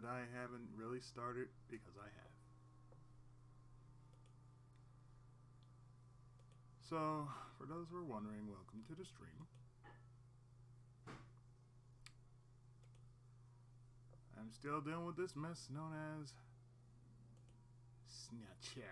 that I haven't really started because I have. So, for those who are wondering, welcome to the stream. I'm still dealing with this mess known as Snatcher.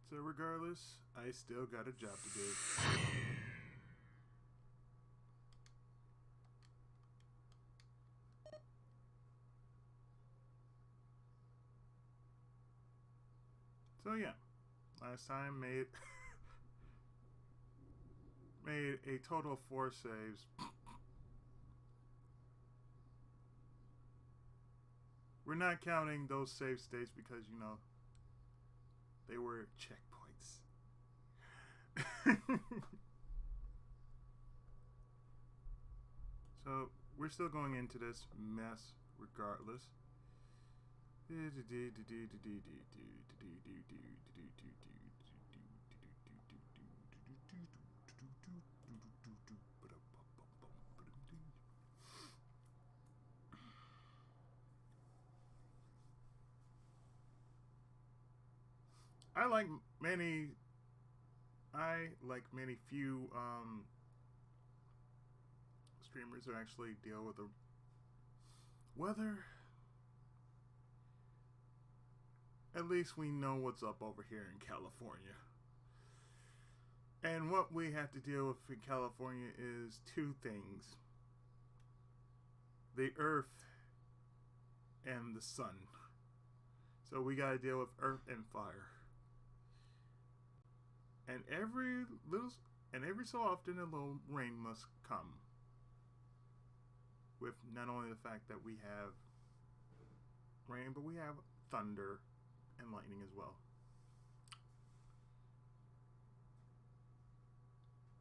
So regardless, I still got a job to do. So yeah, last time made made a total of 4 saves. We're not counting those save states because, you know, they were checkpoints. So, we're still going into this mess regardless. I like many few streamers who actually deal with the weather. At least we know what's up over here in California. And what we have to deal with in California is 2 things: the earth and the sun. So we gotta deal with earth and fire. And every so often a little rain must come. With not only the fact that we have rain, but we have thunder and lightning as well.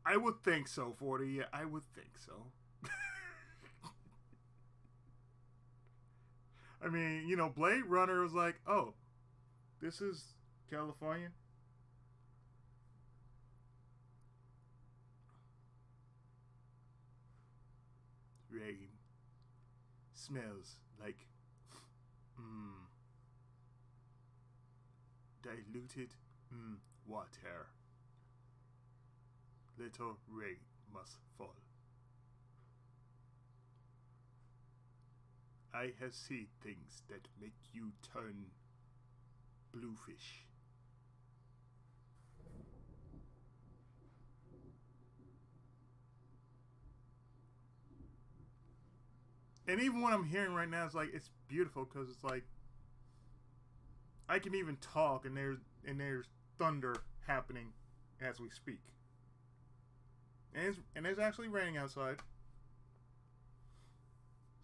I would think so, 40. Yeah, I would think so. I mean, you know, Blade Runner was like, oh, this is California. Rain smells like diluted water. Little rain must fall. I have seen things that make you turn bluefish. And even what I'm hearing right now is like, it's beautiful because it's like I can even talk and there's thunder happening as we speak. And it's actually raining outside.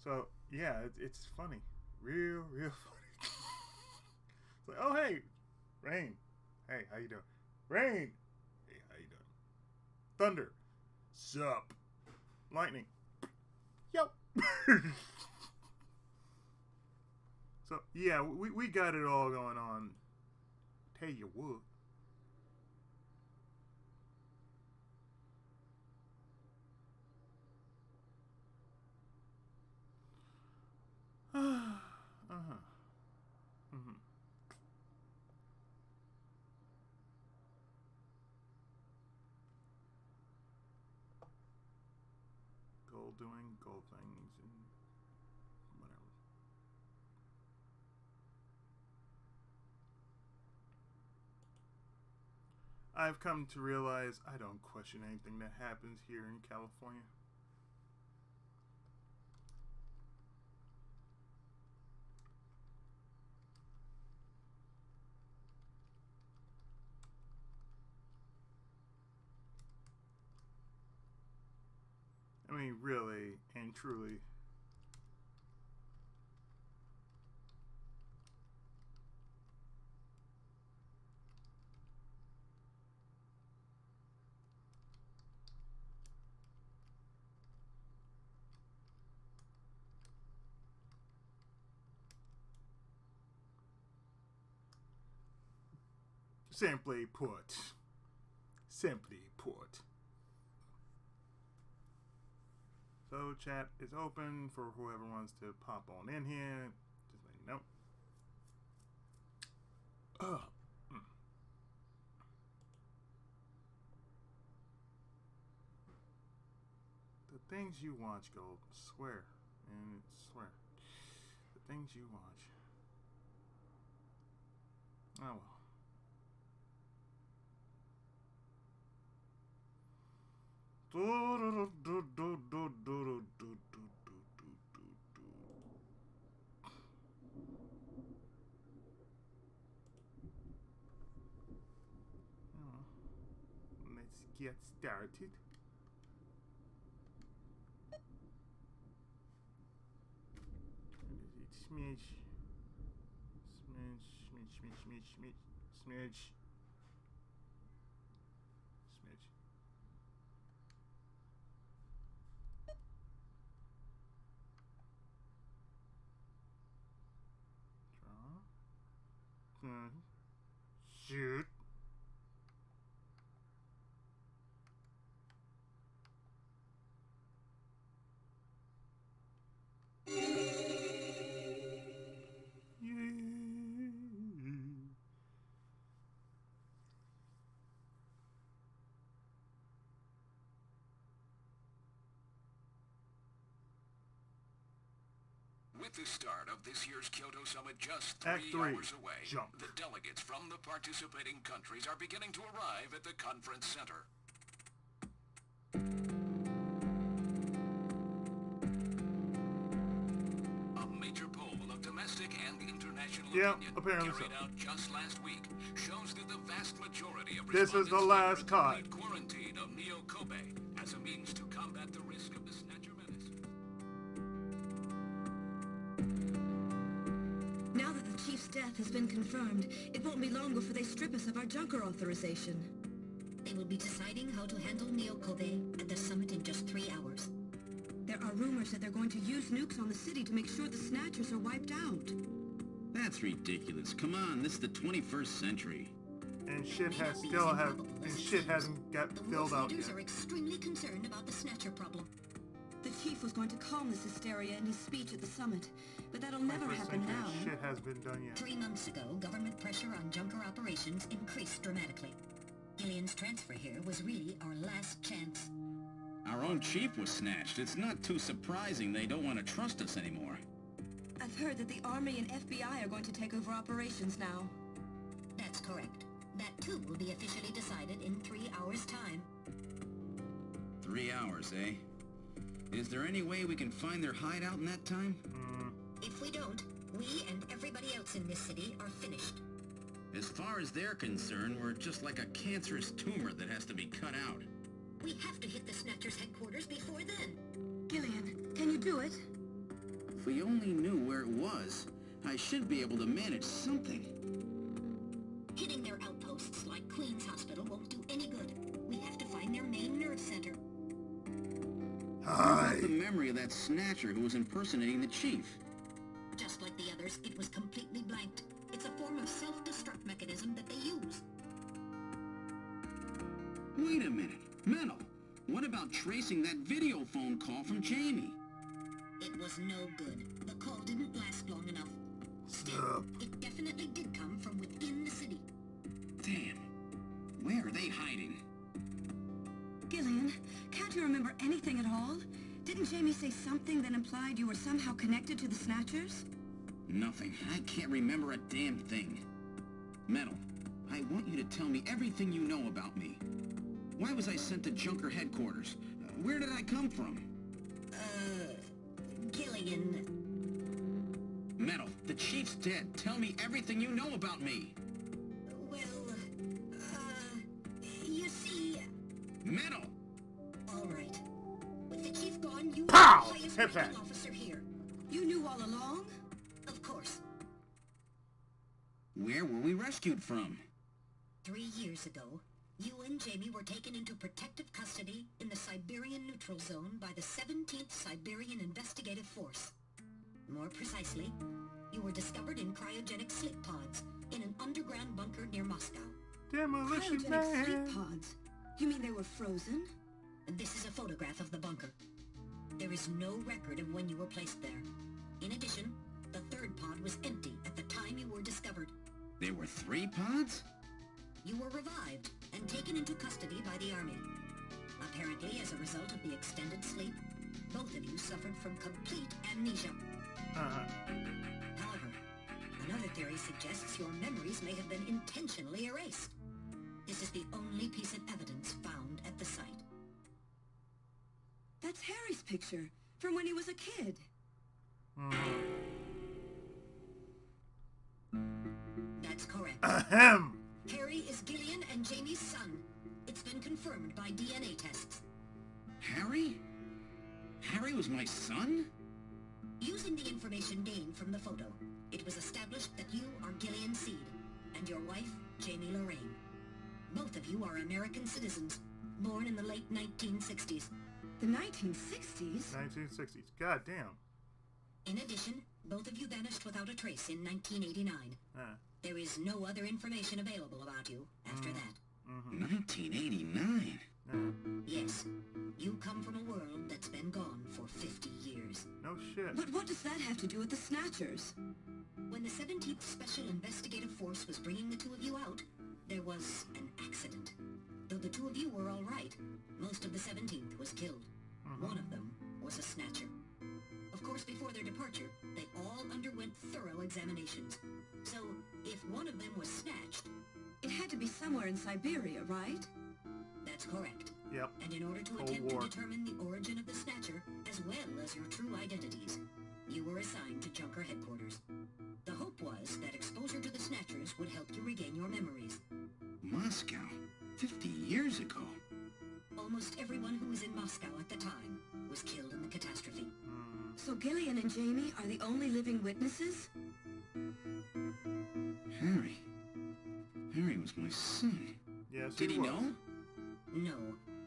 So yeah, it's funny, real funny. It's like, oh hey, rain. Hey, how you doing? Rain. Hey, how you doing? Thunder. Sup. Lightning. Yo. So yeah, we got it all going on. Tell you what. Doing gold things and whatever. I've come to realize I don't question anything that happens here in California. I mean, really and truly. Simply put. Simply put. So chat is open for whoever wants to pop on in here. Just let you know. The things you watch, Gold. Swear. And swear. The things you watch. Oh well. Let's get started. Smidge. Draw. Shoot. With the start of this year's Kyoto Summit just Act 3 3, hours away, jump. the delegates from the participating countries are beginning to arrive at the conference center. A major poll of domestic and international opinion carried out just last week shows that the vast majority of this is the last cut. Quarantine of Neo Kobe as a means to combat the risk of the Snatcher menace. Now that the Chief's death has been confirmed, it won't be long before they strip us of our Junker authorization. They will be deciding how to handle Neo Kobe at the summit in just 3 hours. There are rumors that they're going to use nukes on the city to make sure the Snatchers are wiped out. That's ridiculous. Come on, this is the 21st century. And shit hasn't got filled out Leaders yet. are extremely concerned about the Snatcher problem. The Chief was going to calm this hysteria in his speech at the summit, but that'll never 21st happen century now. Shit has been done yet. 3 months ago, government pressure on Junker operations increased dramatically. Gillian's transfer here was really our last chance. Our own chief was snatched. It's not too surprising they don't want to trust us anymore. I've heard that the Army and FBI are going to take over operations now. That's correct. That too will be officially decided in 3 hours' time. 3 hours, eh? Is there any way we can find their hideout in that time? If we don't, we and everybody else in this city are finished. As far as they're concerned, we're just like a cancerous tumor that has to be cut out. We have to hit the Snatchers' headquarters before then. Gillian, can you do it? If we only knew where it was, I should be able to manage something. Hitting their outposts like Queen's Hospital won't do any good. We have to find their main nerve center. What about the memory of that Snatcher who was impersonating the chief? Just like the others, it was completely blanked. It's a form of self-destruct mechanism that they use. Wait a minute. Mental. What about tracing that video phone call from Jamie? It was no good. The call didn't last long enough. Still, it definitely did come from within the city. Damn. Where are they hiding? Gillian, can't you remember anything at all? Didn't Jamie say something that implied you were somehow connected to the Snatchers? Nothing. I can't remember a damn thing. Metal, I want you to tell me everything you know about me. Why was I sent to Junker headquarters? Where did I come from? Gillian. Metal, the chief's dead. Tell me everything you know about me. Well, you see... Metal! All right. With the chief gone Wow! Highest Hit that. ranking officer here. You knew all along? Of course. Where were we rescued from? 3 years ago, you and Jamie were taken into protective custody in the Siberian Neutral Zone by the 17th Siberian Investigative Force. More precisely, you were discovered in cryogenic sleep pods in an underground bunker near Moscow. Demolition Cryogenic sleep Man. pods. You mean they were frozen? And this is a photograph of the bunker. There is no record of when you were placed there. In addition, the third pod was empty at the time you were discovered. There were 3 pods? You were revived and taken into custody by the army. Apparently, as a result of the extended sleep, both of you suffered from complete amnesia. However, another theory suggests your memories may have been intentionally erased. This is the only piece of evidence found at the site. That's Harry's picture from when he was a kid. That's correct. Ahem. Harry is Gillian and Jamie's son. It's been confirmed by DNA tests. Harry? Harry was my son? Using the information gained from the photo, it was established that you are Gillian Seed, and your wife, Jamie Lorraine. Both of you are American citizens, born in the late 1960s. The 1960s? 1960s. God damn. In addition, both of you vanished without a trace in 1989. There is no other information available about you after that. 1989? Yes, you come from a world that's been gone for 50 years. No shit. But what does that have to do with the Snatchers? When the 17th Special Investigative Force was bringing the two of you out, there was an accident. Though the two of you were all right, most of the 17th was killed. One of them was a Snatcher. Of course, before their departure, they all underwent thorough examinations. So, if one of them was snatched... It had to be somewhere in Siberia, right? That's correct. Yep. And in order to Cold attempt War. to determine the origin of the Snatcher, as well as your true identities, you were assigned to Junker headquarters. The hope was that exposure to the Snatchers would help you regain your memories. Moscow? 50 years ago? Almost everyone who was in Moscow at the time was killed in the catastrophe. So Gillian and Jamie are the only living witnesses? Harry. Harry was my son. Yes, Did he was. know? No,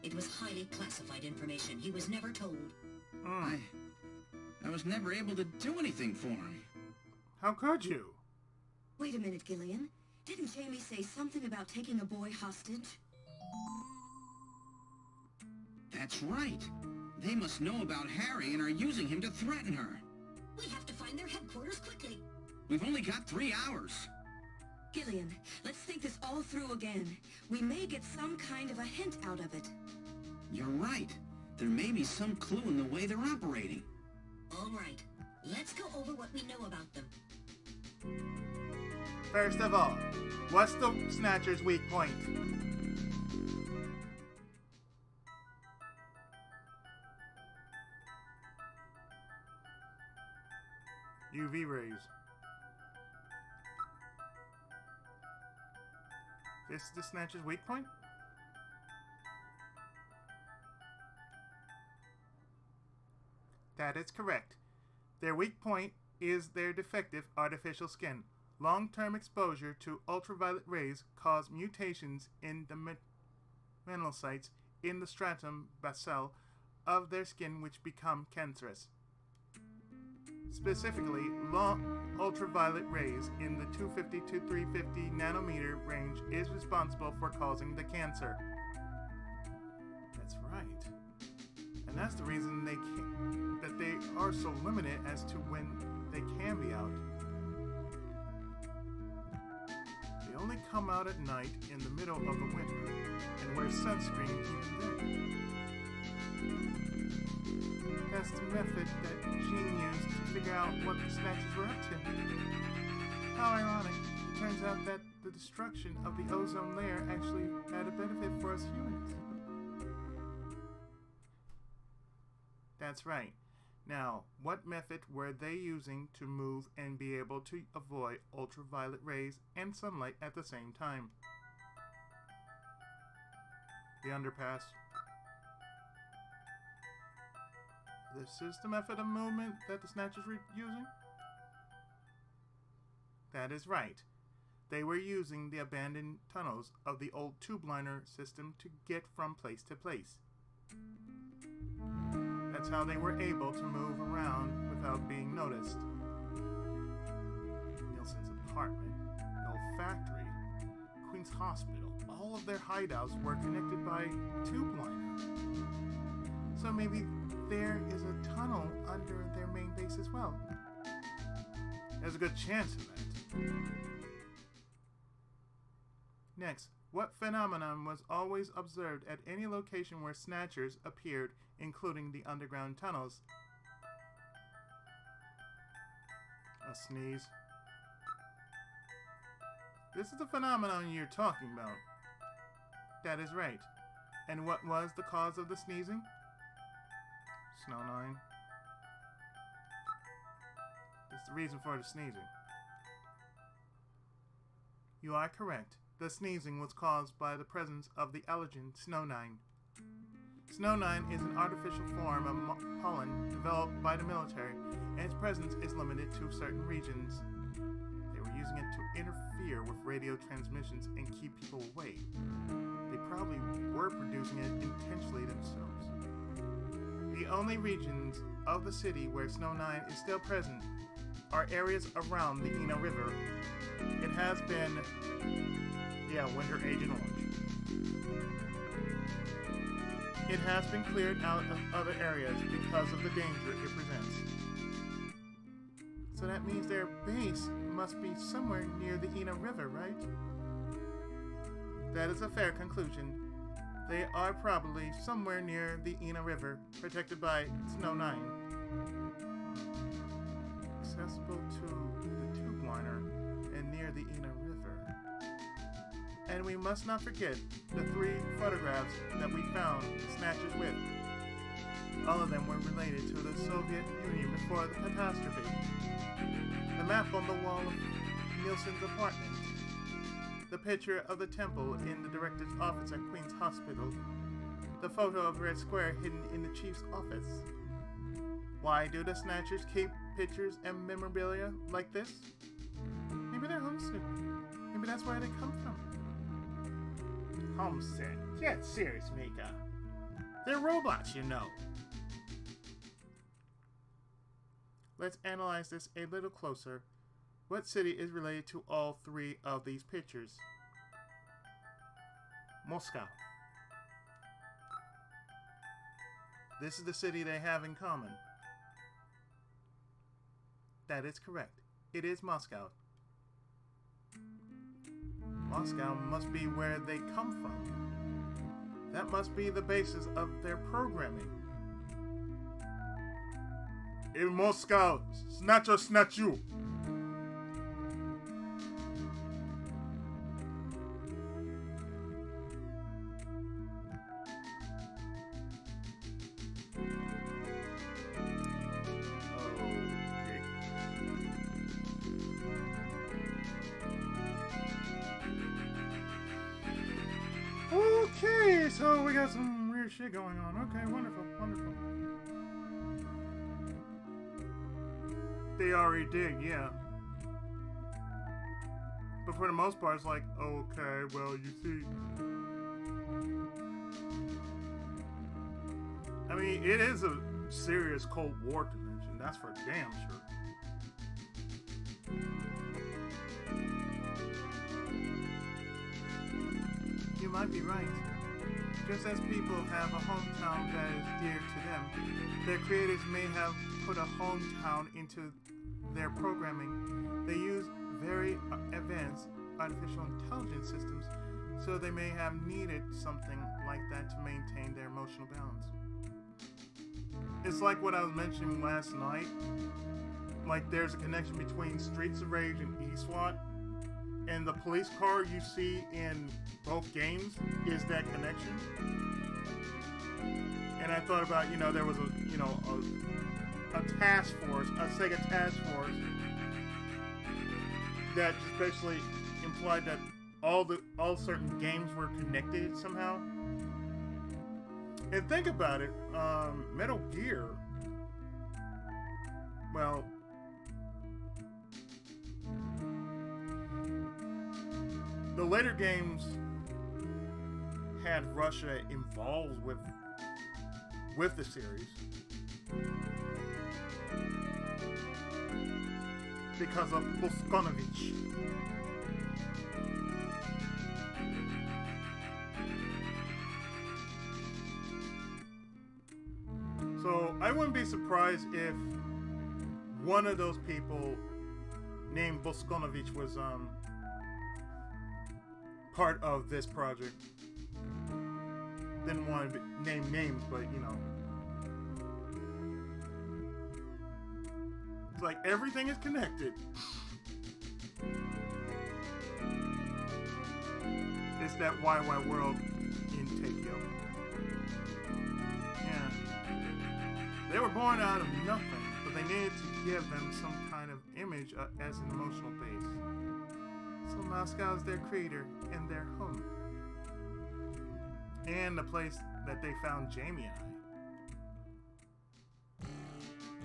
it was highly classified information. He was never told. I was never able to do anything for him. How could you? Wait a minute, Gillian. Didn't Jamie say something about taking a boy hostage? That's right. They must know about Harry and are using him to threaten her. We have to find their headquarters quickly. We've only got 3 hours. Gillian, let's think this all through again. We may get some kind of a hint out of it. You're right. There may be some clue in the way they're operating. All right, let's go over what we know about them. First of all, what's the Snatcher's weak point? UV rays. This is the Snatcher's weak point? That is correct. Their weak point is their defective artificial skin. Long-term exposure to ultraviolet rays cause mutations in the melanocytes in the stratum basal of their skin which become cancerous. Specifically, long ultraviolet rays in the 250 to 350 nanometer range is responsible for causing the cancer. That's right. And that's the reason that they are so limited as to when they can be out. They only come out at night in the middle of the winter and wear sunscreen even then. That's the method that Jean used to figure out what the Snatchers were up to. How ironic. It turns out that the destruction of the ozone layer actually had a benefit for us humans. That's right. Now, what method were they using to move and be able to avoid ultraviolet rays and sunlight at the same time? The underpass. This is the method of movement that the Snatchers were using? That is right. They were using the abandoned tunnels of the old tube liner system to get from place to place. That's how they were able to move around without being noticed. Nielsen's apartment, the old factory, Queen's Hospital, all of their hideouts were connected by tube liner. So maybe there is a tunnel under their main base as well. There's a good chance of that. Next, what phenomenon was always observed at any location where Snatchers appeared, including the underground tunnels? A sneeze. This is the phenomenon you're talking about. That is right. And what was the cause of the sneezing? Snow 9. It's the reason for the sneezing. You are correct. The sneezing was caused by the presence of the allergen Snow 9. Snow 9 is an artificial form of pollen developed by the military, and its presence is limited to certain regions. They were using it to interfere with radio transmissions and keep people away. They probably were producing it intentionally themselves. The only regions of the city where Snow 9 is still present are areas around the Eno River. It has been, Winter Agent Orange. It has been cleared out of other areas because of the danger it presents. So that means their base must be somewhere near the Eno River, right? That is a fair conclusion. They are probably somewhere near the Eno River, protected by Snow 9. Accessible to the tube liner and near the Eno River. And we must not forget the 3 photographs that we found Snatchers with. All of them were related to the Soviet Union before the catastrophe. The map on the wall of Nielsen's apartment. The picture of the temple in the director's office at Queen's Hospital. The photo of Red Square hidden in the chief's office. Why do the Snatchers keep pictures and memorabilia like this? Maybe they're homesick. Maybe that's where they come from. Homesick? Get serious, Mika. They're robots, you know. Let's analyze this a little closer. What city is related to all 3 of these pictures? Moscow. This is the city they have in common. That is correct. It is Moscow. Moscow must be where they come from. That must be the basis of their programming. In Moscow, Snatcher snatch you. Okay, so we got some weird shit going on. Okay, wonderful, wonderful. They already did, yeah. But for the most part, it's like, okay, well, you see. I mean, it is a serious Cold War convention, that's for damn sure. You might be right. Just as people have a hometown that is dear to them, their creators may have put a hometown into their programming. They use very advanced artificial intelligence systems, so they may have needed something like that to maintain their emotional balance. It's like what I was mentioning last night. Like there's a connection between Streets of Rage and eSWAT. And the police car you see in both games is that connection. And I thought about, there was a task force, a Sega task force that just basically implied that all certain games were connected somehow. And think about it, Metal Gear Well, the later games had Russia involved with the series because of Boskonovich. So I wouldn't be surprised if one of those people named Boskonovich was part of this project. Didn't want to name names, but you know, it's like everything is connected. It's that YY world in Tokyo. Yeah. They were born out of nothing, but they needed to give them some kind of image as an emotional base. So Moscow is their creator and their home. And the place that they found Jamie and I.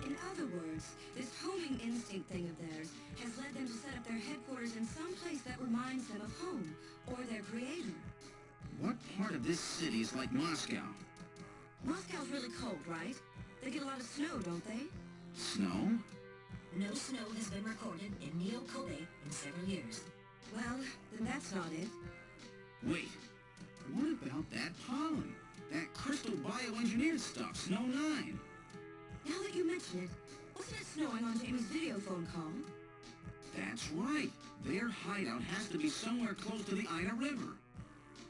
In other words, this homing instinct thing of theirs has led them to set up their headquarters in some place that reminds them of home, or their creator. What part of this city is like Moscow? Moscow's really cold, right? They get a lot of snow, don't they? Snow? No snow has been recorded in Neo-Kobe in several years. Well, then that's not it. Wait, what about that pollen? That crystal bioengineered stuff, Snow 9? Now that you mention it, wasn't it snowing on Jamie's video phone call? That's right. Their hideout has to be somewhere close to the Ina River.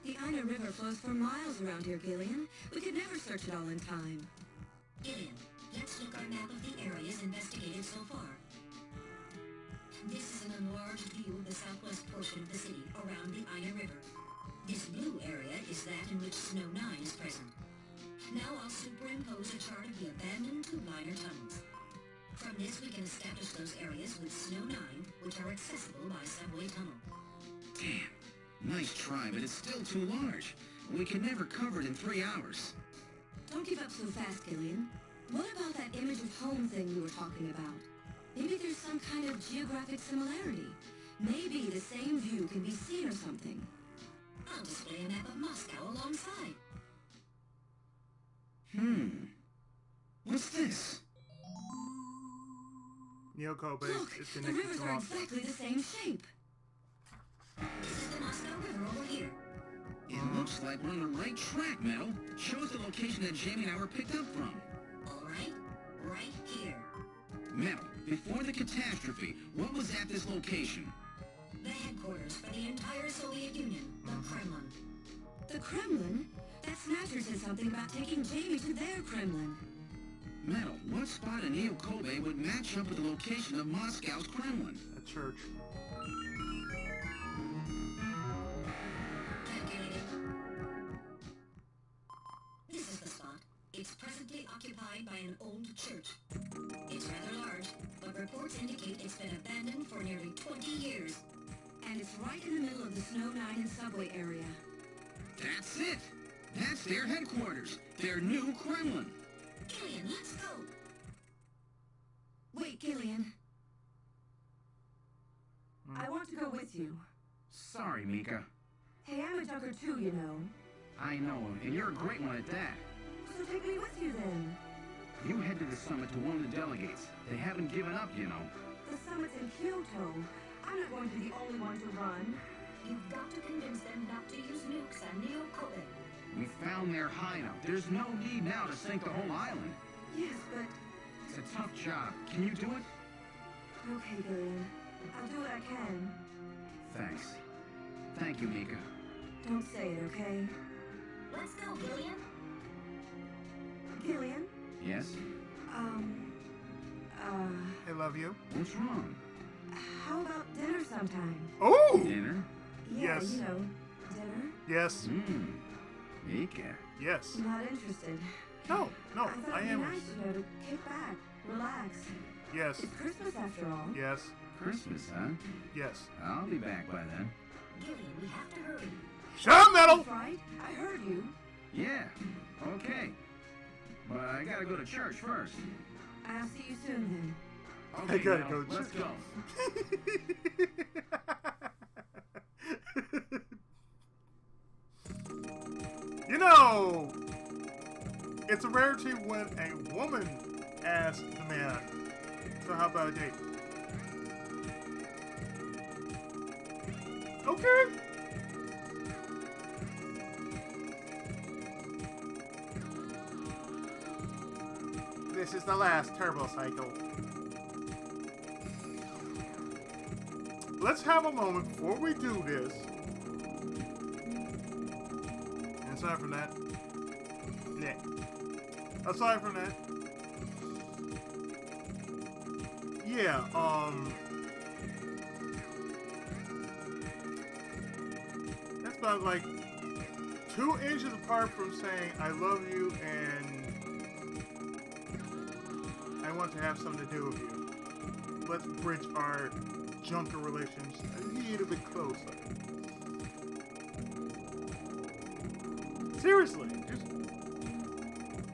The Ina River flows for miles around here, Gillian. We could never search it all in time. Gillian, let's look at a map of the areas investigated so far. This is an enlarged view of the southwest portion of the city around the Ina River. This blue area is that in which Snow 9 is present. Now I'll superimpose a chart of the abandoned tube-liner tunnels. From this we can establish those areas with Snow 9, which are accessible by subway tunnel. Damn. Nice try, but it's still too large. We can never cover it in 3 hours. Don't give up so fast, Gillian. What about that image of home thing you were talking about? Maybe there's some kind of geographic similarity. Maybe the same view can be seen or something. I'll display a map of Moscow alongside. What's this? Neo-Kobe Look, is the connected rivers to are Moscow. exactly the same shape. This is the Moscow River over here. It looks like we're on the right track, Metal. Show us the location that Jamie and I were picked up from. All right, right here. Metal, before the catastrophe, what was at this location? The headquarters for the entire Soviet Union, the Kremlin. The Kremlin? That Snatcher said something about taking Jamie to their Kremlin. Metal, what spot in Neo-Kobe would match up with the location of Moscow's Kremlin? A church. Calculated. This is the spot. It's presently occupied by an old church. It's rather large, but reports indicate it's been abandoned for nearly 20 years. And it's right in the middle of the Snow 9 and subway area. That's it! That's their headquarters! Their new Kremlin! Gillian, let's go! Wait, Gillian. I want to go with you. Sorry, Mika. Hey, I'm a junker too, you know. I know, and you're a great one at that. So take me with you then. You head to the summit to one of the delegates. They haven't given up, you know. The summit's in Kyoto. I'm not going to be the only one to run. You've got to convince them not to use nukes on Neo-Kobe. We found their hideout. There's no need now to sink the whole island. Yes, but... It's a tough job. Can you do it? Okay, Gillian. I'll do what I can. Thanks. Thank you, Mika. Don't say it, okay? Let's go, Gillian. Gillian? Yes? I love you. What's wrong? How about dinner sometime? Oh! Dinner? Yeah, Yes. you know, dinner? Yes. Mika. Yes. Not interested. No, I thought I it'd be am. nice, you know, to kick back, relax. Yes. It's Christmas after all. Yes. Christmas, huh? Yes. I'll be back by then. Gillian, we have to hurry. Shut up, Metal! That's right. I heard you. Yeah, okay. But I gotta go to church first. I'll see you soon then. I gotta go. Let's go. You know, it's a rarity when a woman asks the man, so how about a date? Okay. This is the last turbo cycle. Let's have a moment before we do this. Aside from that, aside from that, that's about like 2 inches apart from saying I love you and I want to have something to do with you. Let's bridge our junker relations a little bit closer. Seriously, just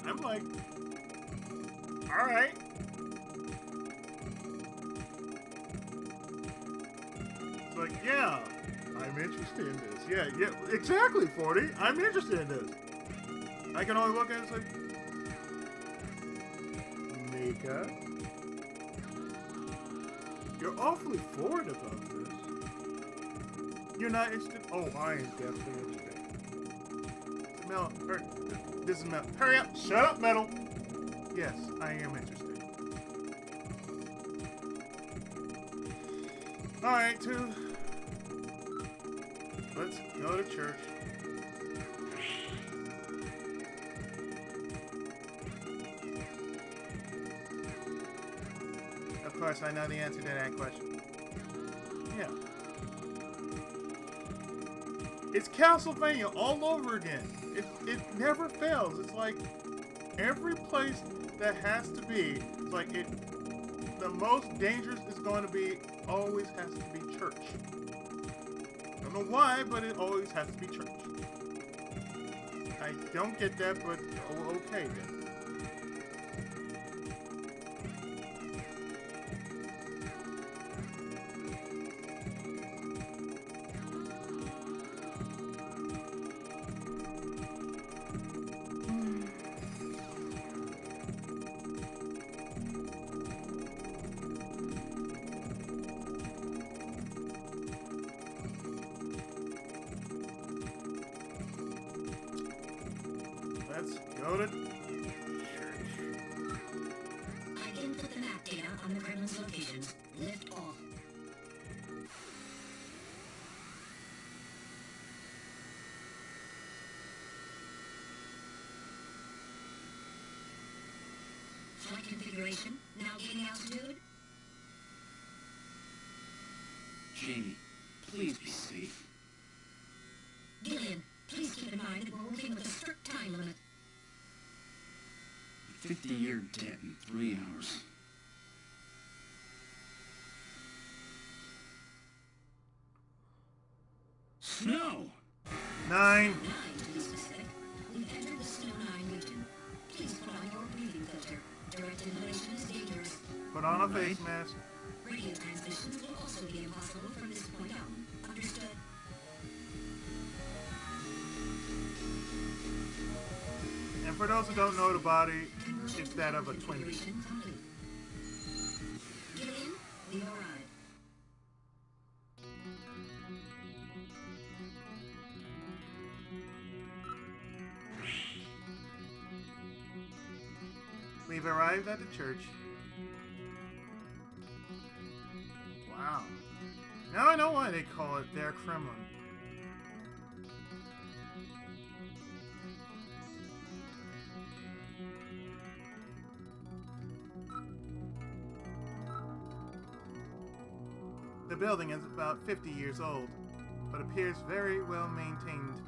I'm like, all right. It's like, yeah, I'm interested in this. Yeah, exactly, 40. I'm interested in this. I can only look at it and say, Mika, you're awfully forward about this. You're not interested? Oh, I am definitely interested. Mel, this is Mel. Hurry up! Shut up, Metal! Yes, I am interested. Alright, 2. Let's go to church. Of course, I know the answer to that question. Yeah. It's Castlevania all over again. It never fails. It's like every place that has to be, it's like the most dangerous is going to be, always has to be church. I don't know why, but it always has to be church. I don't get that, but okay then. Let's go to church. I input the map data on the Kremlin's locations. Lift off. Flight configuration. Now gaining altitude. Jamie, please be safe. Gillian, please keep in mind that we're working with a strict time limit. 50-year debt in 3 hours. Snow! 9. 9 to be specific. We've entered the Snow 9 region. Please put on your breathing filter. Direct inhalation is dangerous. Put on a face mask. Radio transmissions will also be impossible from this point out. Understood? And for those who don't know the body, it's that of a Twinkie. Configuration complete. Gillian, we arrived. We've arrived at the church. Wow. Now I know why they call it their Kremlin. The building is about 50 years old, but appears very well maintained.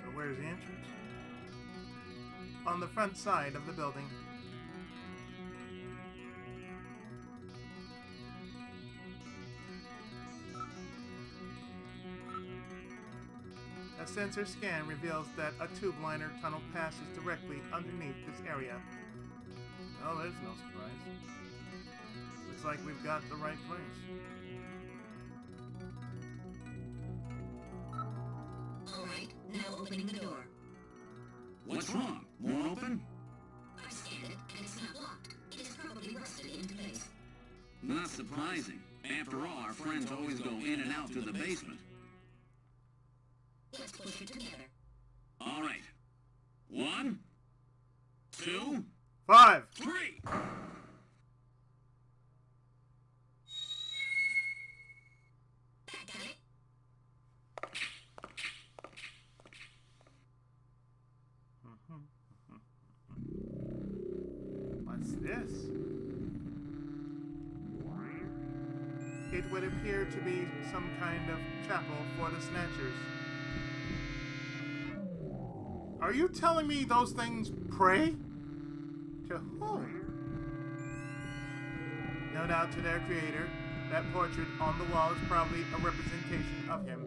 So where's the entrance? On the front side of the building. A sensor scan reveals that a tube liner tunnel passes directly underneath this area. Oh, there's no surprise. Looks like we've got the right place. All right, now opening the door. What's wrong? Won't open? I scanned it, and it's not locked. It is probably rusted into place. Not surprising. After all, our friends always go in and out through the basement. Let's push it together. All right. 1, 2, 5. 3. That got it. What's this? It would appear to be some kind of chapel for the Snatchers. Are you telling me those things pray? To whom? No doubt to their creator. That portrait on the wall is probably a representation of him.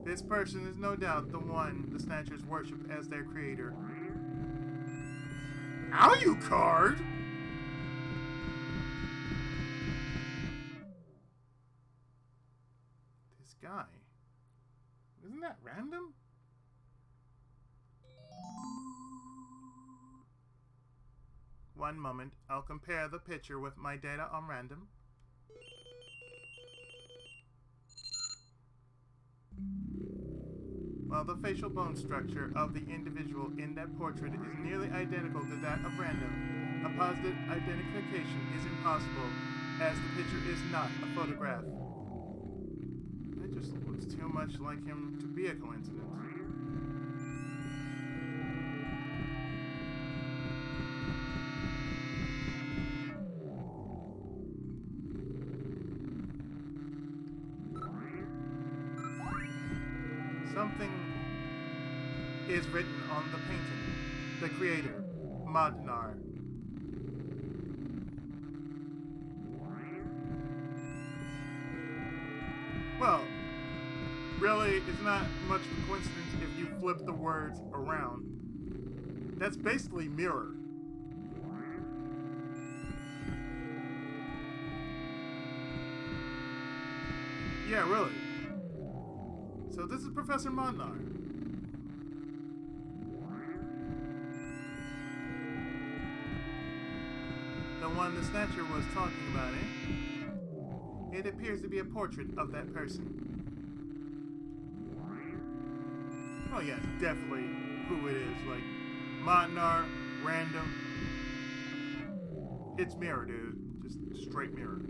This person is no doubt the one the Snatchers worship as their creator. Alucard? This guy. Isn't that random? One moment, I'll compare the picture with my data on random. While the facial bone structure of the individual in that portrait is nearly identical to that of random, a positive identification is impossible, as the picture is not a photograph. That just looks too much like him to be a coincidence. Something is written on the painting. The creator, Madnar. Well, really, it's not much of a coincidence if you flip the words around. That's basically mirror. Yeah, really. So this is Professor Madnar. The one the Snatcher was talking about, eh? It appears to be a portrait of that person. Oh yeah, it's definitely who it is. Like, Madnar, random. It's mirror, dude. Just straight mirror.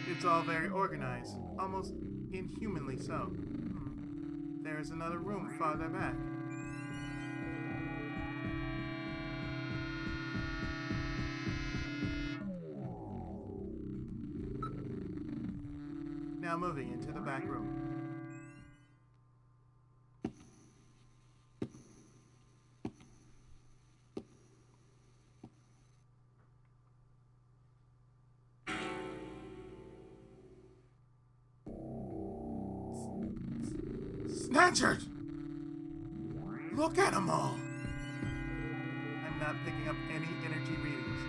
It's all very organized, almost inhumanly so. There is another room farther back. Now moving into the back room. Snatchers! Look at them all! I'm not picking up any energy readings.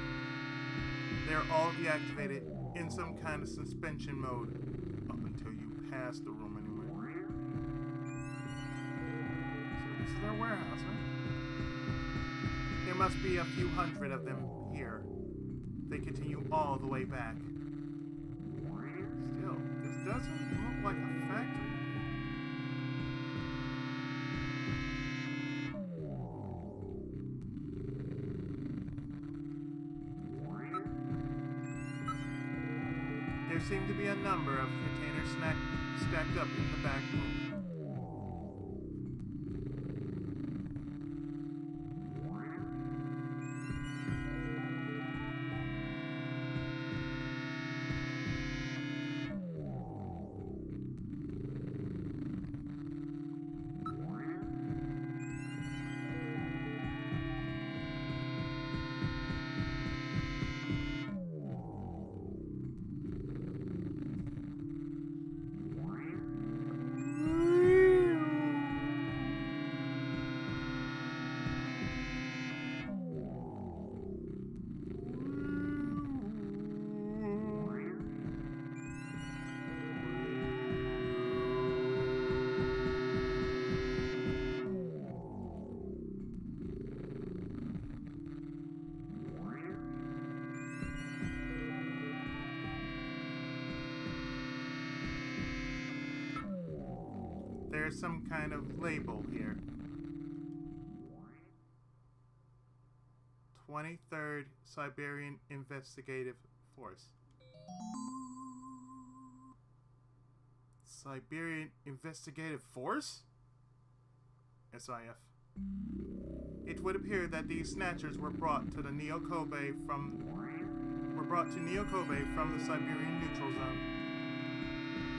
They're all deactivated in some kind of suspension mode. Up until you pass the room anyway. So this is their warehouse, huh? There must be a few hundred of them here. They continue all the way back. Still, this doesn't look like a factory. There seem to be a number of containers stacked up in the back room. there's some kind of label here. 23rd Siberian Investigative Force. Siberian Investigative Force? SIF. It would appear that these snatchers were brought to Neo Kobe from the Siberian Neutral Zone.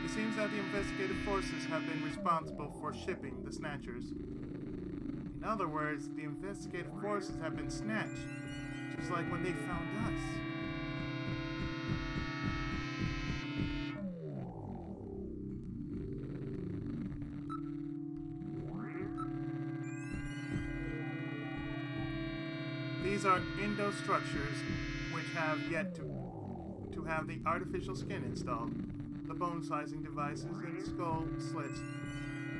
It seems that the investigative forces have been responsible for shipping the snatchers. In other words, the investigative forces have been snatched, just like when they found us. These are endo structures which have yet to have the artificial skin installed. The bone sizing devices and skull slits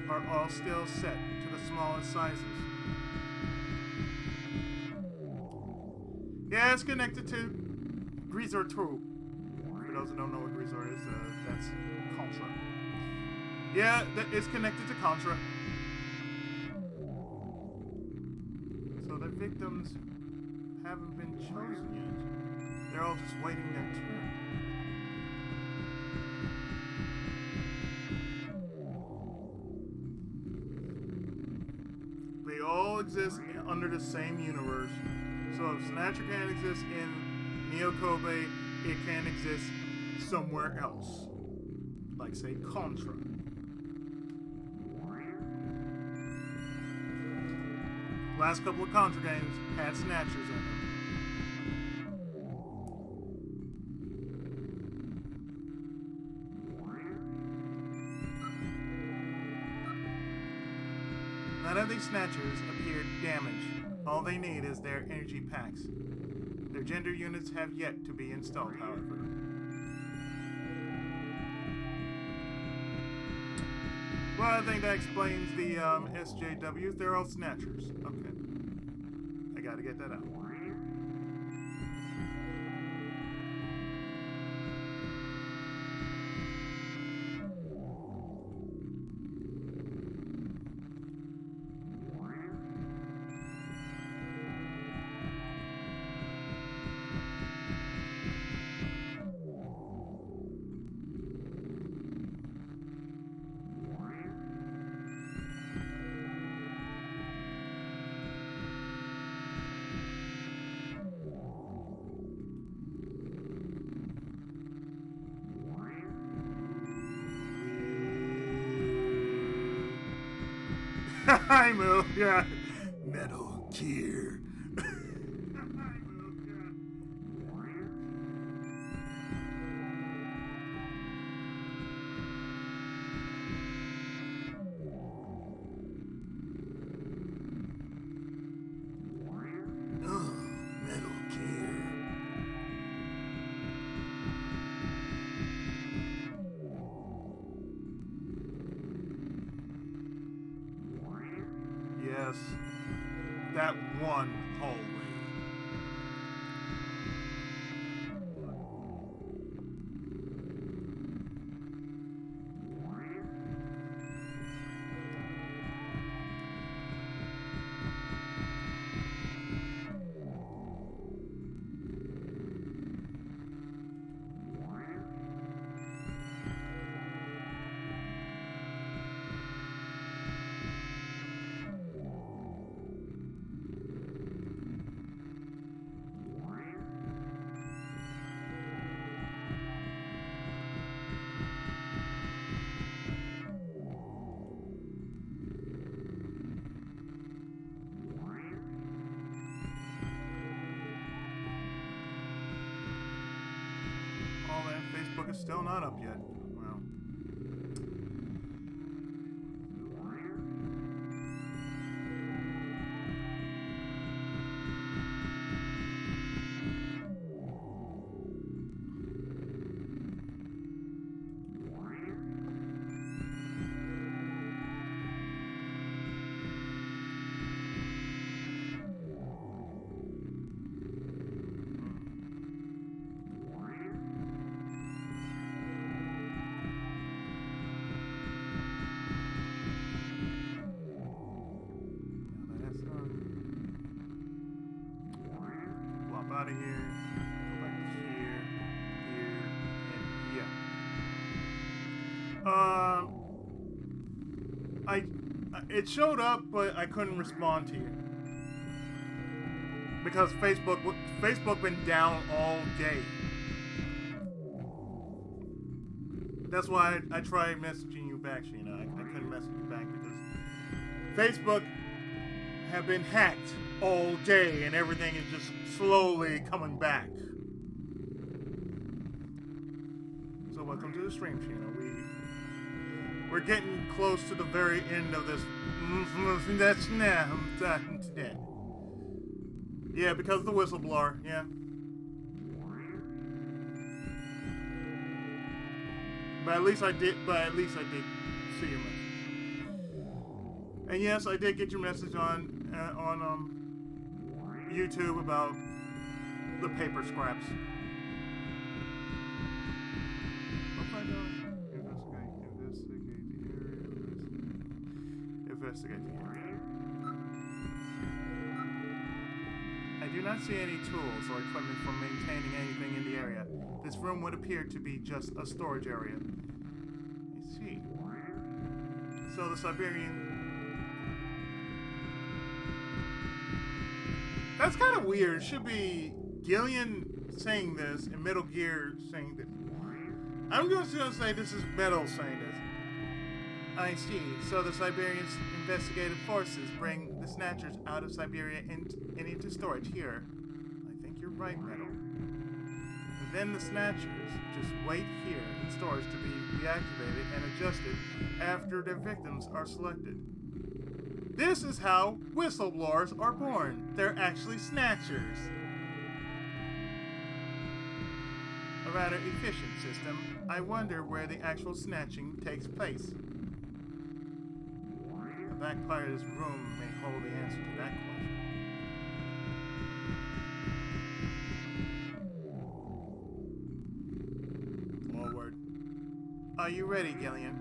are all still set to the smallest sizes. Yeah, it's connected to Greaser 2. For those who don't know what Greaser is, that's Contra. Yeah, it's connected to Contra. So the victims haven't been chosen yet. They're all just waiting their turn. They all exist under the same universe. So if Snatcher can't exist in Neo Kobe, it can exist somewhere else. Like, say, Contra. Last couple of Contra games had Snatchers in them. None of these Snatchers appeared damaged. All they need is their energy packs. Their gender units have yet to be installed, however. Well, I think that explains the SJWs. They're all Snatchers. Okay. I gotta get that out. I move, yeah. Metal Gear. Yes, that one hallway. Facebook is still not up yet. Well. out of here. Go back here, and yeah. It showed up, but I couldn't respond to you because Facebook been down all day. That's why I tried messaging you back, Sheena. I couldn't message you back because Facebook have been hacked all day and everything is just slowly coming back. So welcome to the stream, Sheena. We're getting close to the very end of this. That's now today. Yeah, because of the whistleblower. Yeah. But at least I did see your message. And yes, I did get your message on YouTube about the paper scraps. Investigate the area. I do not see any tools or equipment for maintaining anything in the area. This room would appear to be just a storage area. I see. So the Siberian... That's kind of weird. It should be Gillian saying this and Metal Gear saying this. I'm just going to say this is Metal saying this. I see. So the Siberian's investigative forces bring the Snatchers out of Siberia and into storage here. I think you're right, Metal. And then the Snatchers just wait here in storage to be reactivated and adjusted after their victims are selected. This is how whistleblowers are born. They're actually Snatchers. A rather efficient system. I wonder where the actual snatching takes place. The back part of this room may hold the answer to that question. Forward. Are you ready, Gillian?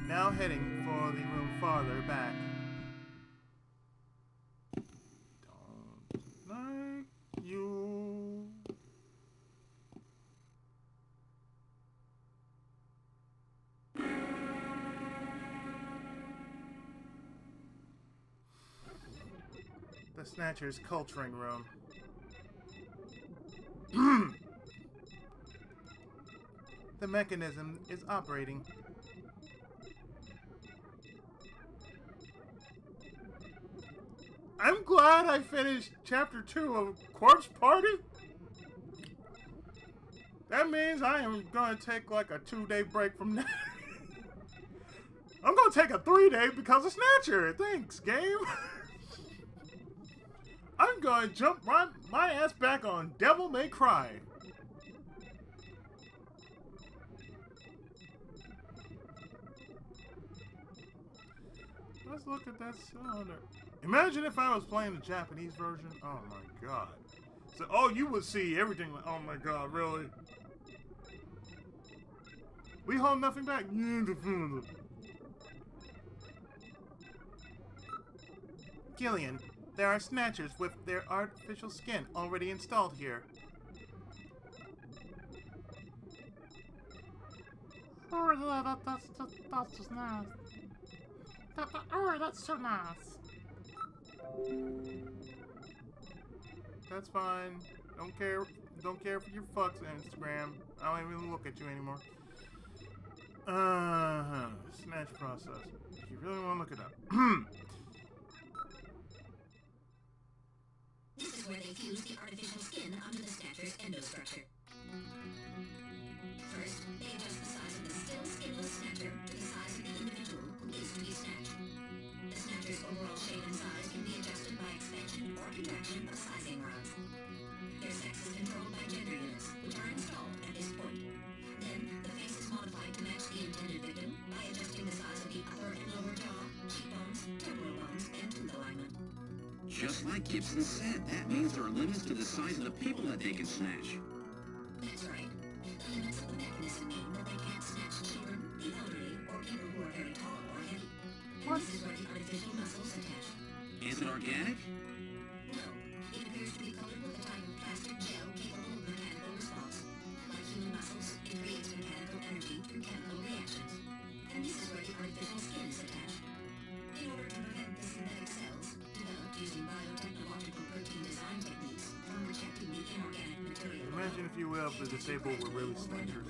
Now heading for the room farther back. Don't like you. The Snatcher's culturing room. The mechanism is operating. I'm glad I finished Chapter 2 of Corpse Party. That means I am going to take like a 2-day break from now. I'm going to take a 3-day because of Snatcher. Thanks, game. I'm going to jump my ass back on Devil May Cry. Let's look at that cylinder. Imagine if I was playing the Japanese version. Oh my god. So, oh, you would see everything. Oh my god, really? We hold nothing back. Gillian, there are Snatchers with their artificial skin already installed here. Oh yeah, that's just nice. That's so nice. That's fine. Don't care for your fucks on Instagram. I don't even look at you anymore. Snatch process. If you really want to look it up. This is where they fuse the artificial skin onto the Snatcher's endostructure. First, they adjust the size of the still skinless Snatcher to the size of the individual who is to be snatched. The Snatcher's overall shape and size can be adjusted by expansion or contraction of sizing rods. Their sex is controlled by gender units, which are installed at this point. Then, the face is modified to match the intended victim by adjusting the size of the upper and lower jaw, cheekbones, temporal bones, and tooth alignment. Just like Gibson said, that means there are limits to the size of the people that they can snatch. That's right. The limits of the mechanism mean that they can't snatch children, the elderly, or people who are very tall or heavy. And this is where the artificial muscles attach. Is it organic? No. It appears to be colored with a type of plastic Imagine, if you will, if the disabled were really snatchers.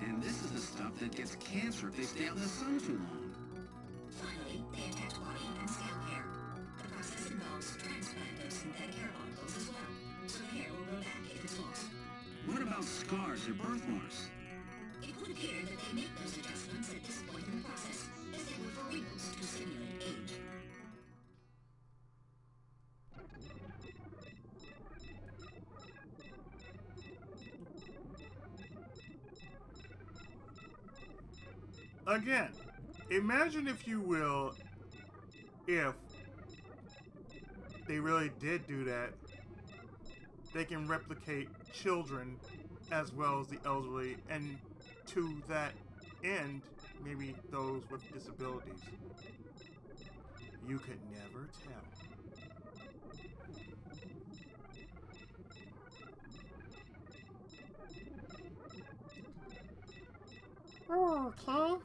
And this is the stuff that gets cancer if they stay out in the sun too long. Finally, they attach body and scalp hair. The process involves transplant of synthetic hair follicles as well, so the hair will grow back if it's lost. What about scars or birthmarks? It would appear that they make those adjustments at this point in the process, as they would for wrinkles to simulate age. Again, imagine, if you will, if they really did do that. They can replicate children as well as the elderly, and to that end, maybe those with disabilities. You could never tell. Okay.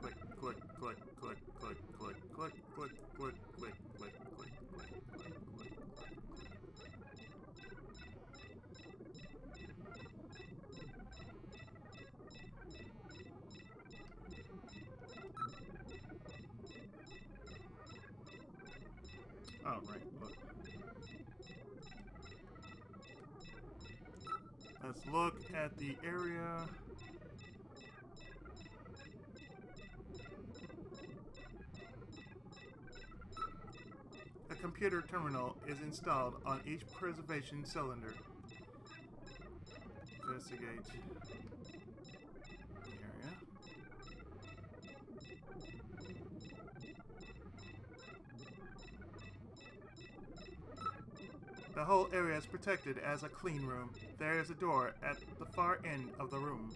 Click, click, click, click, click, click, click, click, click, click, click, click, click, click. Oh, right, look. Let's look at the area. A computer terminal is installed on each preservation cylinder. Investigate the area. The whole area is protected as a clean room. There is a door at the far end of the room.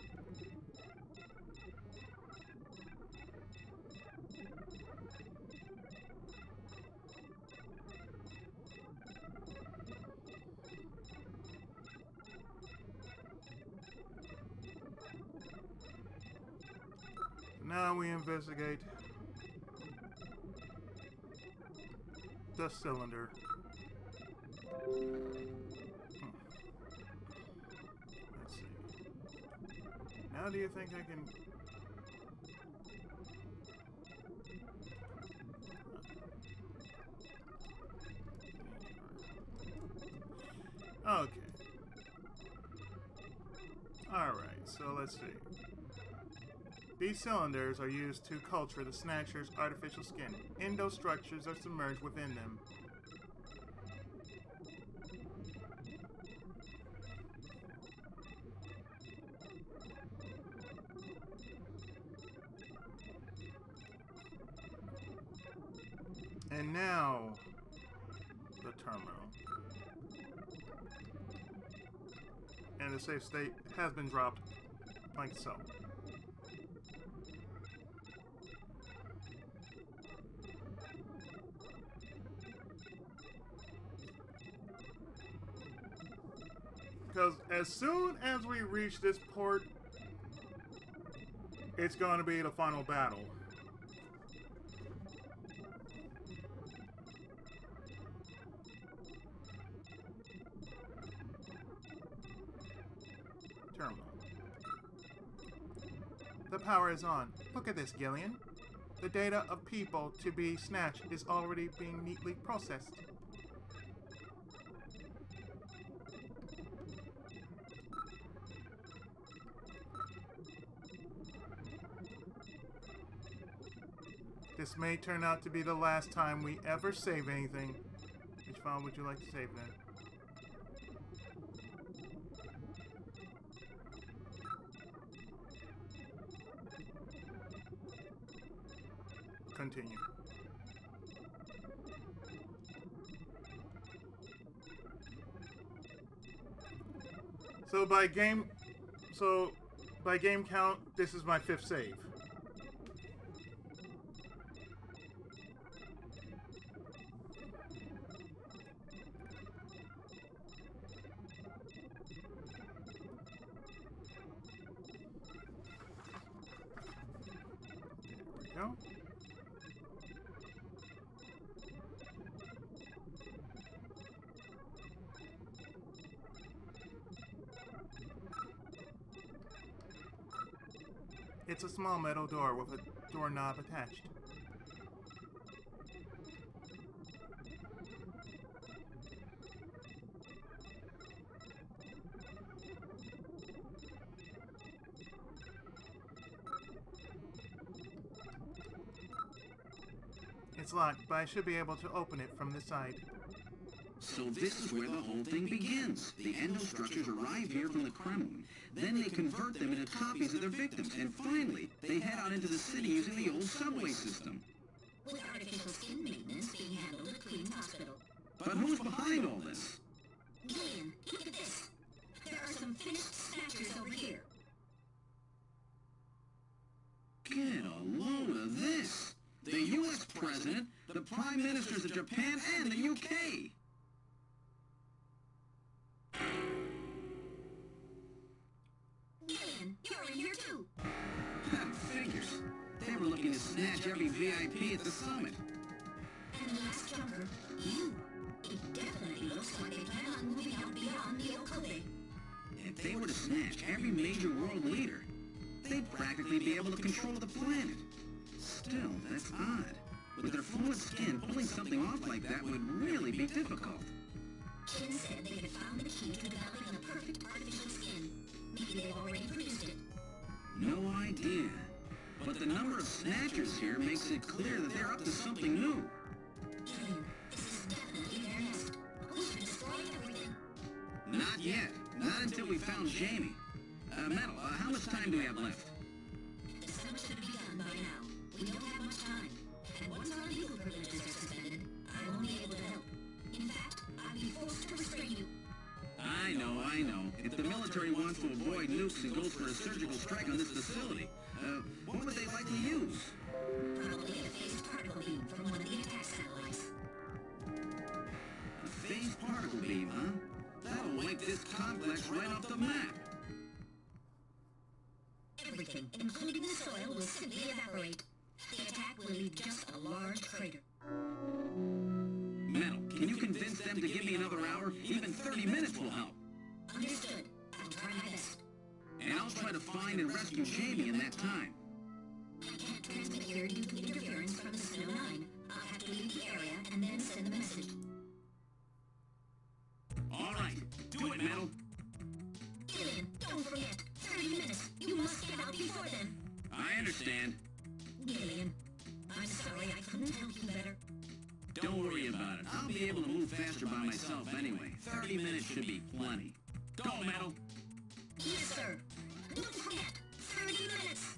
Now we investigate the cylinder. Let's see. Now do you think I can... Okay. Alright, so let's see. These cylinders are used to culture the Snatcher's artificial skin. Endostructures are submerged within them. And now, the terminal. And the safe state has been dropped, like so. Because as soon as we reach this port, it's going to be the final battle. Terminal. The power is on. Look at this, Gillian. The data of people to be snatched is already being neatly processed. This may turn out to be the last time we ever save anything. Which file would you like to save then? Continue. So by game count, this is my 5th save. It's a small metal door with a doorknob attached. It's locked, but I should be able to open it from this side. So this is where the whole thing begins. The endostructures arrive here from the Kremlin. Then they convert them into copies of their victims. And finally, they head out into the city using the old subway system. With artificial skin maintenance being handled at Queen's Hospital. But who's behind all this? Gillian, look at this. There are some finished snatchers over here. Get a load of this. The U.S. President, the Prime Ministers of Japan, and the U.K. Gillian, you're in here too. Figures. They were looking to snatch every VIP at the summit. And the last junker, you. It definitely looks like they plan on moving out beyond the Okobe. If they were to snatch every major world leader, they'd practically be able to control the planet. Still, that's odd. With their fluid skin, pulling something off like that would really be difficult. Kin said they had found the key to developing a perfect artificial skin. Maybe they've already produced it. No idea. But the number of snatchers here makes it clear that they're up to something new. Gillian, this is definitely their nest. We should destroy everything. Not yet. Not until we found Jamie. Metal, how much time do we have left? The summit should be done by now. We don't have much time. And once our legal privileges are suspended, I won't be able to help. In fact, I'll be forced to restrain you. I know. If the military wants to avoid nukes and goes for a surgical strike on this facility, what would they likely use? Probably a phased particle beam from one of the attack satellites. A phased particle beam, huh? That'll wipe this complex right off the map. Everything, including the soil, will simply evaporate. The attack will leave just a large crater. Metal, can you convince them to give me another hour? Even 30 minutes will help. Understood. I'll try my best. And I'll try to find and rescue Jamie in that time. I can't transmit here due to interference from the Snow 9. I'll have to leave the area and then send the message. All right, do it, Metal. Gillian, don't forget. 30 minutes. You must get out before then. I understand. Gillian, I'm sorry I couldn't help you better. Don't worry about it. I'll be able to move faster by myself anyway. 30 minutes should be plenty. Go, Metal. Yes, sir. Don't forget. 30 minutes.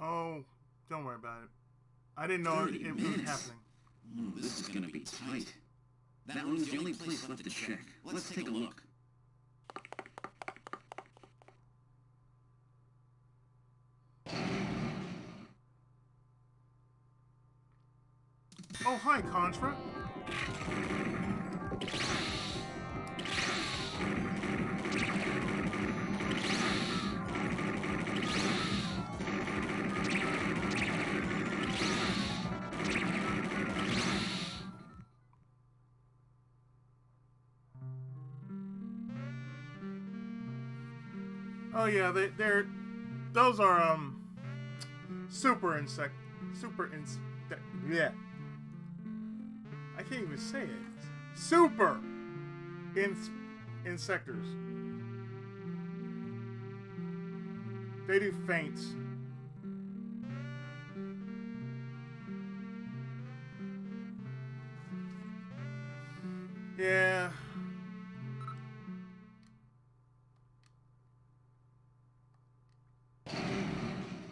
Oh, don't worry about it. I didn't know it was happening. Oh, this is gonna be tight. That room's the only place left to check. Let's take a look. Oh, hi, Contra. Oh yeah, those are yeah. I can't even say it. Super insectors. They do feints. Yeah.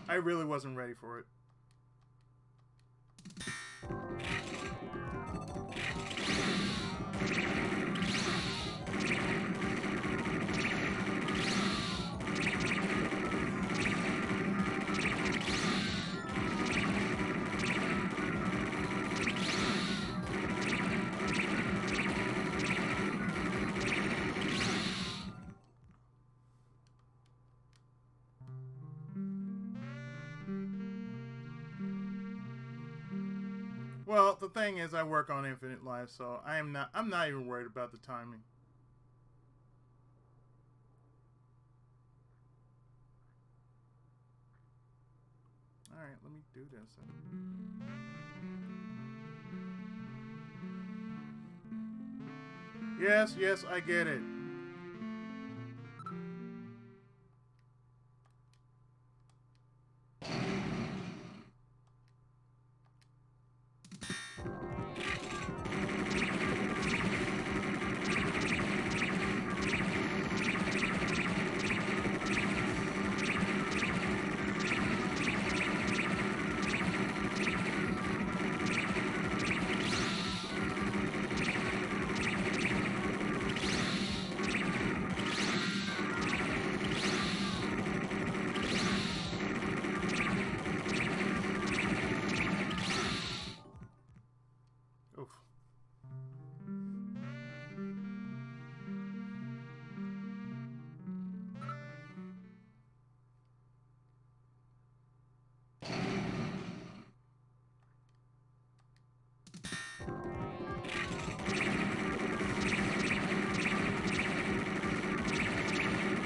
I really wasn't ready for it. Well, the thing is, I work on infinite life, so I'm not even worried about the timing. Alright, let me do this. Yes, yes, I get it.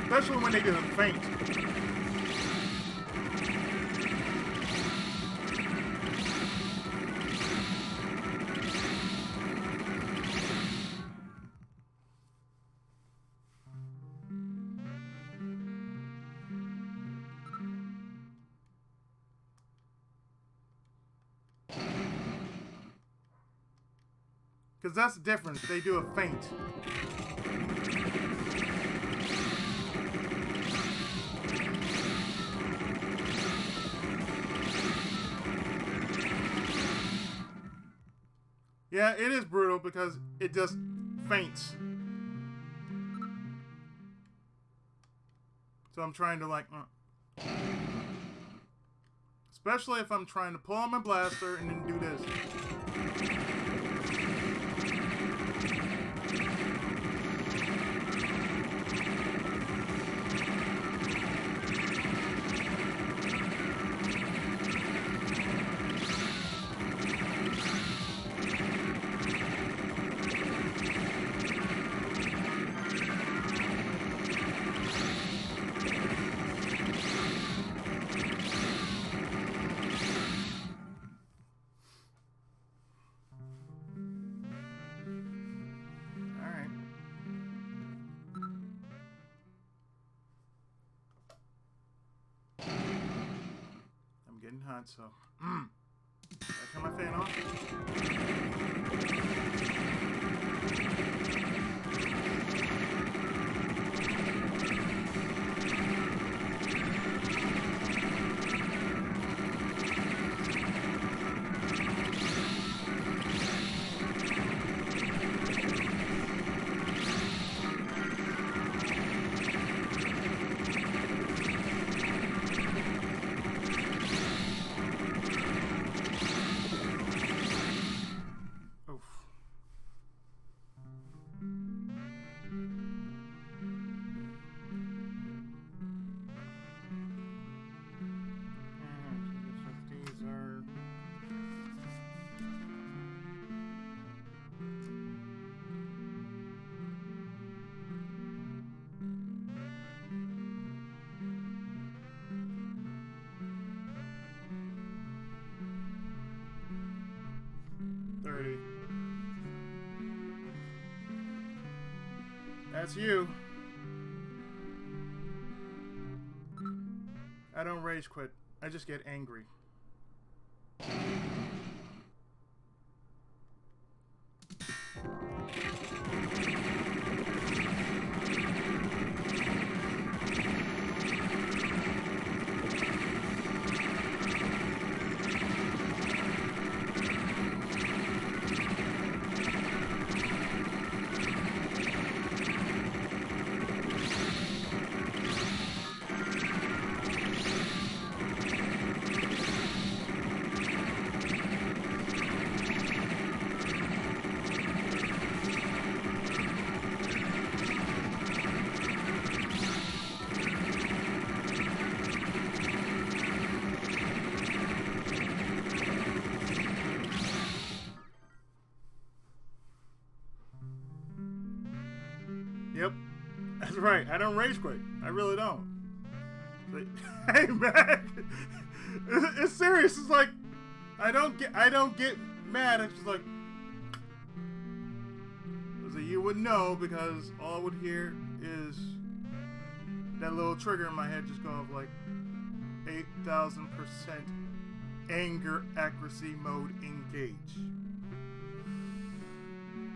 Especially when they do the faint. Because that's the difference. They do a feint. Yeah, it is brutal because it just feints. So I'm trying to like... Especially if I'm trying to pull on my blaster and then do this. Getting hot, so I turn my fan off. That's you. I don't rage quit. I just get angry. Yep, that's right. I don't rage quit. I really don't. Hey, man. It's serious. It's like I don't get mad. It's just like so you would know because all I would hear is that little trigger in my head just go off like 8,000% anger accuracy mode engage.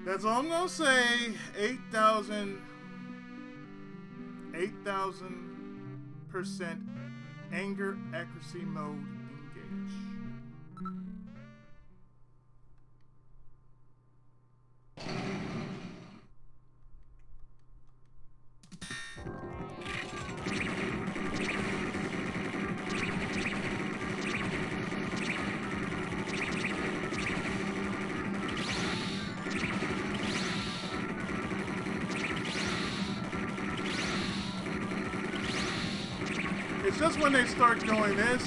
That's all I'm gonna say. 8,000% anger accuracy mode engage. It's just when they start doing this.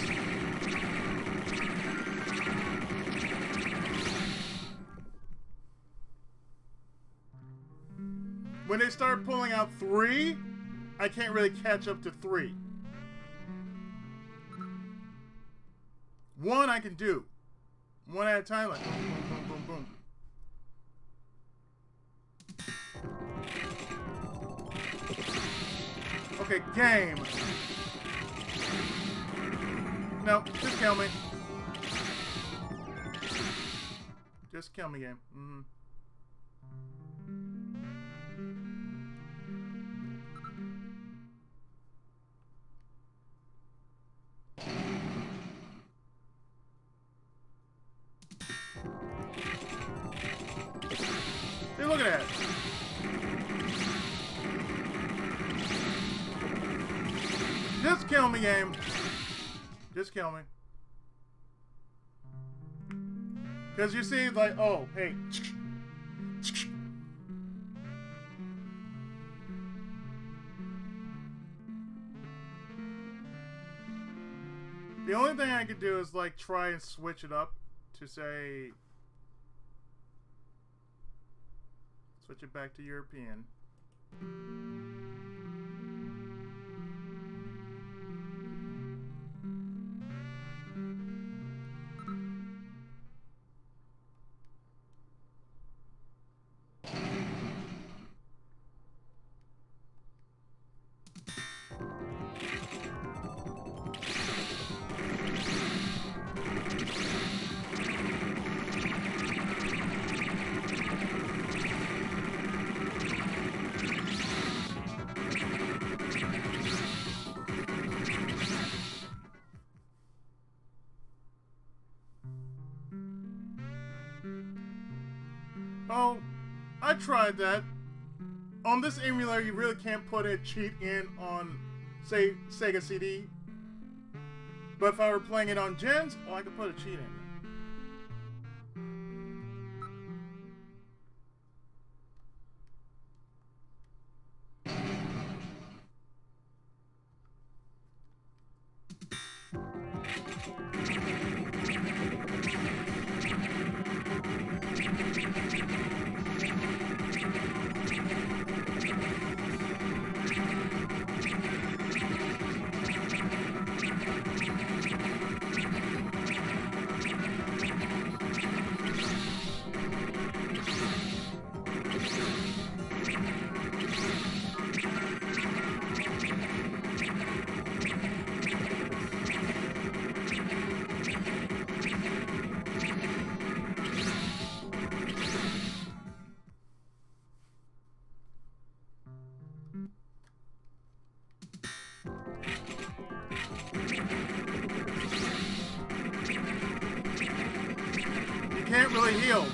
When they start pulling out 3, I can't really catch up to 3. 1 I can do. 1 at a time, like boom, boom, boom, boom, boom. Okay, game. No, just kill me. Just kill me, game. Hey, look at that. Just kill me, game. Just kill me. Because you see, like, oh, hey. The only thing I could do is, like, try and switch it up to say... Switch it back to European. Oh, I tried that. On this emulator, you really can't put a cheat in on, say, Sega CD. But if I were playing it on Gens, oh, I could put a cheat in. Can't really heal.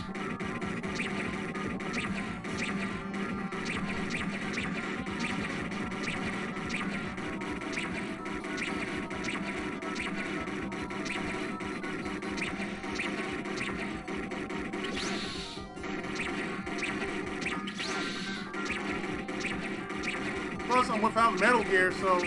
Plus, I'm without Metal Gear, so...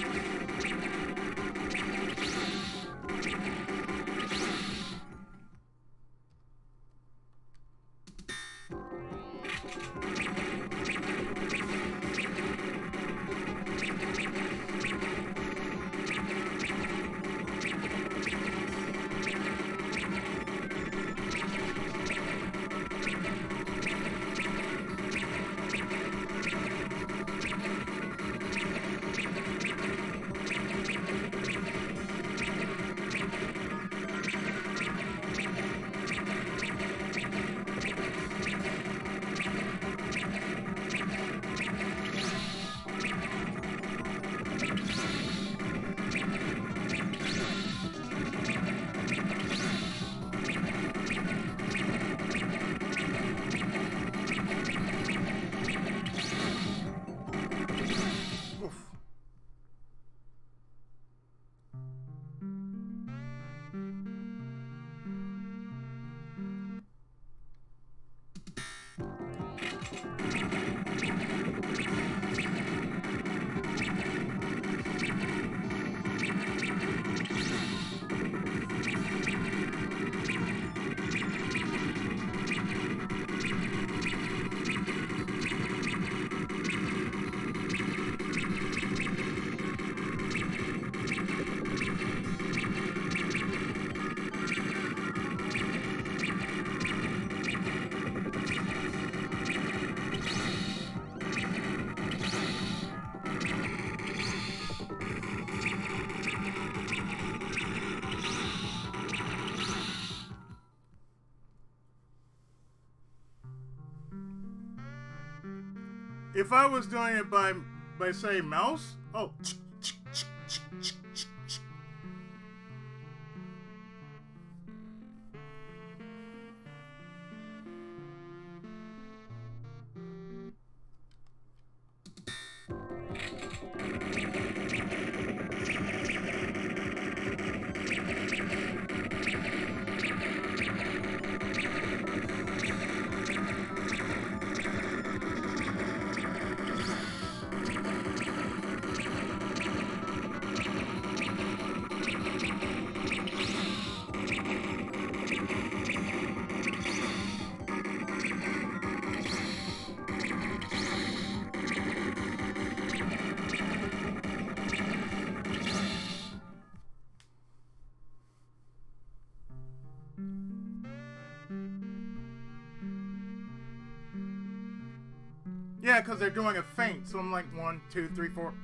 If I was doing it by say mouse, oh. Yeah, because they're doing a feint, so I'm like 1, 2, 3, 4.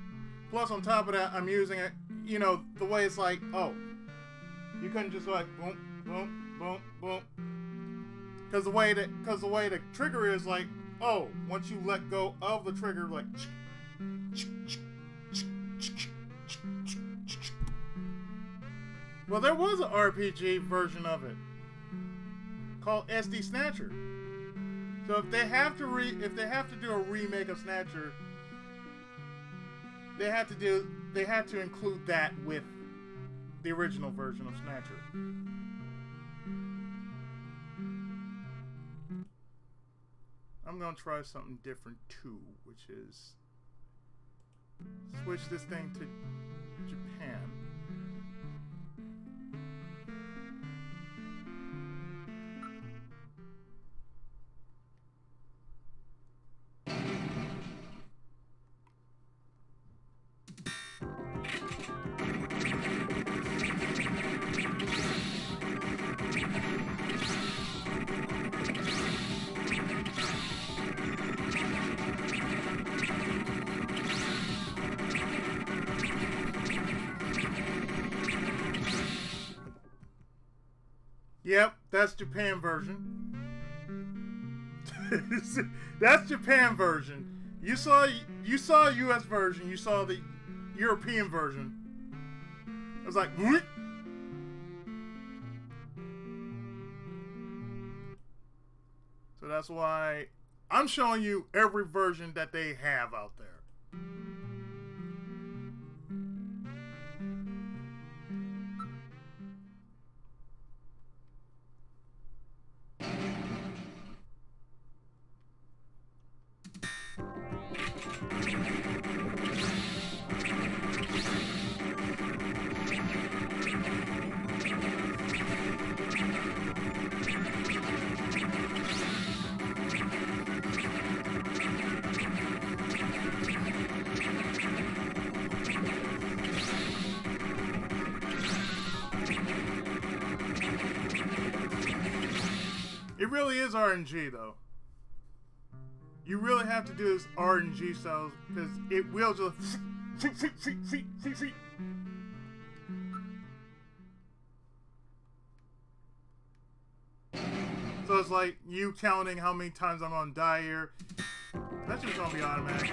Plus, on top of that, I'm using it, you know, the way it's like, oh, you couldn't just like boom, boom, boom, boom. Because the way the trigger is like, oh, once you let go of the trigger, like. Well, there was an RPG version of it called SD Snatcher. So if they have to do a remake of Snatcher, they had to include that with the original version of Snatcher. I'm gonna try something different too, which is switch this thing to Japan. Yep, that's Japan version. That's Japan version. You saw US version. You saw the European version. It was like. Whoop. So that's why I'm showing you every version that they have out there. It really is RNG though. You really have to do this RNG cells because it will just So it's like you counting how many times I'm gonna die here. That's just gonna be automatic.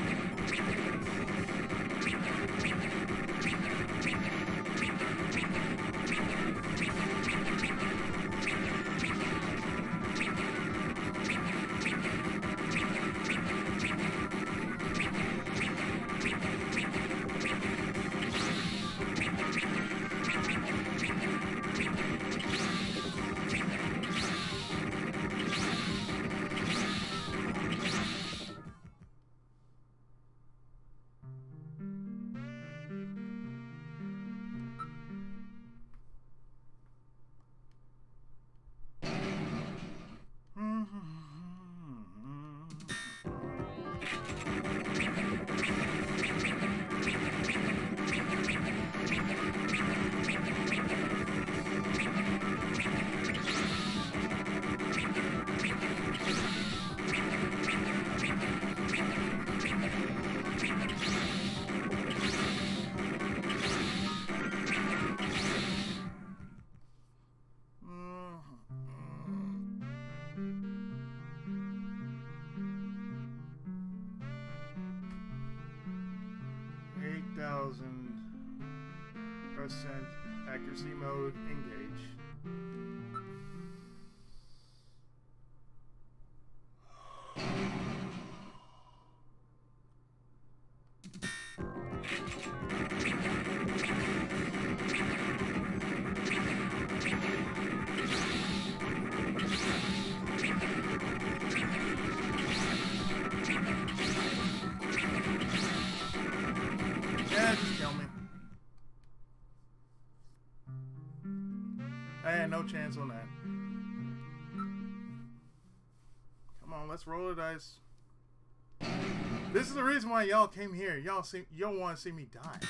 1000% accuracy mode engage. Yeah, just kill me. I had no chance on that. Come on, let's roll the dice. This is the reason why y'all came here. Y'all want to see me die.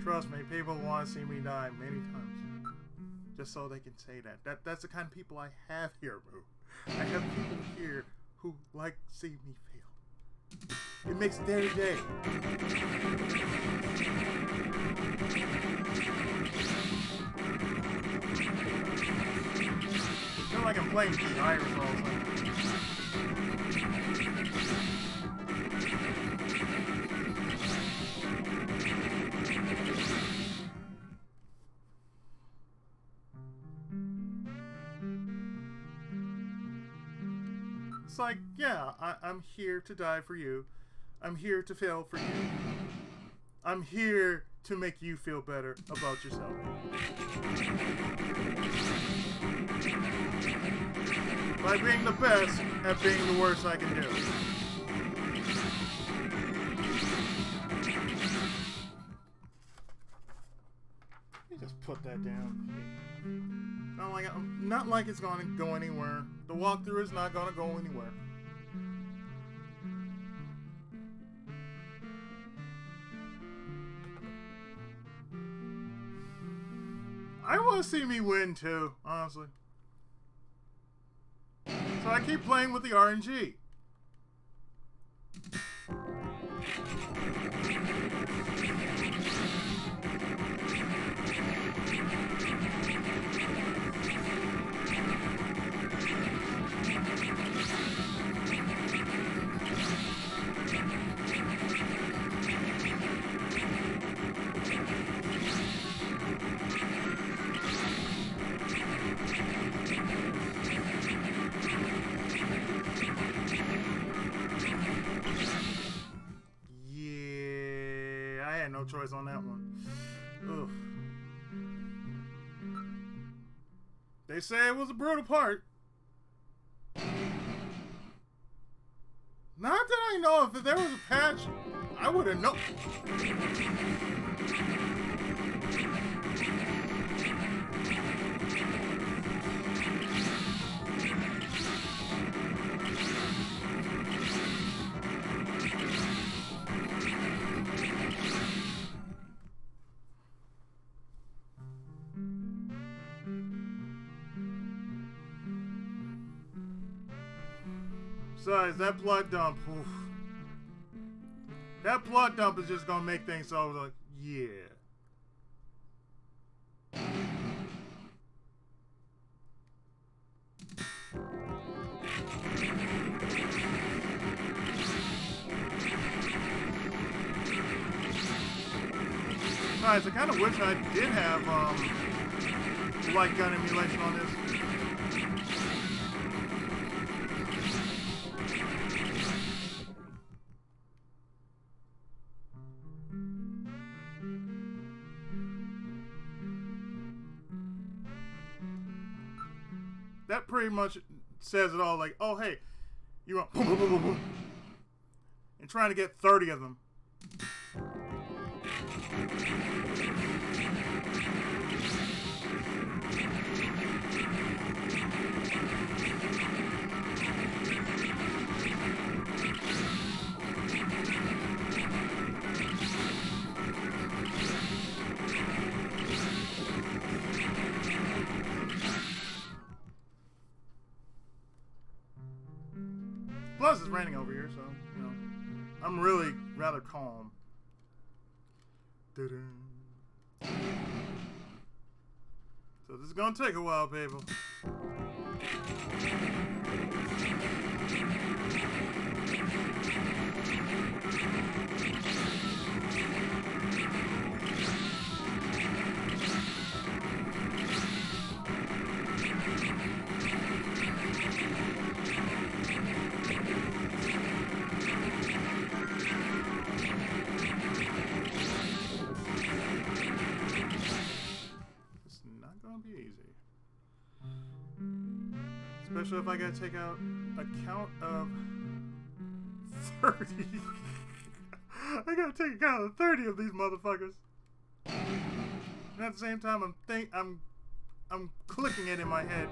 Trust me, people want to see me die many times. Just so they can say that. That's the kind of people I have here, bro. I have people here who like to see me fail. It makes their day. I feel like I'm playing Gyros all the time. It's like, yeah, I'm here to die for you. I'm here to fail for you. I'm here to make you feel better about yourself. By being the best at being the worst I can do. Let me just put that down. Not like it's gonna go anywhere. The walkthrough is not gonna go anywhere. I want to see me win too, honestly. So I keep playing with the RNG. No choice on that one. Ugh. They say it was a brutal part. Not that I know. If there was a patch, I would have known. Besides, that blood dump, oof. That blood dump is just gonna make things so like, yeah. Besides, I kind of wish I did have light gun emulation on this. That pretty much says it all. Like, oh hey, you want boom, boom, boom, boom, boom, and trying to get 30 of them. Plus, it's raining over here, so, you know, I'm really rather calm. So this is gonna take a while, people. Be easy, especially if I gotta take out a count of 30. I gotta take a count of 30 of these motherfuckers, and at the same time I'm clicking it in my head.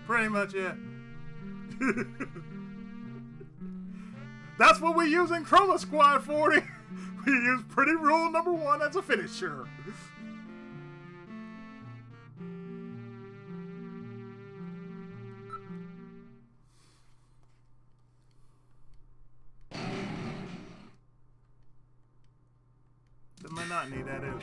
Pretty much, yeah. That's what we use in Chroma Squad 40. We use pretty rule number 1 as a finisher. The monotony, that is.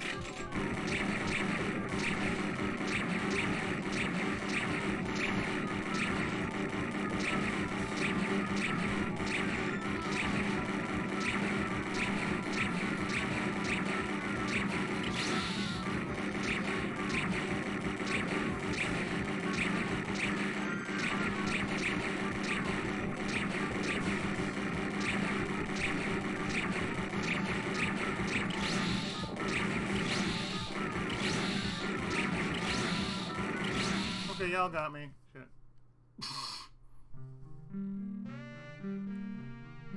Okay, y'all got me. Shit.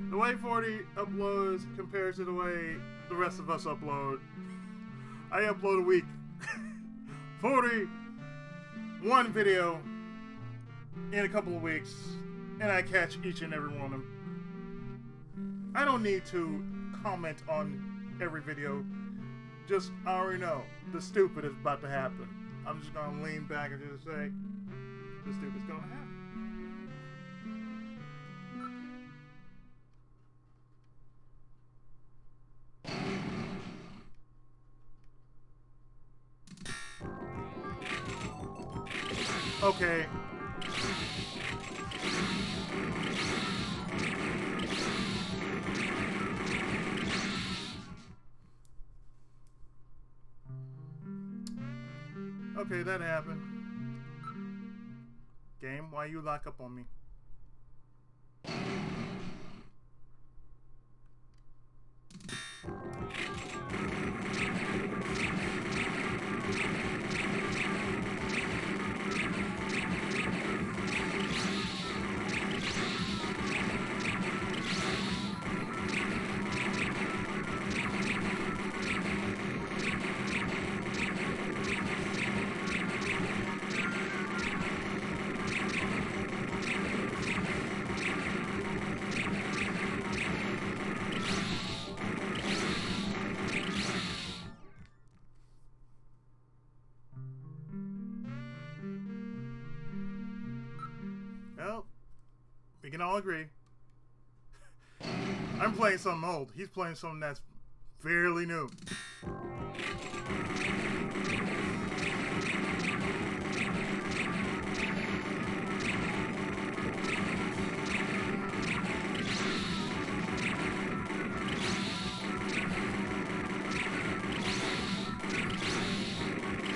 The way 40 uploads compares to the way the rest of us upload. I upload a week. 40, one video in a couple of weeks, and I catch each and every one of them. I don't need to comment on every video. Just, I already know the stupid is about to happen. I'm just gonna lean back and just say, the stupid's gonna happen. Okay. Okay, that happened. Game, why you lock up on me? Well, we can all agree. I'm playing something old. He's playing something that's fairly new.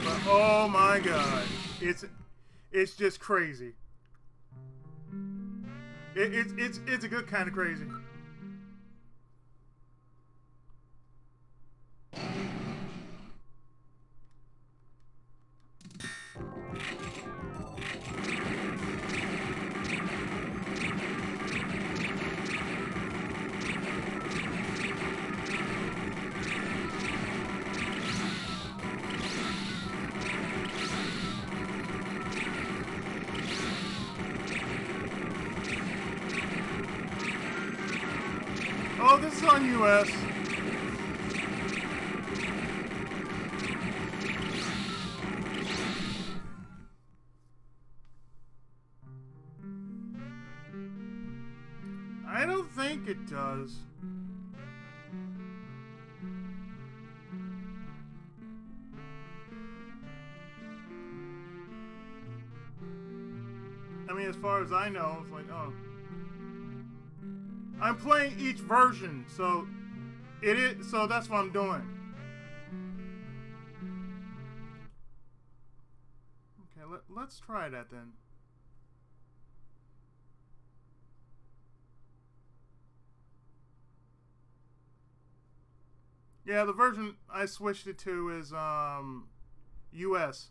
But oh my god, it's just crazy. It's a good kind of crazy. It's on US. I don't think it does. I mean, as far as I know, it's like, oh. I'm playing each version, so it is. So that's what I'm doing. Okay, let's try that then. Yeah, the version I switched it to is US.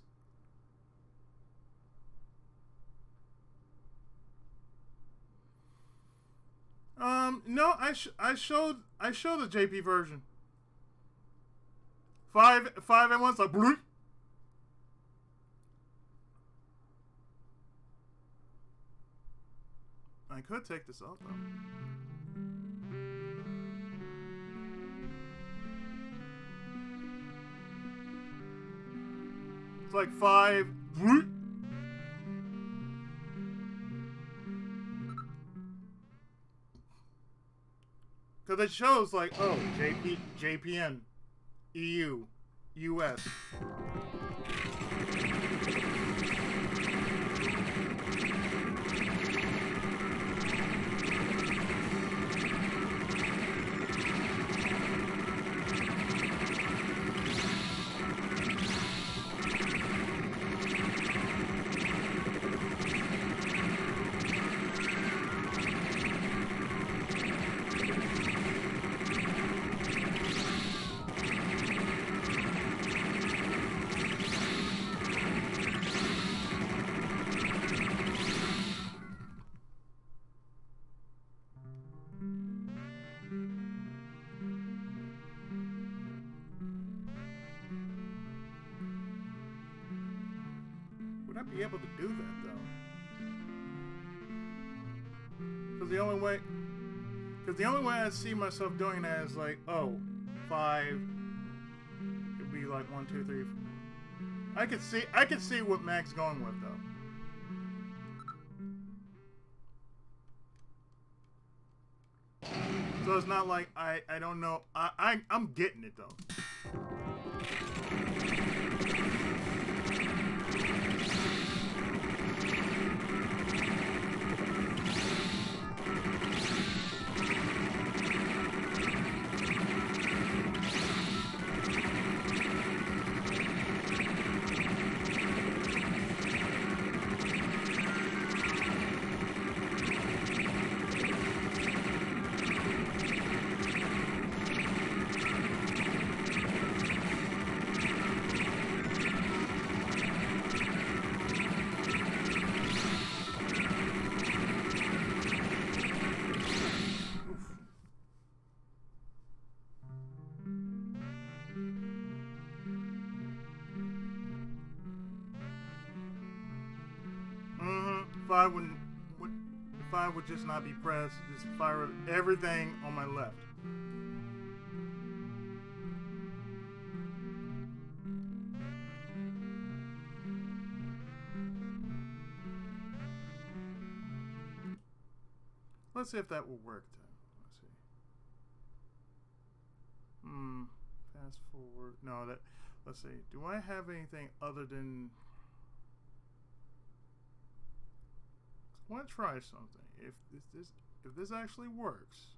No, I showed the JP version. Five at once, like bloop. I could take this off though. It's like 5. Bloop. Because it shows like, oh, JPN, EU, US. Would I be able to do that though? Because the only way I see myself doing that is like, oh, 5. It'd be like 1, 2, 3. I could see what Mac's going with though. So it's not like I don't know. I'm getting it though. Five would just not be pressed. Just fire everything on my left. Let's see if that will work then. Let's see. Fast forward. No, that. Let's see. Do I have anything other than? I want to try something. If this actually works.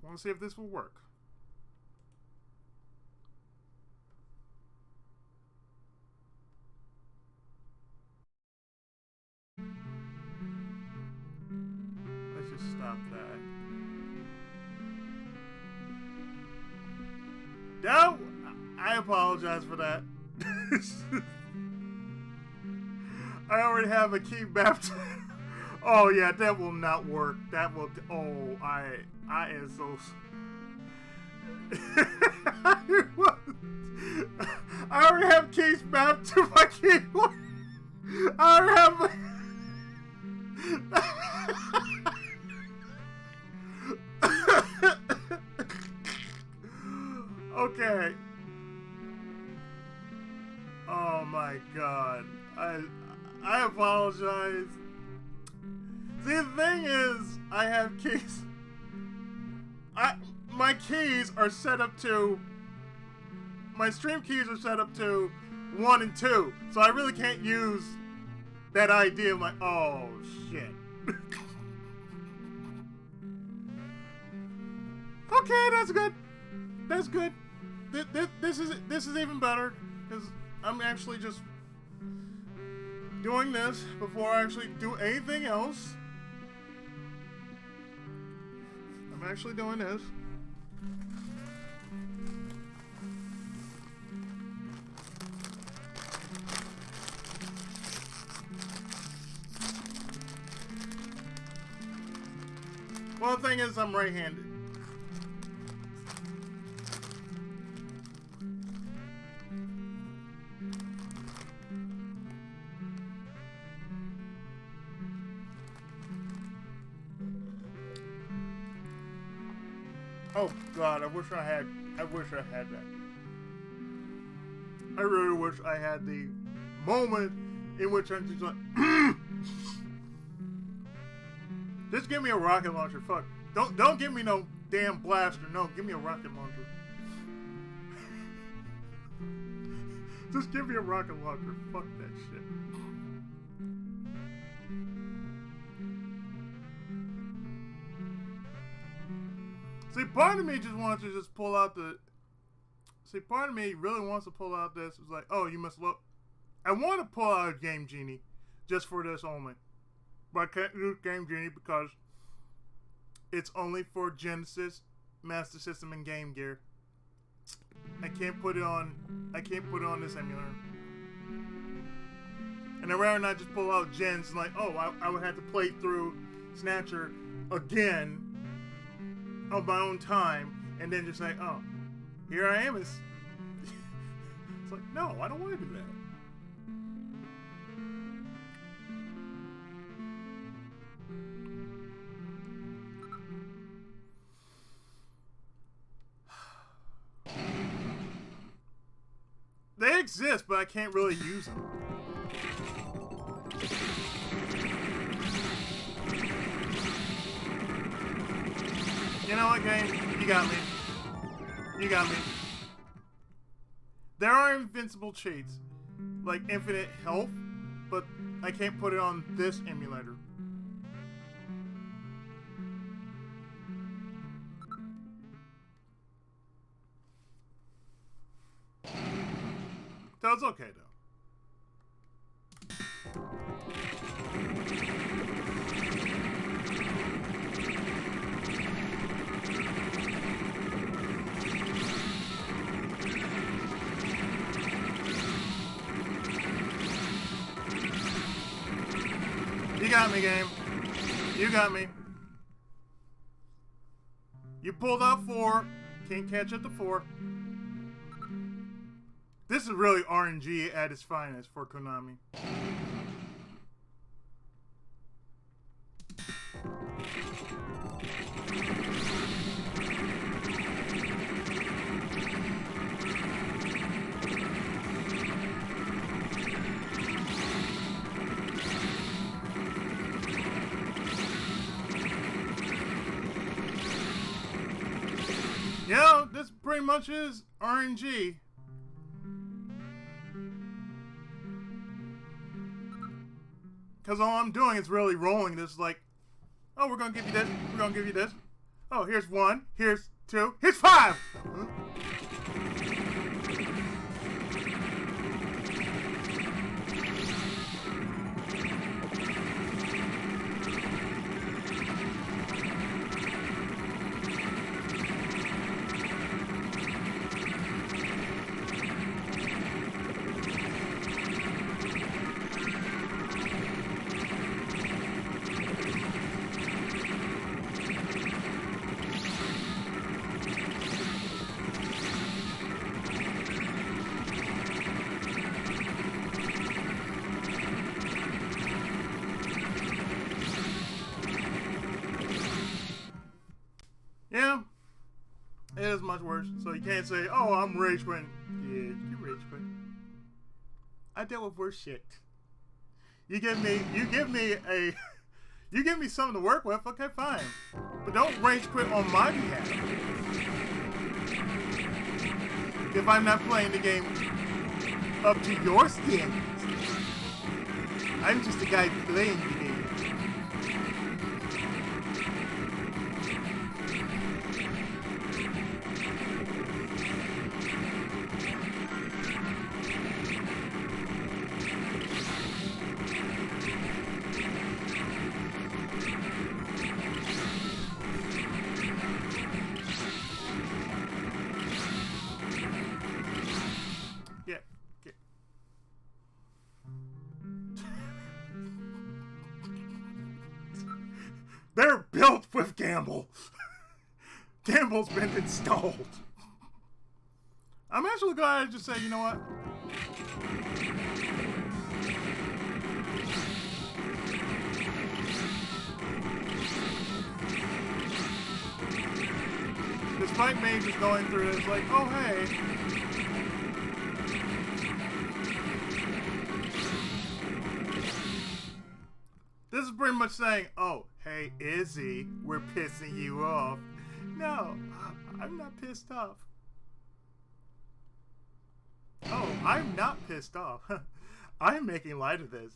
I want to see if this will work. Stop that. No! I apologize for that. I already have a key mapped Oh yeah, that will not work. That will. Oh, I am so. I already have keys mapped to my keyboard. I already have. Okay. Oh my god. I apologize. See, the thing is, I have keys. My keys are set up to. My stream keys are set up to 1 and 2, so I really can't use that idea of my. Oh shit. Okay, that's good. That's good. This is even better because I'm actually just doing this before I actually do anything else. I'm actually doing this. Well, the thing is, I'm right-handed. Oh God, I wish I had that. I really wish I had the moment in which I'm just like, just give me a rocket launcher. Fuck. Don't give me no damn blaster. No, give me a rocket launcher. Just give me a rocket launcher. Fuck that shit. See, part of me just wants to just pull out the. See, part of me really wants to pull out this. It's like, oh, you must look. I want to pull out a Game Genie just for this only. But I can't use Game Genie because it's only for Genesis, Master System, and Game Gear. I can't put it on this emulator. And I'd rather not just pull out gens and like, oh, I would have to play through Snatcher again of my own time, and then just say, oh, here I am. It's like, no, I don't want to do that. They exist, but I can't really use them. You know what, game? You got me. You got me. There are invincible cheats, like infinite health, but I can't put it on this emulator. So it's okay, though. You got me, game. You got me. You pulled out 4. Can't catch up to 4. This is really RNG at its finest for Konami. Yeah, this pretty much is RNG. Because all I'm doing is really rolling this like, oh, we're going to give you this, we're going to give you this. Oh, here's 1, here's 2, here's 5! as much worse. So you can't say, oh, I'm rage quitting. Yeah, you can rage quit. I dealt with worse shit. You give me something to work with, okay, fine. But don't rage quit on my behalf. If I'm not playing the game up to your standards. I'm just a guy playing the game. They're built with Gamble. Gamble's been installed. I'm actually glad I just say, you know what? Despite me just going through this, like, oh hey. This is pretty much saying, oh, hey, Izzy, we're pissing you off. No, I'm not pissed off. Oh, I'm not pissed off. I'm making light of this.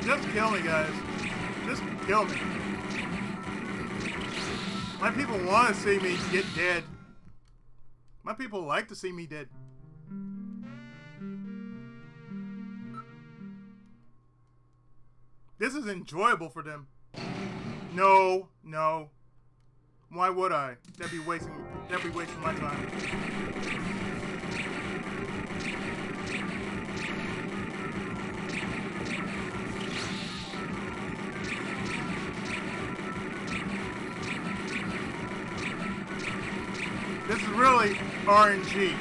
Just kill me, guys. Just kill me. My people want to see me get dead. My people like to see me dead. This is enjoyable for them. No, no. Why would I? That'd be wasting my time. This is really RNG.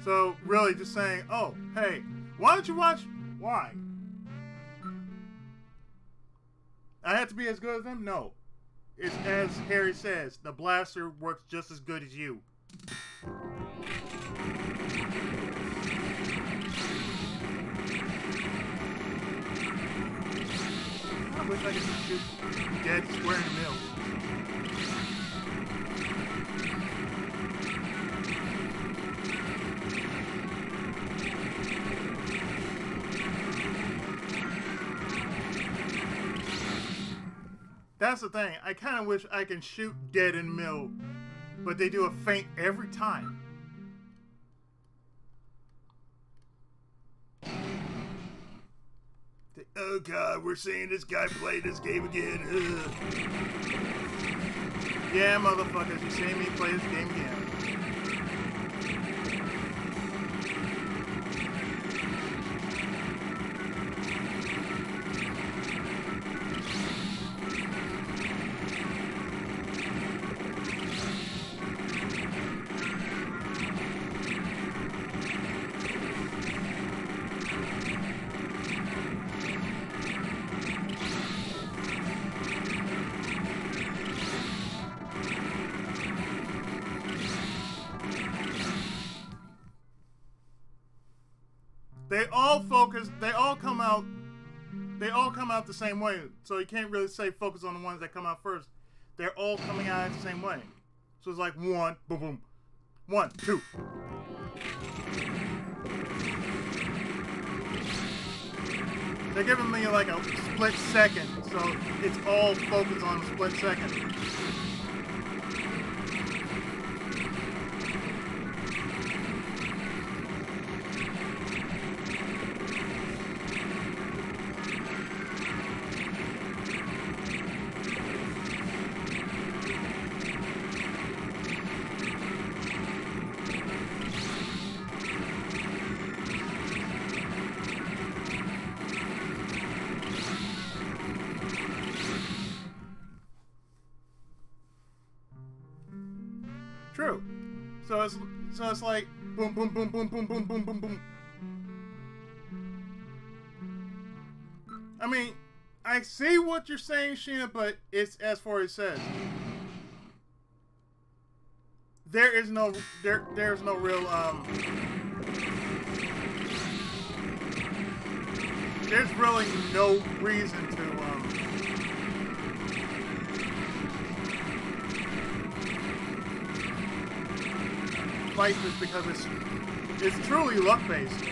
So really just saying, oh, hey, why don't you watch? Why? I have to be as good as them? No. It's as Harry says, the blaster works just as good as you. I wish I could just shoot dead square in the middle. That's the thing. I kind of wish I can shoot dead in the middle, but they do a feint every time. Oh god, we're seeing this guy play this game again. Ugh. Yeah, motherfuckers, you see me play this game again. They all come out the same way, so you can't really say focus on the ones that come out first. They're all coming out the same way. So it's like one, boom, boom, 1, 2. They're giving me like a split second, so it's all focused on a split second. it's like boom, boom, boom, boom, boom, boom, boom, boom, boom. I mean, I see what you're saying, Sheena, but it's as far as it says. There's no real there's really no reason to fight this because it's truly luck based.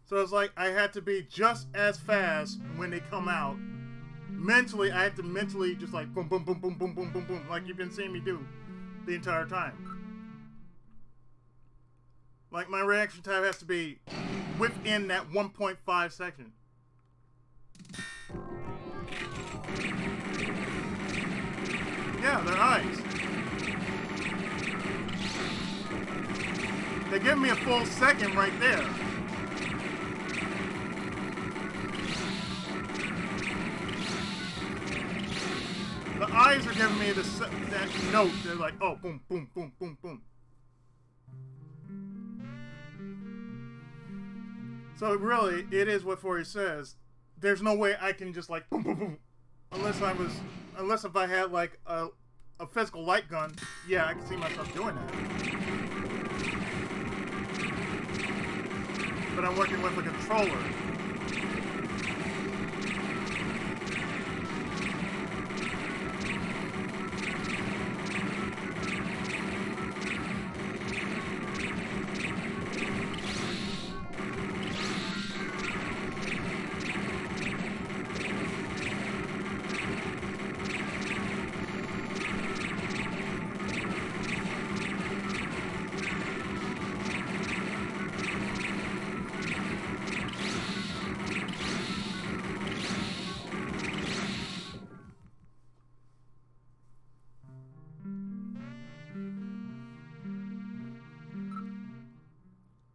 So it's like I had to be just as fast when they come out. Mentally, I had to mentally just like boom, boom, boom, boom, boom, boom, boom, boom, like you've been seeing me do the entire time. Like my reaction time has to be within that 1.5 second. Yeah, their eyes. They give me a full second right there. The eyes are giving me that note. They're like, oh, boom, boom, boom, boom, boom. So really, it is what Forey says. There's no way I can just like boom, boom, boom. Unless if I had like a physical light gun, yeah, I can see myself doing that. But I'm working with a controller.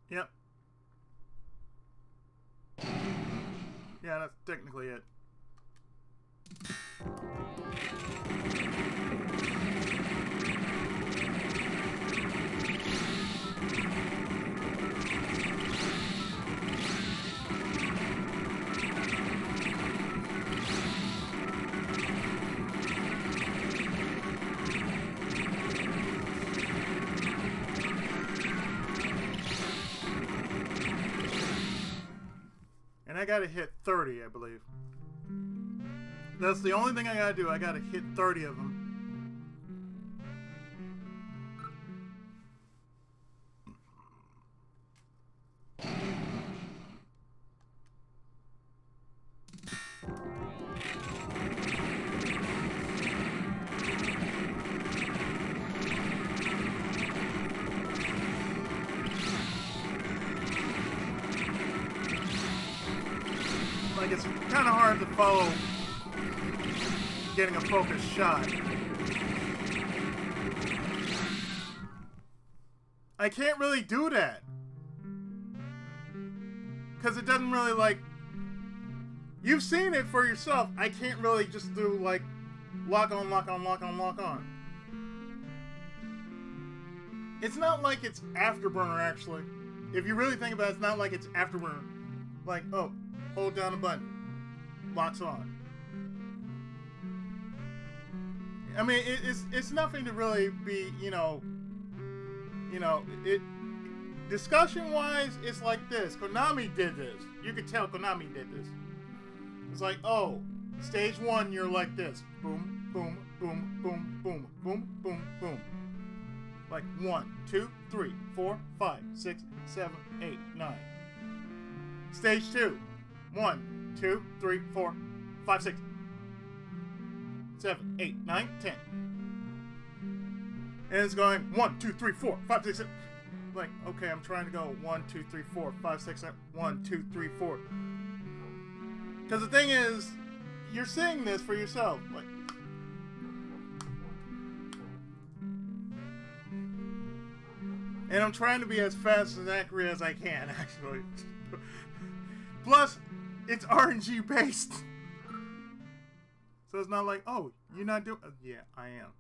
Yep. Yeah, that's technically it. And I gotta hit 30, I believe. That's the only thing I gotta do. I gotta hit 30 of them. Like, it's kind of hard to follow getting a focused shot. I can't really do that. Because it doesn't really, like... You've seen it for yourself. I can't really just do, like, lock on, lock on, lock on, lock on. It's not like it's Afterburner, actually. If you really think about it, it's not like it's Afterburner. Like, oh... Hold down a button. Locks on. I mean, it's nothing to really be, it. Discussion-wise, it's like this. Konami did this. You could tell Konami did this. It's like, oh, stage 1, you're like this. Boom, boom, boom, boom, boom, boom, boom, boom. Like 1, 2, 3, 4, 5, 6, 7, 8, 9. Stage 2. 1, 2, 3, 4, 5, 6, 7, 8, 9, 10. And it's going 1, 2, 3, 4, 5, 6, 7. Like, okay, I'm trying to go 1, 2, 3, 4, 5, 6, 7. 1, 2, 3, 4. Because the thing is, you're seeing this for yourself. Like, and I'm trying to be as fast and accurate as I can, actually. Plus, it's RNG based. So it's not like, oh, you're not doing... yeah, I am.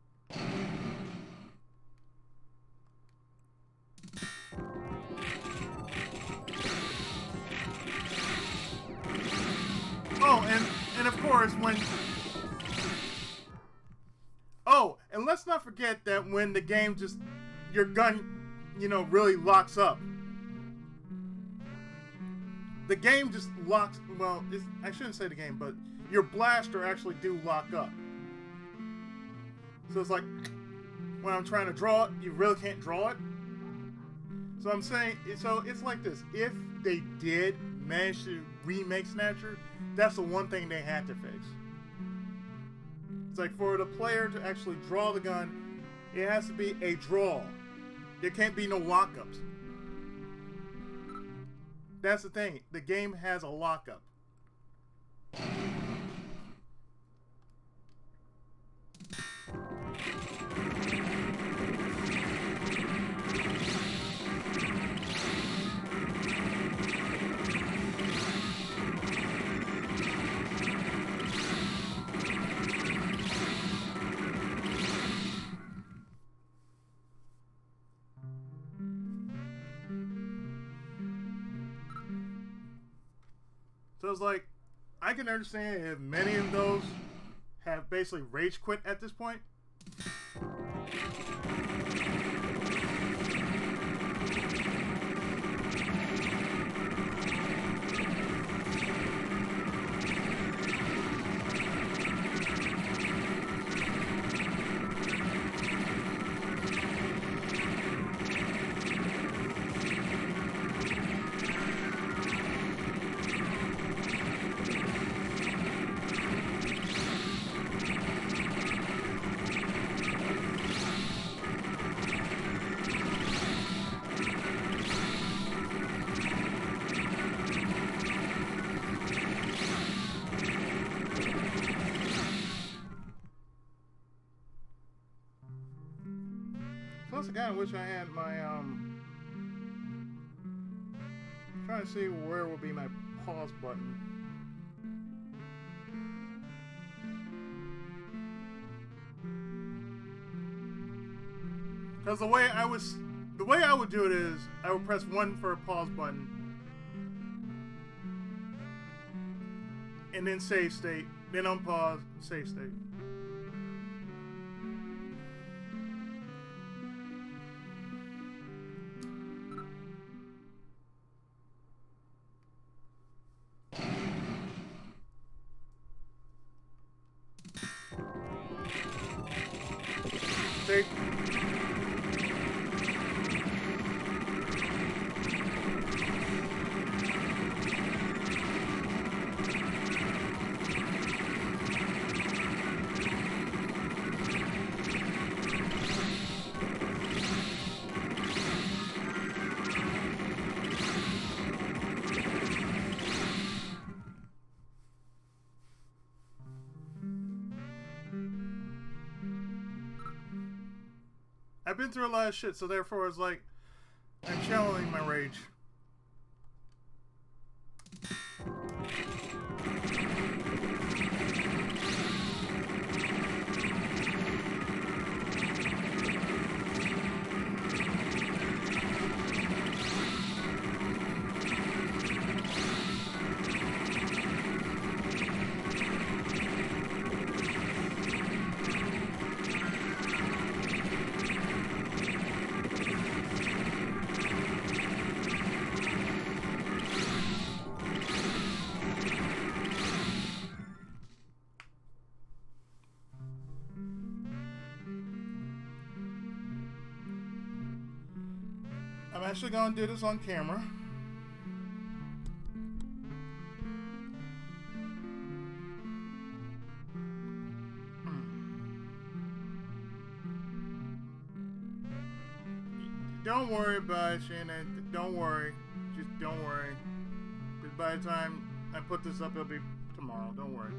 Oh, and of course, when... oh, and let's not forget that when the game just... your gun, you know, really locks up. The game just locks... well, I shouldn't say the game, but your blaster actually do lock up. So it's like, when I'm trying to draw it, you really can't draw it. So I'm saying, so it's like this. If they did manage to remake Snatcher, that's the one thing they had to fix. It's like, for the player to actually draw the gun, it has to be a draw. There can't be no lockups. That's the thing. The game has a lockup. So it's like, I can understand if many of those have basically rage quit at this point. Plus, I kind of wish I had my, trying to see where will be my pause button. Because the way I would do it is, I would press 1 for a pause button, and then save state, then unpause, save state. See? I've been through a lot of shit, so therefore it's like, I'm channeling my rage. I'm actually going to do this on camera. Don't worry about it, Shannon. Don't worry. Just don't worry. Because by the time I put this up, it'll be tomorrow. tomorrow. Don't worry.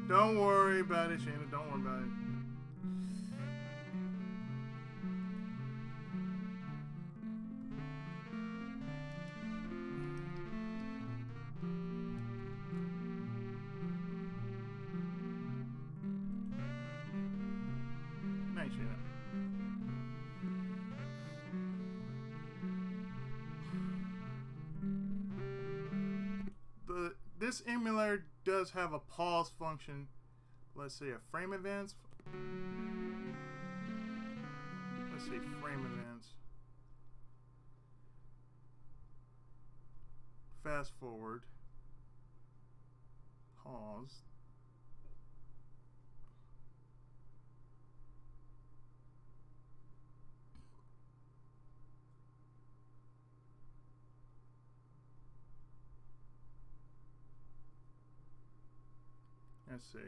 Don't worry about it, Shayna. Don't worry about it. Nice, Shayna. This emulator does have a pause function. Let's see, a frame advance. Let's see, frame advance. Fast forward. Pause. Let's see.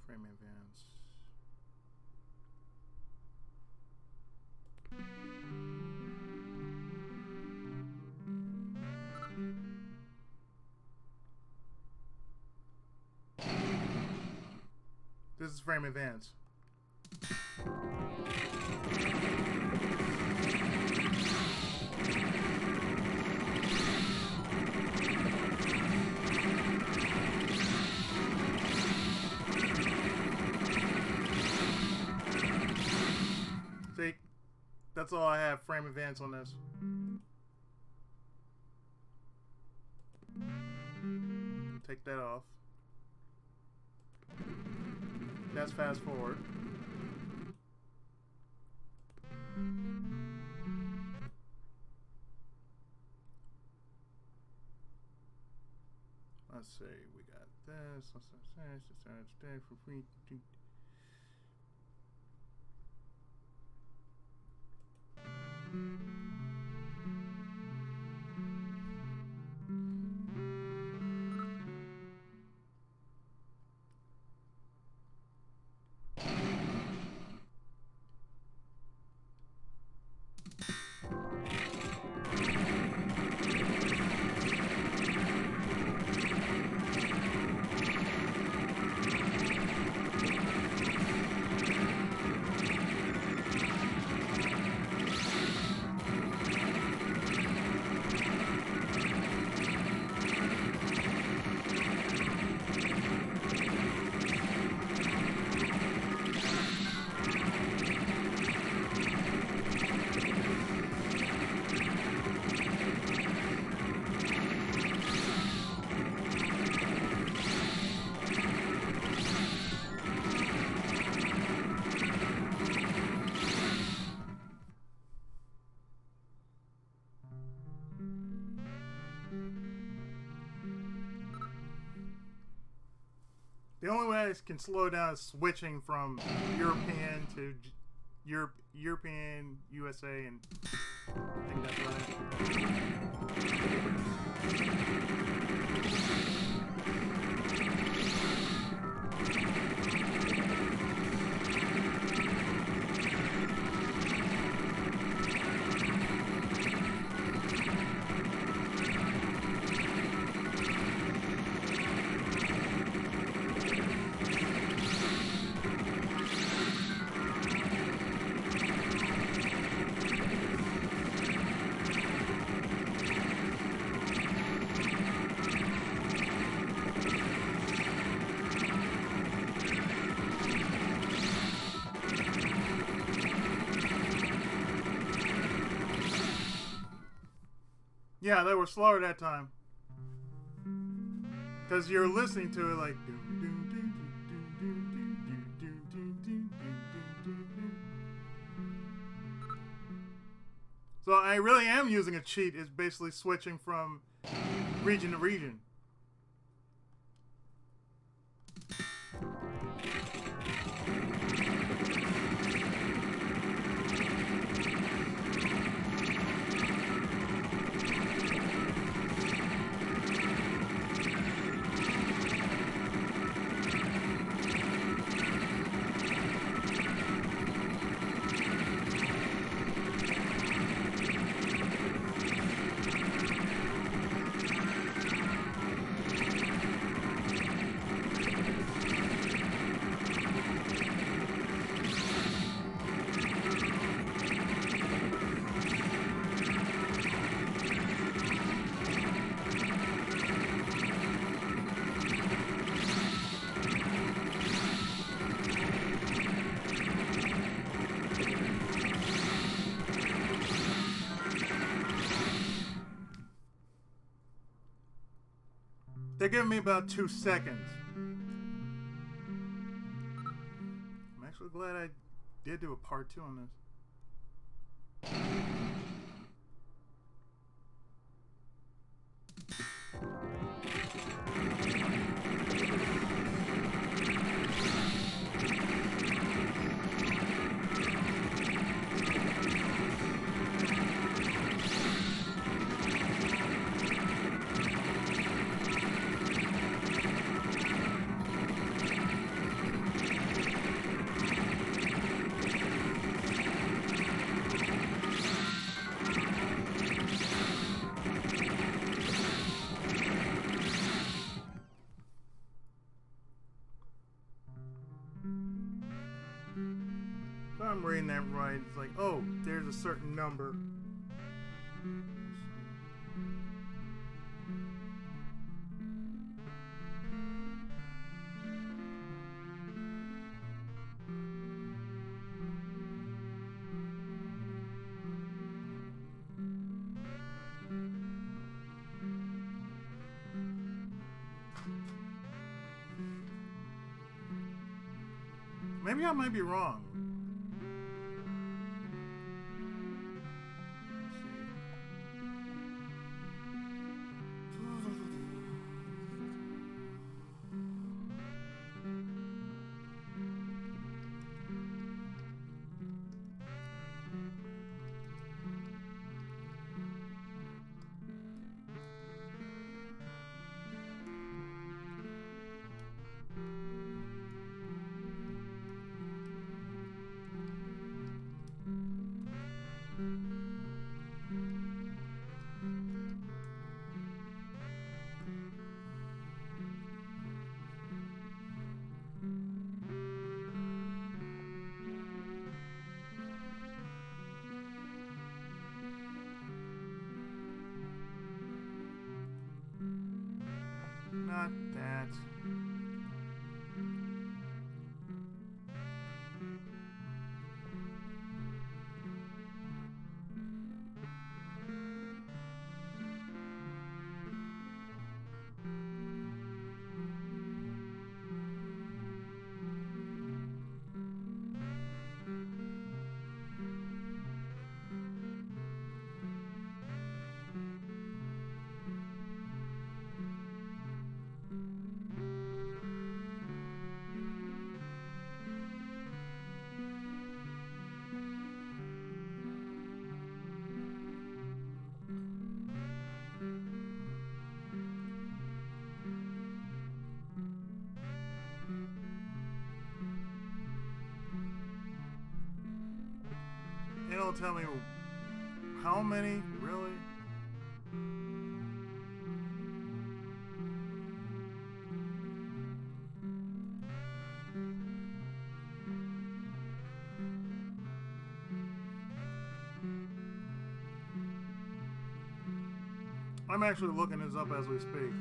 Frame advance. This is frame advance. See, that's all I have, frame advance on this. Take that off. That's fast forward. Let's see, we got this. Let's today for free. The only way I can slow down is switching from European to European, USA, and I think that's right. Yeah, they were slower that time. Because you're listening to it like... So I really am using a cheat. It's basically switching from region to region. They're giving me about 2 seconds. I'm actually glad I did do a part 2 on this. If I'm reading that right, it's like, oh, there's a certain number. Maybe I might be wrong. Not that. They don't tell me how many, really? I'm actually looking this up as we speak.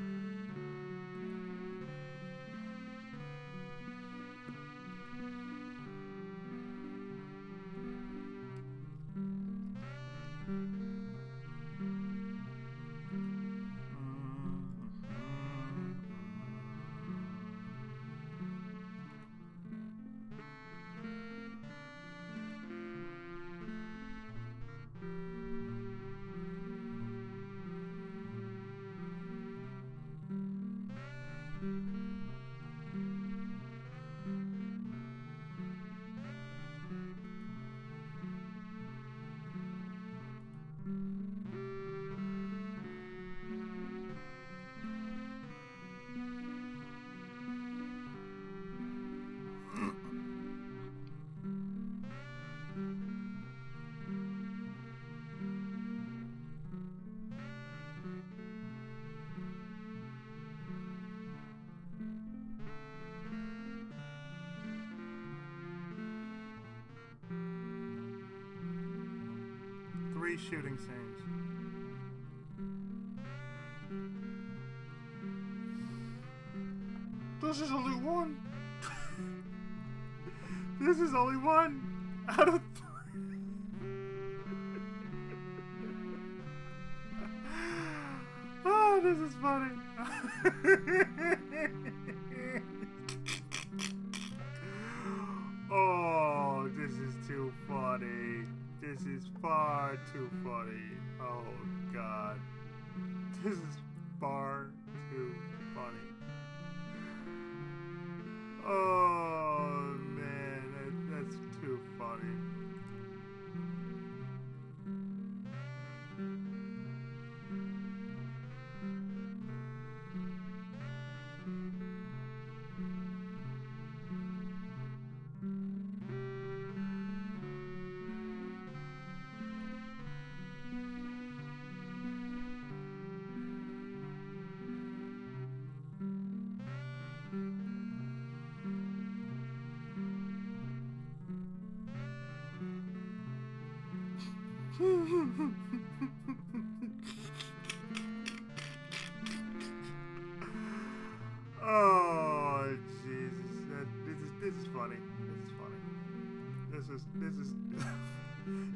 Shooting scenes. This is only one. This is only one out of 3. Oh, this is funny. Oh, this is too funny. This is far too funny. Oh, God. This is far too funny. Oh, man. That's too funny. Oh, Jesus. This is funny. This is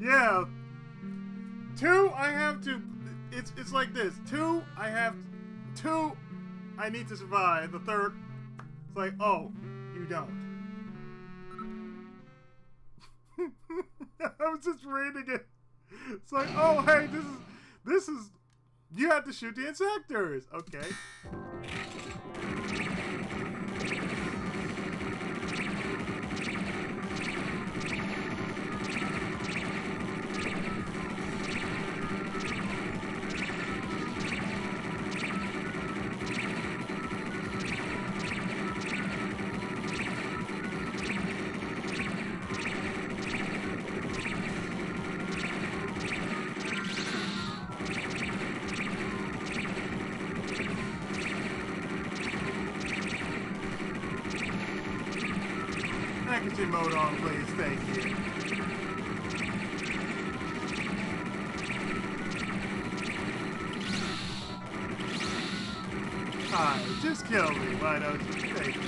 yeah. 2, I have to, it's like this. 2, I need to survive. The third, it's like, oh, you don't. I was just reading it. It's like, oh, hey, this is, you have to shoot the insectors. Okay. Packaging mode on, please. Thank you. Hi, just kill me. Why don't you? Thank you.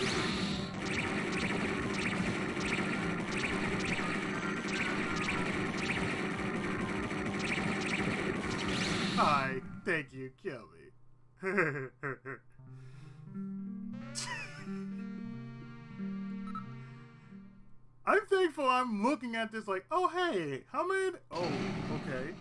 Hi, thank you. Kill me. I'm thankful I'm looking at this like, oh, hey, how many? Oh, okay.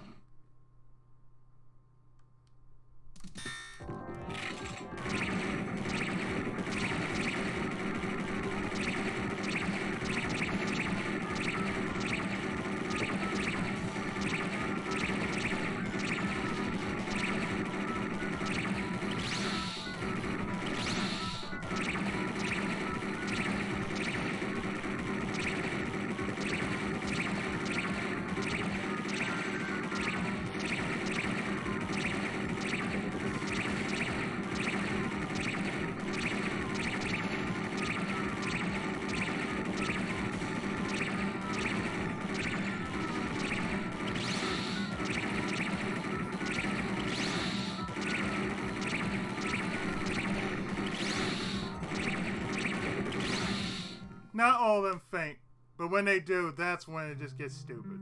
Not all of them faint, but when they do, that's when it just gets stupid.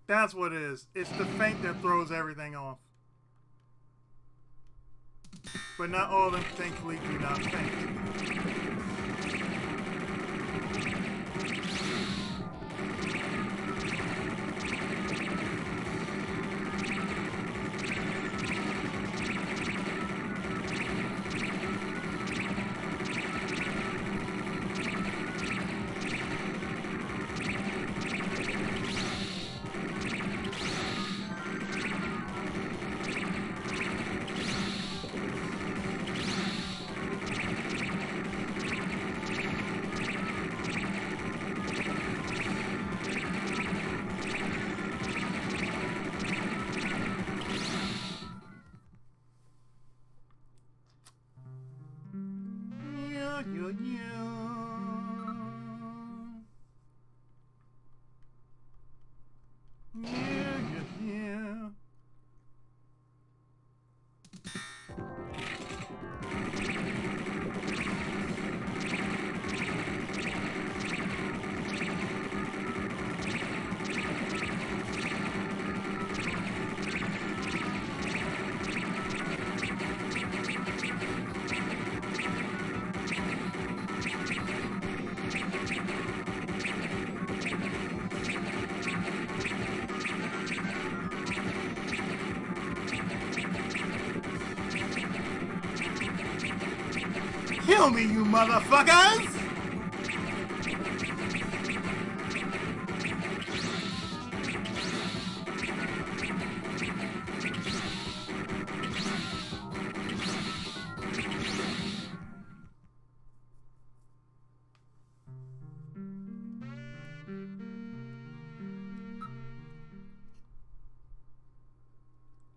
That's what it is. It's the faint that throws everything off. But not all of them, thankfully, do not faint. Kill me, you motherfuckers!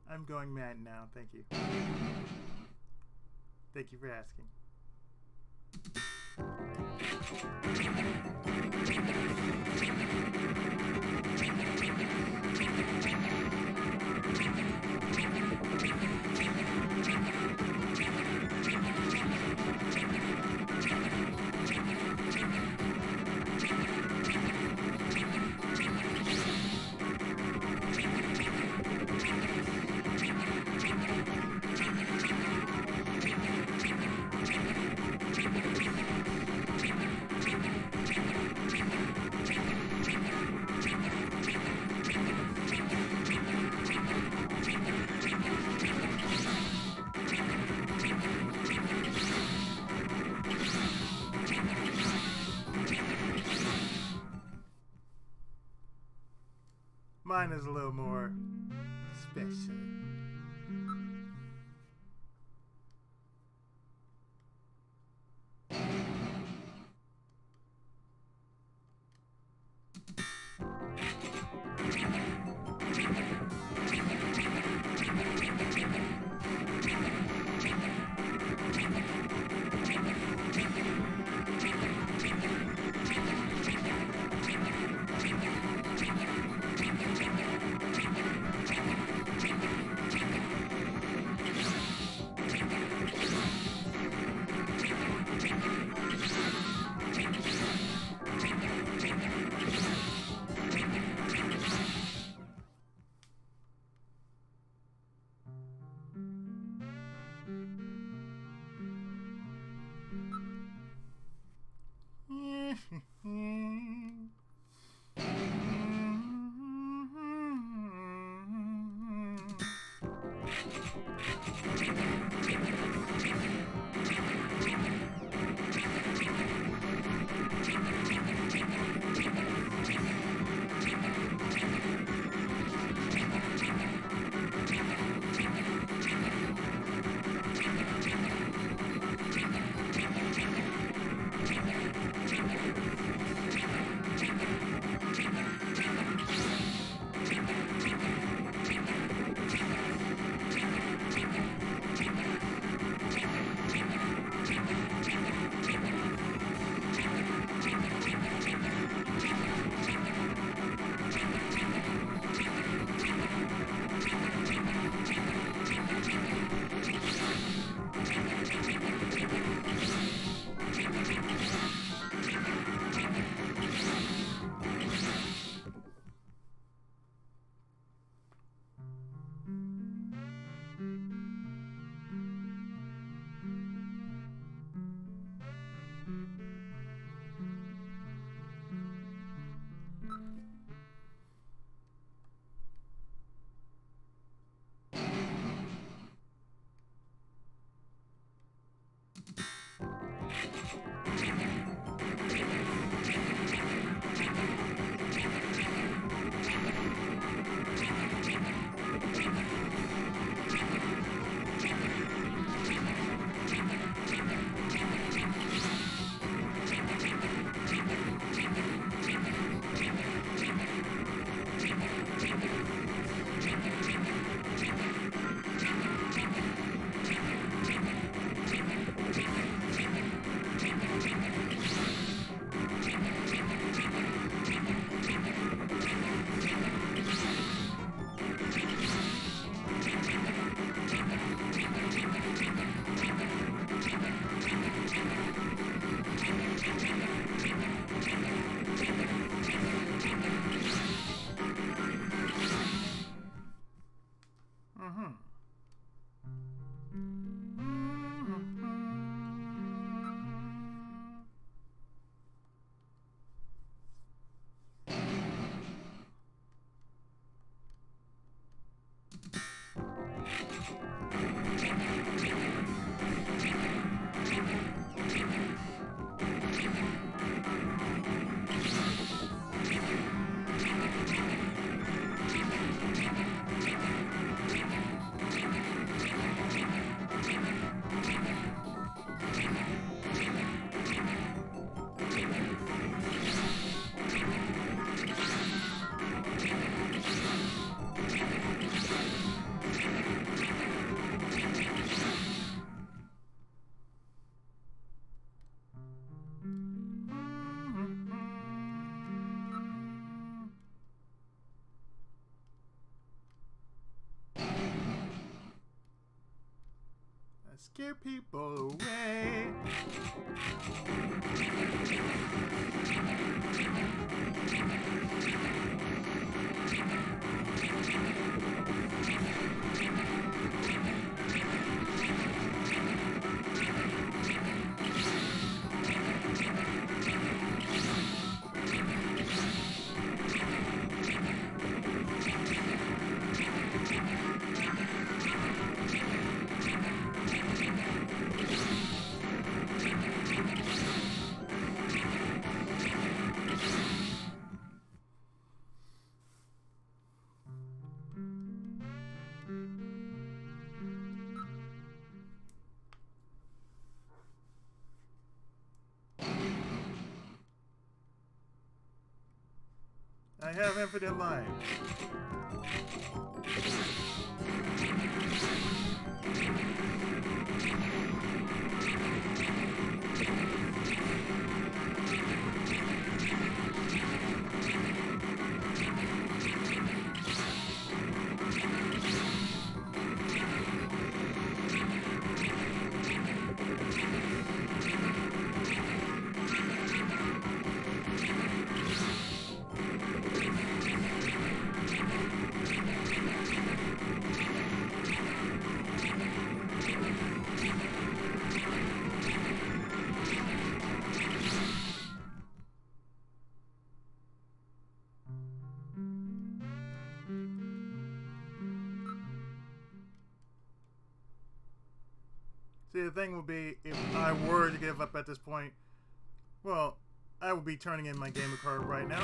I'm going mad now, thank you. Thank you for asking. Mine is a little more special. scare people away. I have infinite lives. See, the thing would be, if I were to give up at this point, well, I would be turning in my gamer card right now.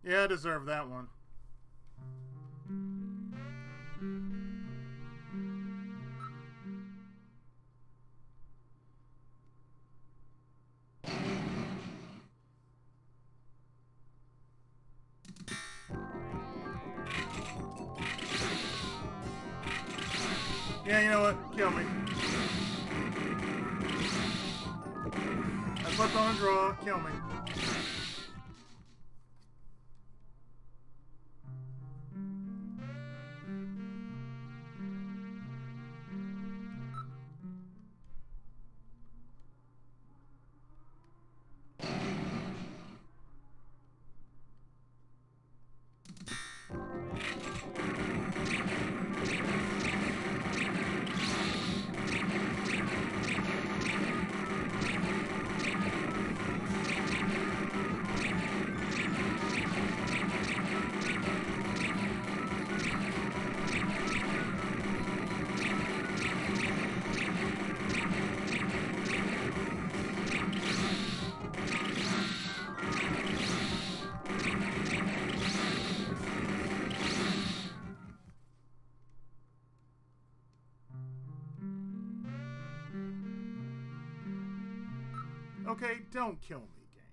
Yeah, I deserve that one. Yeah, you know what? Kill me. I flipped on a draw. Kill me. Okay, don't kill me, game.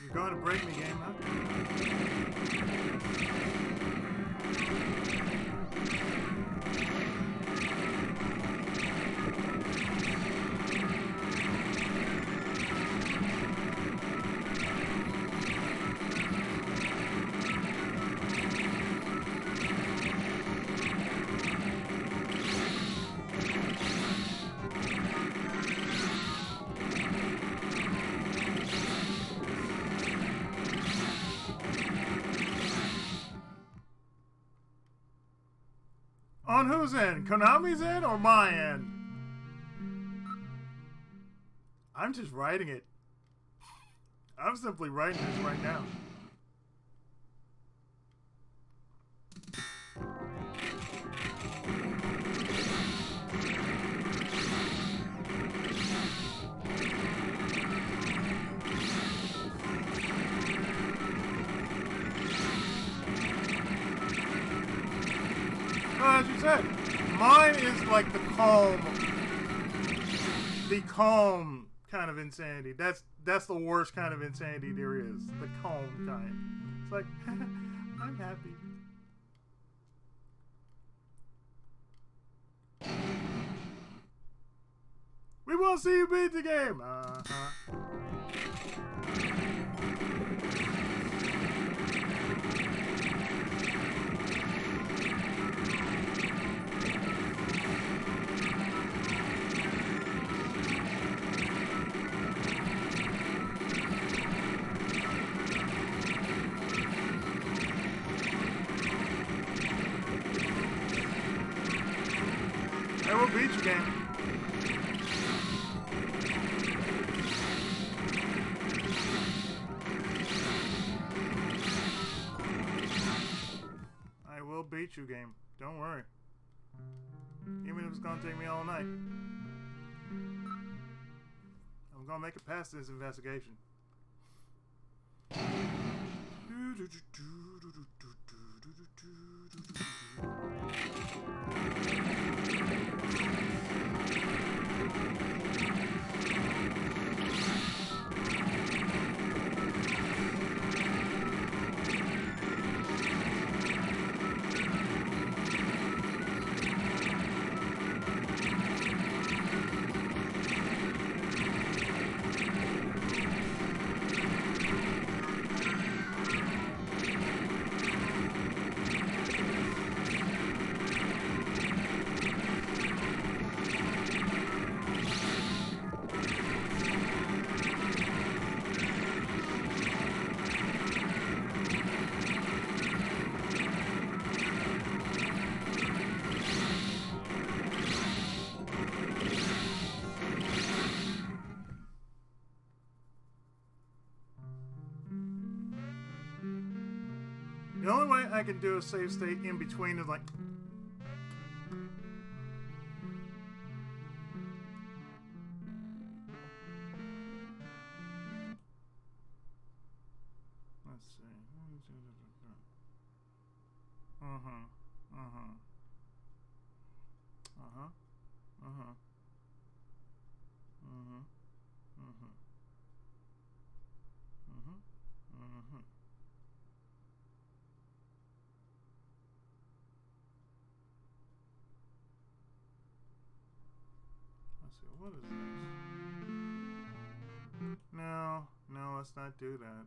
You're going to break me, game, huh? On whose end? Konami's end or my end? I'm just writing it. I'm simply writing this right now. As you said, mine is like the calm kind of insanity. That's the worst kind of insanity there is. The calm kind. It's like, I'm happy. We will see you beat the game. I will beat you, game. I will beat you, game. Don't worry. Even if it's gonna take me all night. I'm gonna make it past this investigation. The only way I can do a save state in between is like... Let's see. Let's see, what is this? No, let's not do that.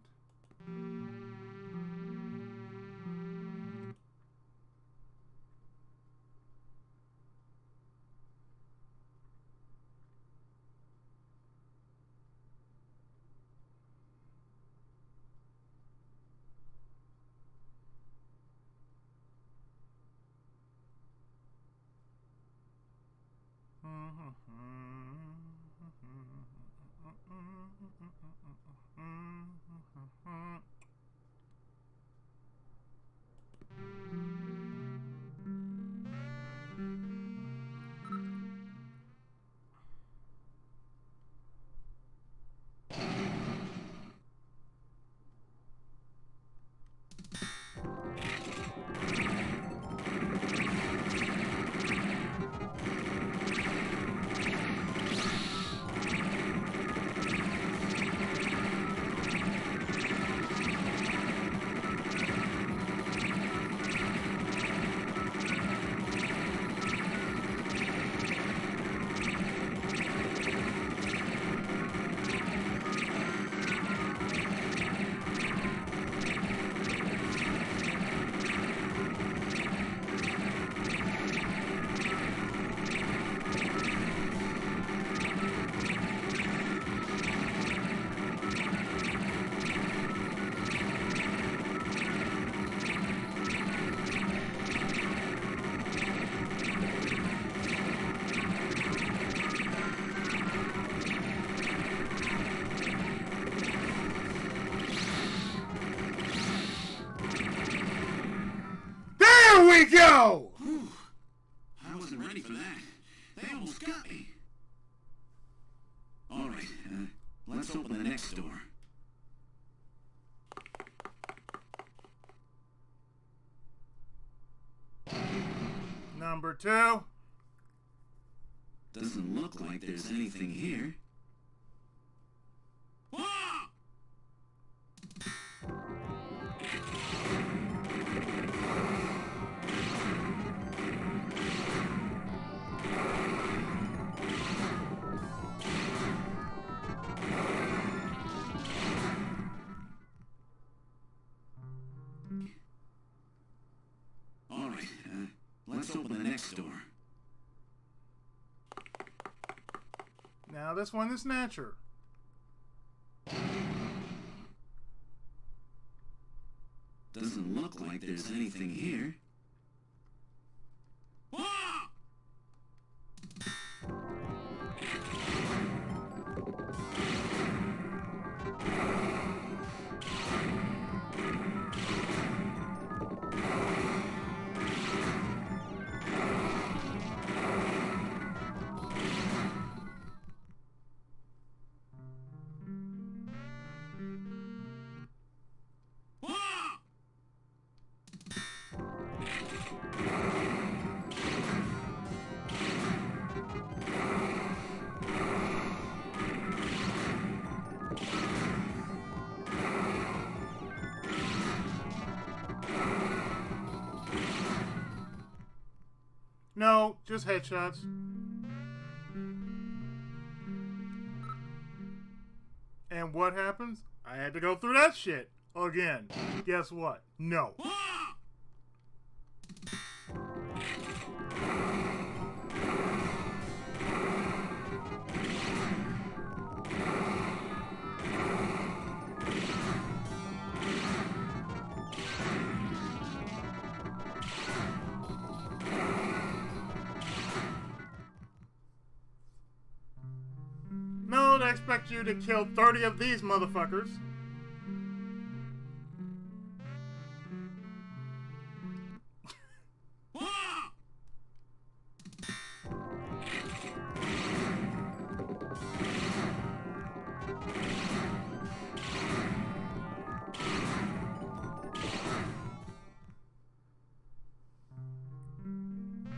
There we go! Whew. I wasn't ready for that. They almost got me. All right, let's open the next door. Number 2. Doesn't look like there's anything here. Ah! All right, let's open the next door. Now this one is Snatcher. Doesn't look like there's anything here. Ah! Ah! No, just headshots. And what happens? I had to go through that shit again. Guess what? No. Ah! No, I expect you to kill 30 of these motherfuckers. Ah!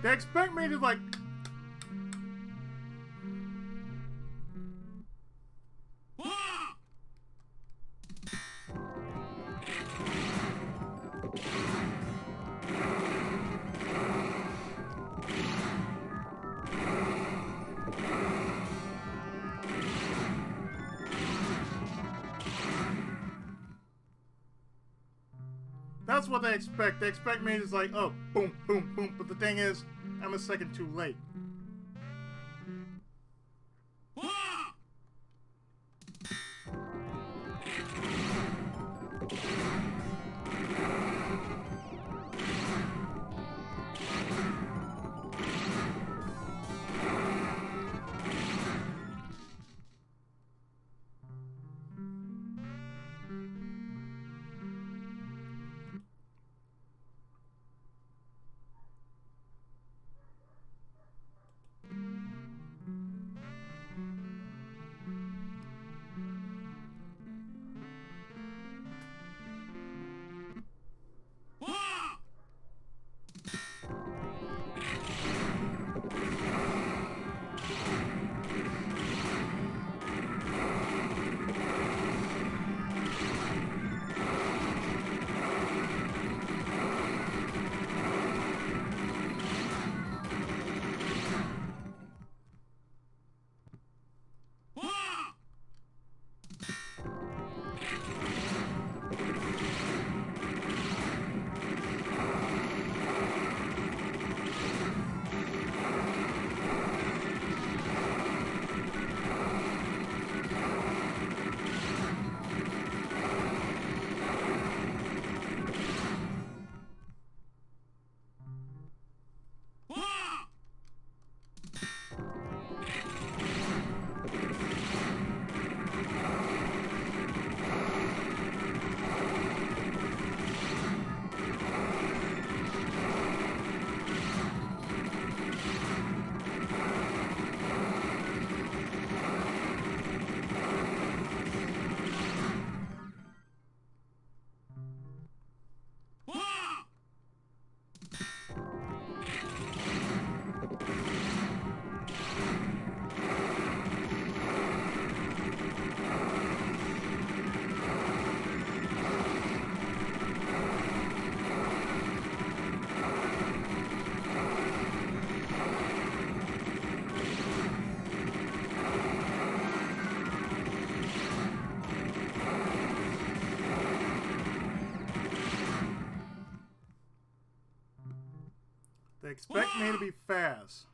They expect me to, like... That's what they expect. They expect me to just like, oh, boom, boom, boom. But the thing is, I'm a second too late. They expect me to be fast.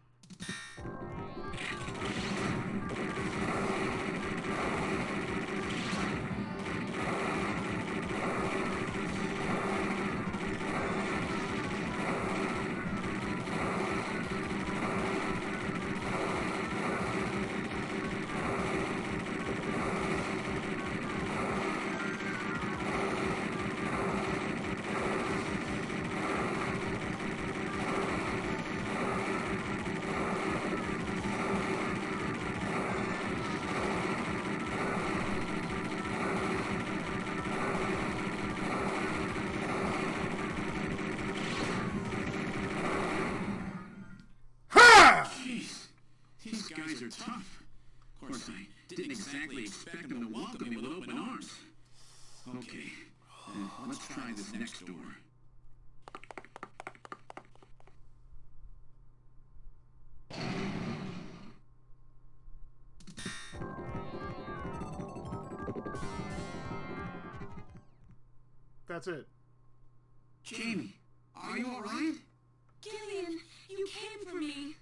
Guys are tough. Of course, I didn't exactly expect them to welcome me with open arms. Okay, let's try this next door. That's it. Jamie, are you alright? Gillian, you came for me.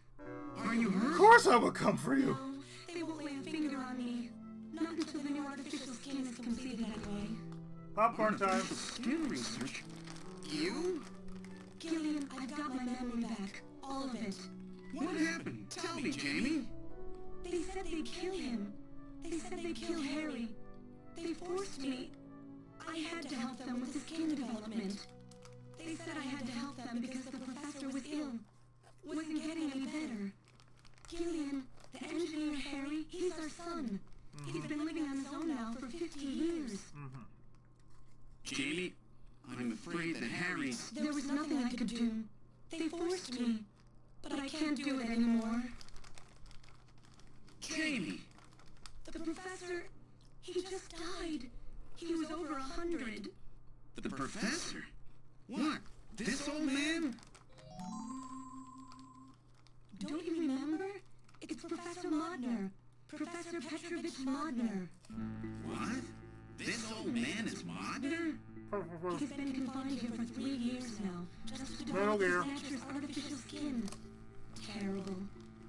Are you hurt? Of course I will come for you. No, they won't lay a finger on me. Not until the new artificial skin is completed anyway. Popcorn time. Skin research? You? Gillian, I've got my memory back. All of it. What happened? Tell me, Jamie. They said they'd kill him. They said they'd kill Harry. They forced me. I had to help them with the skin development. They said I had to help them because the professor was ill. Wasn't getting any better. Gillian, the engineer Harry, he's our son. He's been living on his own now for 50 years. Jamie, I'm afraid that Harry's... There was nothing I could do. They forced me. but I can't do it anymore. Jamie! The professor, he just died. He was over 100. The professor? What? This old man? Don't you remember? It's Professor Modner. Professor Petrovich Modner. What? This old man is Modner? He's been confined here for 3 years now, just to develop the Snatcher's artificial skin. Terrible.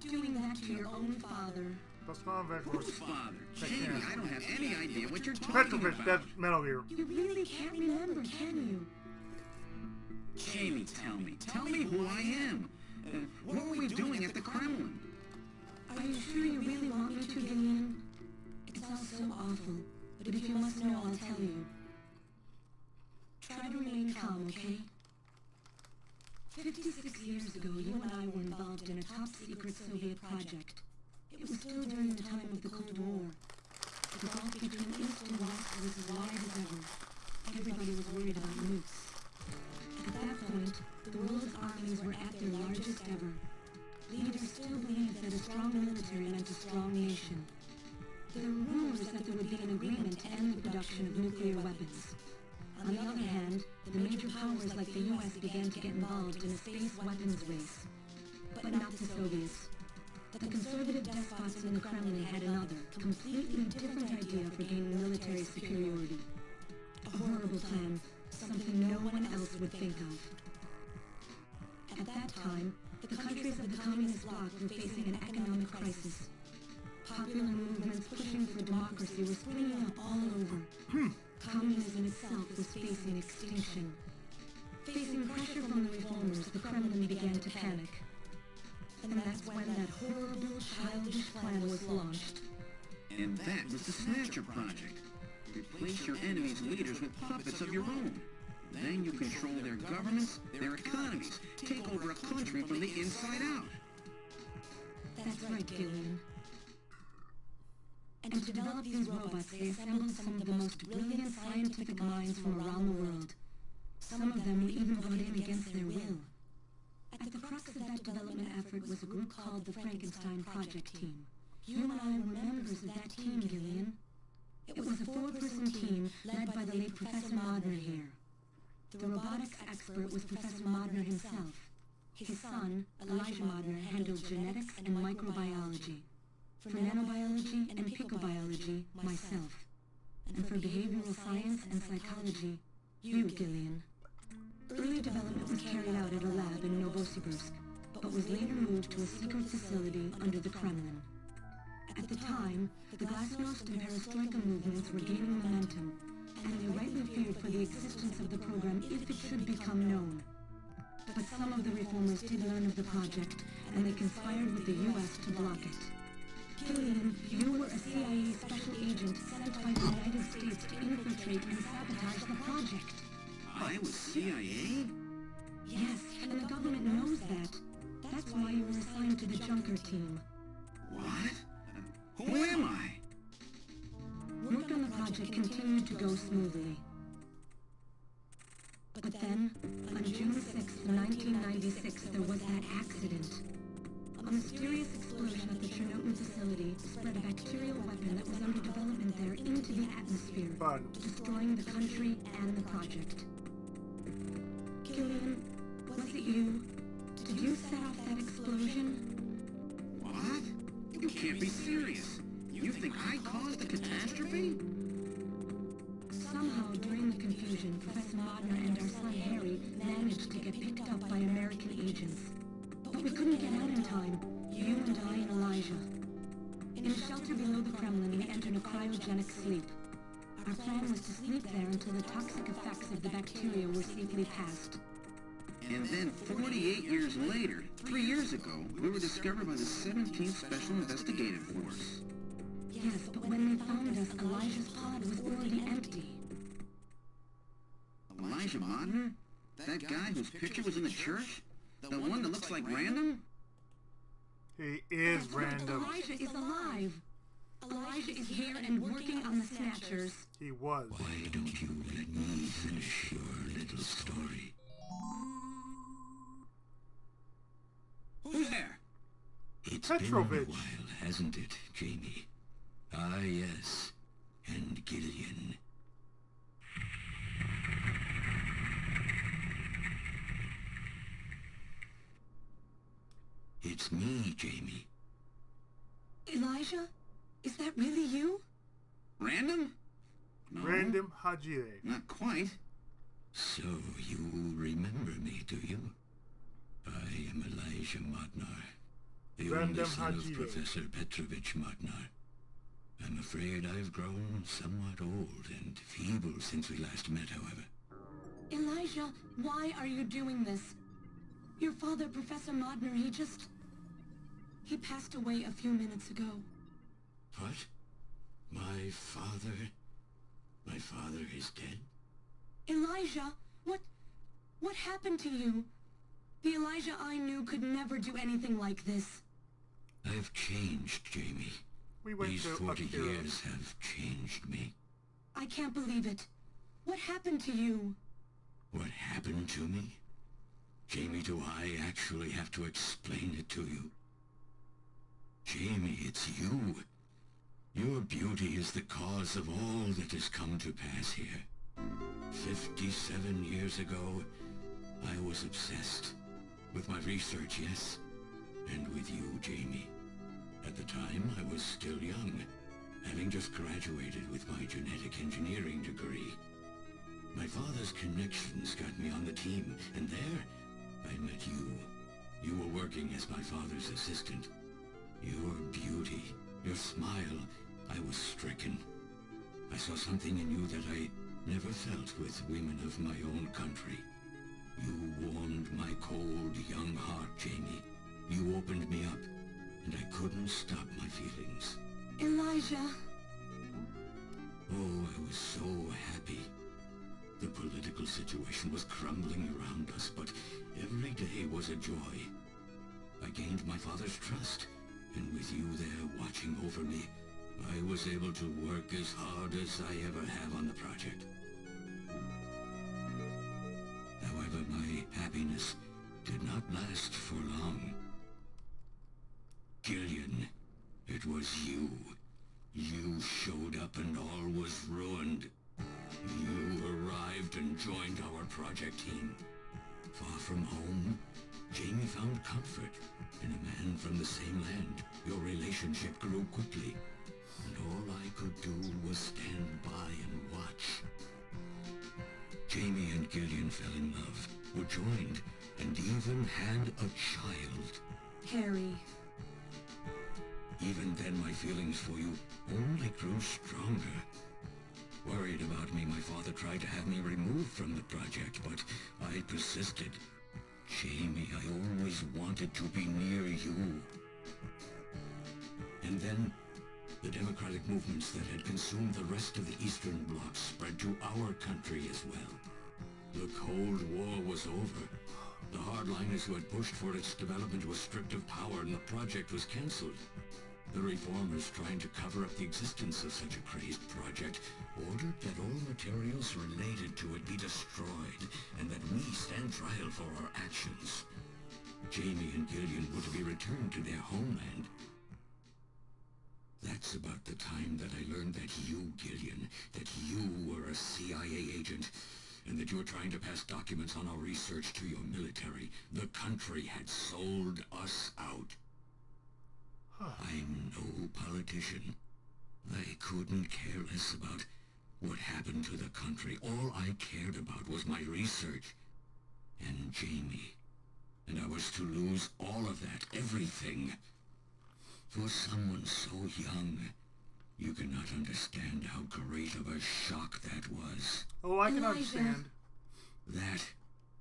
Doing that to your own father. That's not Whose father? Jamie, I don't have any idea what you're talking Petrovich, about. that's Metal Gear. You really can't remember, can you? Jamie, tell me who I am. What were we doing at the Kremlin? Are you sure you really want me to, Gideon? It's all so awful, but if you must know, I'll tell you. Try to remain calm, okay? 56 years ago, you and I were involved in a top-secret Soviet project. It was still during the time of the Cold War. The gulf between East and West was as wide as ever. Everybody was worried about nukes. At that point, the world's armies were at their largest ever. Leaders still believed that a strong military meant a strong nation. There were rumors that there would be an agreement to end the production of nuclear weapons. On the other hand, the major powers like the US began to get involved in a space weapons race. But not the Soviets. The conservative despots in the Kremlin had another, completely different idea for gaining military superiority. A horrible plan, something no one else would think of. At that time, the countries of the communist bloc were facing an economic crisis. Popular movements pushing for democracy were springing up all over. Communism itself was facing extinction. Facing pressure from the reformers, the Kremlin began to panic. And that's when that horrible, childish plan was launched. And that was the Snatcher Project. Replace your enemy's leaders with puppets of your own. Then you control their governments, their economies, take over a country from the inside out. That's right, Gillian. And to develop these robots, they assembled some of the most brilliant scientific minds from around the world. Some of them were even brought in against their will. At the crux of that development effort was a group called the Frankenstein Project Team. You and I were members of that team, Gillian. It was a 4-person team led by the late Professor Modner here. The robotics expert was Professor Modner himself. His son, Elijah Modner, handled genetics and microbiology. For nanobiology and picobiology, myself. And for behavioral science and psychology, you, Gillian. Early development was carried out at a lab in Novosibirsk, but was later moved to a secret facility under the Kremlin. At the time, the Glasnost and Perestroika movements were gaining momentum, and they rightly feared for the existence of the program if it should become known. But some of the reformers did learn of the project, and they conspired with the US to block it. Gillian, you were a CIA special agent sent by the United States to infiltrate and sabotage the project. I was CIA? Yes, and the government knows that. That's why you were assigned to the Junker team. What? Who am I? Work on the project continued to go smoothly. But then, on June 6, 1996, there was that accident. A mysterious explosion at the Chernobyl facility spread a bacterial weapon that was under development there into the atmosphere, destroying the country and the project. Gillian, was it you? Did you set off that explosion? What? You can't be serious. You think I caused the catastrophe? Somehow, during the confusion, Professor Modner and our son Harry managed to get picked up by American agents. But we couldn't get out in time, you and I and Elijah. In a shelter below the Kremlin, we entered a cryogenic sleep. Our plan was to sleep there until the toxic effects of the bacteria were safely passed. And then 48 years later, 3 years ago, we were discovered by the 17th Special Investigative Force. Yes, but when they found us, Elijah's pod was already empty. Elijah Modner? That guy whose picture was in the church? The one that looks like Random? He is Random. Elijah is alive. Elijah is here and working on the Snatchers. He was. Why don't you let me finish your little story? Who's It's been a Petrovich. while, hasn't it, Jamie? Ah, yes. And Gillian. It's me, Jamie. Elijah? Is that really you? Random? No. Random Hajire. Not quite. So, you remember me, do you? I am Elijah Modnar, the only Random son of Hajire. Professor Petrovich Modnar. I'm afraid I've grown somewhat old and feeble since we last met, however. Elijah, why are you doing this? Your father, Professor Modner, he passed away a few minutes ago. What? My father is dead? Elijah, what happened to you? The Elijah I knew could never do anything like this. I've changed, Jamie. We went These to 40 Akira. years have changed me. I can't believe it. What happened to you? What happened to me? Jamie, do I actually have to explain it to you? Jamie, it's you. Your beauty is the cause of all that has come to pass here. 57 years ago, I was obsessed. With my research, yes. And with you, Jamie. At the time, I was still young, having just graduated with my genetic engineering degree. My father's connections got me on the team, and there, I met you. You were working as my father's assistant. Your beauty, your smile, I was stricken. I saw something in you that I never felt with women of my own country. You warmed my cold, young heart, Jamie. You opened me up, and I couldn't stop my feelings. Elijah. Oh, I was so happy. The political situation was crumbling around us, but every day was a joy. I gained my father's trust, and with you there watching over me, I was able to work as hard as I ever have on the project. However, my happiness did not last for long. Gillian, it was you. You showed up and all was ruined. You arrived and joined our project team. Far from home, Jamie found comfort in a man from the same land. Your relationship grew quickly, and all I could do was stand by and watch. Jamie and Gillian fell in love, were joined, and even had a child. Harry. Even then, my feelings for you only grew stronger. Worried about me, my father tried to have me removed from the project, but I persisted. Jamie, I always wanted to be near you. And then, the democratic movements that had consumed the rest of the Eastern Bloc spread to our country as well. The Cold War was over. The hardliners who had pushed for its development were stripped of power and the project was cancelled. The reformers, trying to cover up the existence of such a crazed project, ordered that all materials related to it be destroyed, and that we stand trial for our actions. Jamie and Gillian were to be returned to their homeland. That's about the time that I learned that you, Gillian, that you were a CIA agent, and that you were trying to pass documents on our research to your military. The country had sold us out. I'm no politician. I couldn't care less about what happened to the country. All I cared about was my research and Jamie. And I was to lose all of that, everything. For someone so young, you cannot understand how great of a shock that was. Oh, I can Elijah. understand. That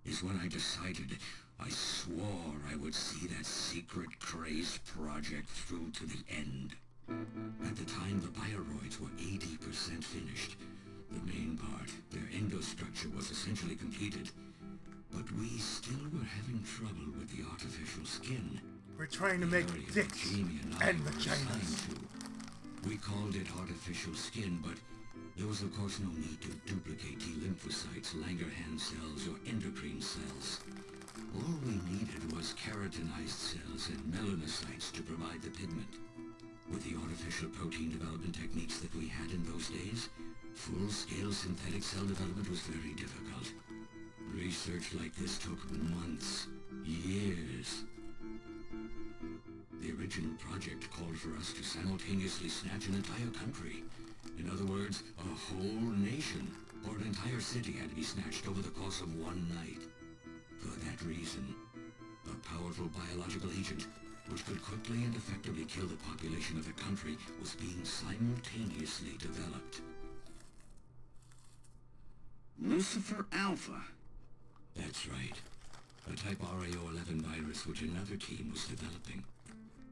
is when I decided. I swore I would see that secret crazed project through to the end. At the time, the bioroids were 80% finished. The main part, their endostructure, was essentially completed. But we still were having trouble with the artificial skin. We're trying to make The area dicks Jamie and I and were vaginas. assigned to. We called it artificial skin, but there was of course no need to duplicate T lymphocytes, Langerhans cells, or endocrine cells. All we needed was use keratinized cells and melanocytes to provide the pigment. With the artificial protein development techniques that we had in those days, full-scale synthetic cell development was very difficult. Research like this took months, years. The original project called for us to simultaneously snatch an entire country. In other words, a whole nation, or an entire city had to be snatched over the course of one night. For that reason, a powerful biological agent, which could quickly and effectively kill the population of the country, was being simultaneously developed. Lucifer Alpha. That's right. A type RAO11 virus which another team was developing.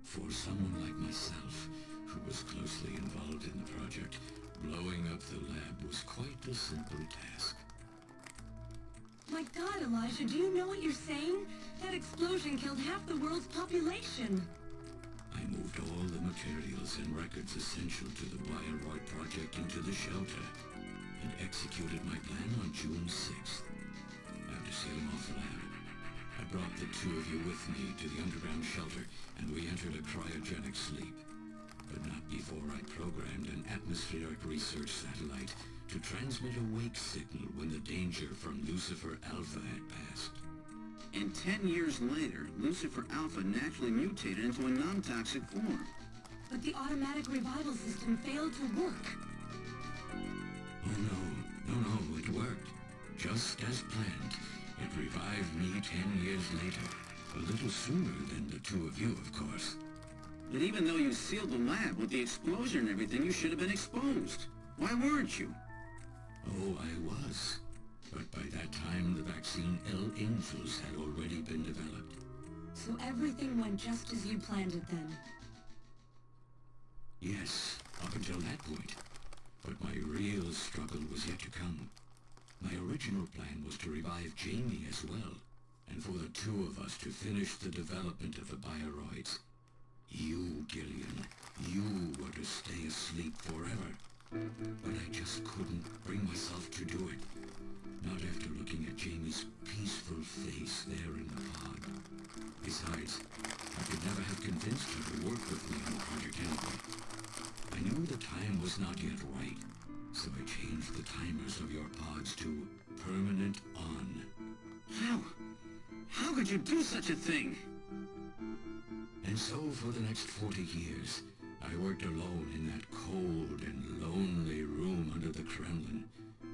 For someone like myself, who was closely involved in the project, blowing up the lab was quite a simple task. My God, Elijah, do you know what you're saying? That explosion killed half the world's population. I moved all the materials and records essential to the Bioroid project into the shelter, and executed my plan on June 6th. After sealing off the lab, I brought the two of you with me to the underground shelter, and we entered a cryogenic sleep. But not before I programmed an atmospheric research satellite to transmit a wake signal when the danger from Lucifer Alpha had passed. And 10 years later, Lucifer Alpha naturally mutated into a non-toxic form. But the automatic revival system failed to work. Oh no, it worked. Just as planned. It revived me 10 years later. A little sooner than the two of you, of course. But even though you sealed the lab with the explosion and everything, you should have been exposed. Why weren't you? Oh, I was. But by that time, the vaccine El Infus had already been developed. So everything went just as you planned it then? Yes, up until that point. But my real struggle was yet to come. My original plan was to revive Jamie as well, and for the two of us to finish the development of the Bioroids. You, Gillian, you were to stay asleep forever. But I just couldn't bring myself to do it. Not after looking at Jamie's peaceful face there in the pod. Besides, I could never have convinced her to work with me on the project anyway. I knew the time was not yet right, so I changed the timers of your pods to permanent on. How could you do such a thing? And so for the next 40 years, I worked alone in that cold and lonely room under the Kremlin,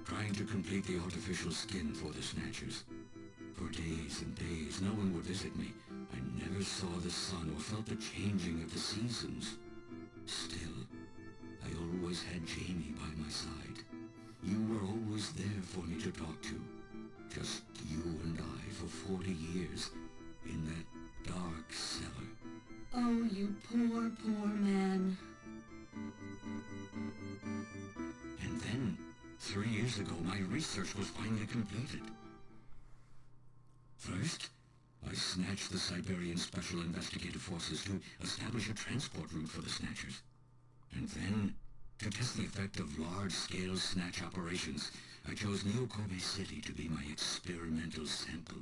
trying to complete the artificial skin for the Snatchers. For days and days, no one would visit me. I never saw the sun or felt the changing of the seasons. Still, I always had Jamie by my side. You were always there for me to talk to. Just you and I for 40 years, in that dark cellar. Oh, you poor, poor man. And then, 3 years ago, my research was finally completed. First, I snatched the Siberian Special Investigative Forces to establish a transport route for the Snatchers. And then, to test the effect of large-scale snatch operations, I chose Neokobe City to be my experimental sample.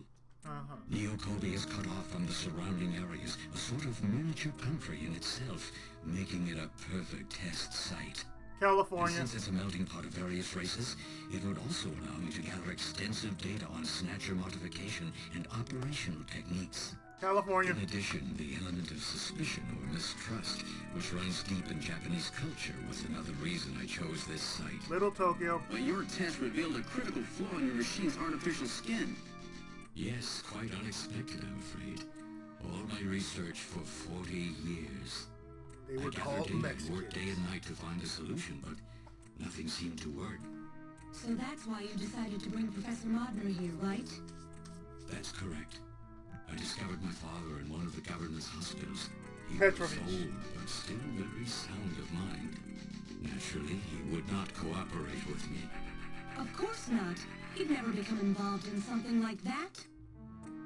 Neokobe is cut off from the surrounding areas, a sort of miniature country in itself, making it a perfect test site. California. And since it's a melting pot of various races, it would also allow me to gather extensive data on Snatcher modification and operational techniques. California. In addition, the element of suspicion or mistrust, which runs deep in Japanese culture, was another reason I chose this site. Little Tokyo. But your test revealed a critical flaw in your machine's artificial skin. Yes, quite unexpected, I'm afraid. All my research for 40 years. They were I called gathered Mexicans. I worked day and night to find a solution, but nothing seemed to work. So that's why you decided to bring Professor Modner here, right? That's correct. I discovered my father in one of the government's hospitals. He Petrovich. was old, but still very sound of mind. Naturally, he would not cooperate with me. Of course not. He'd never become involved in something like that.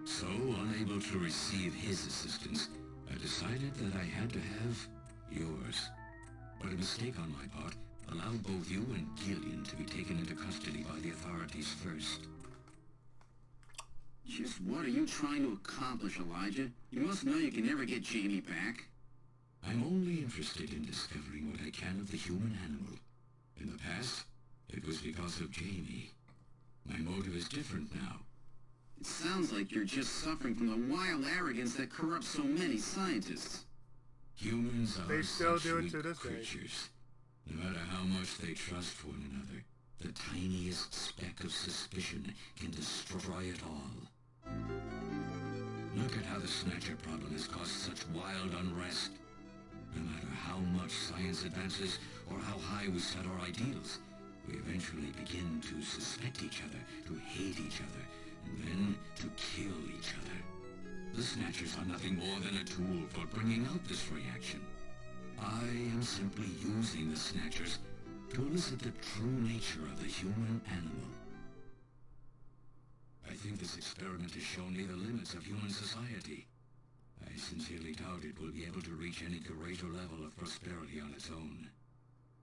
So, unable to receive his assistance, I decided that I had to have yours. But a mistake on my part allowed both you and Gillian to be taken into custody by the authorities first. Just what are you trying to accomplish, Elijah? You must know you can never get Jamie back. I'm only interested in discovering what I can of the human animal. In the past, it was because of Jamie. My motive is different now. It sounds like you're just suffering from the wild arrogance that corrupts so many scientists. Humans are They still such do it weak to this day. creatures. No matter how much they trust one another, the tiniest speck of suspicion can destroy it all. Look at how the Snatcher problem has caused such wild unrest. No matter how much science advances or how high we set our ideals, we eventually begin to suspect each other, to hate each other, and then to kill each other. The Snatchers are nothing more than a tool for bringing out this reaction. I am simply using the Snatchers to elicit the true nature of the human animal. I think this experiment has shown me the limits of human society. I sincerely doubt it will be able to reach any greater level of prosperity on its own.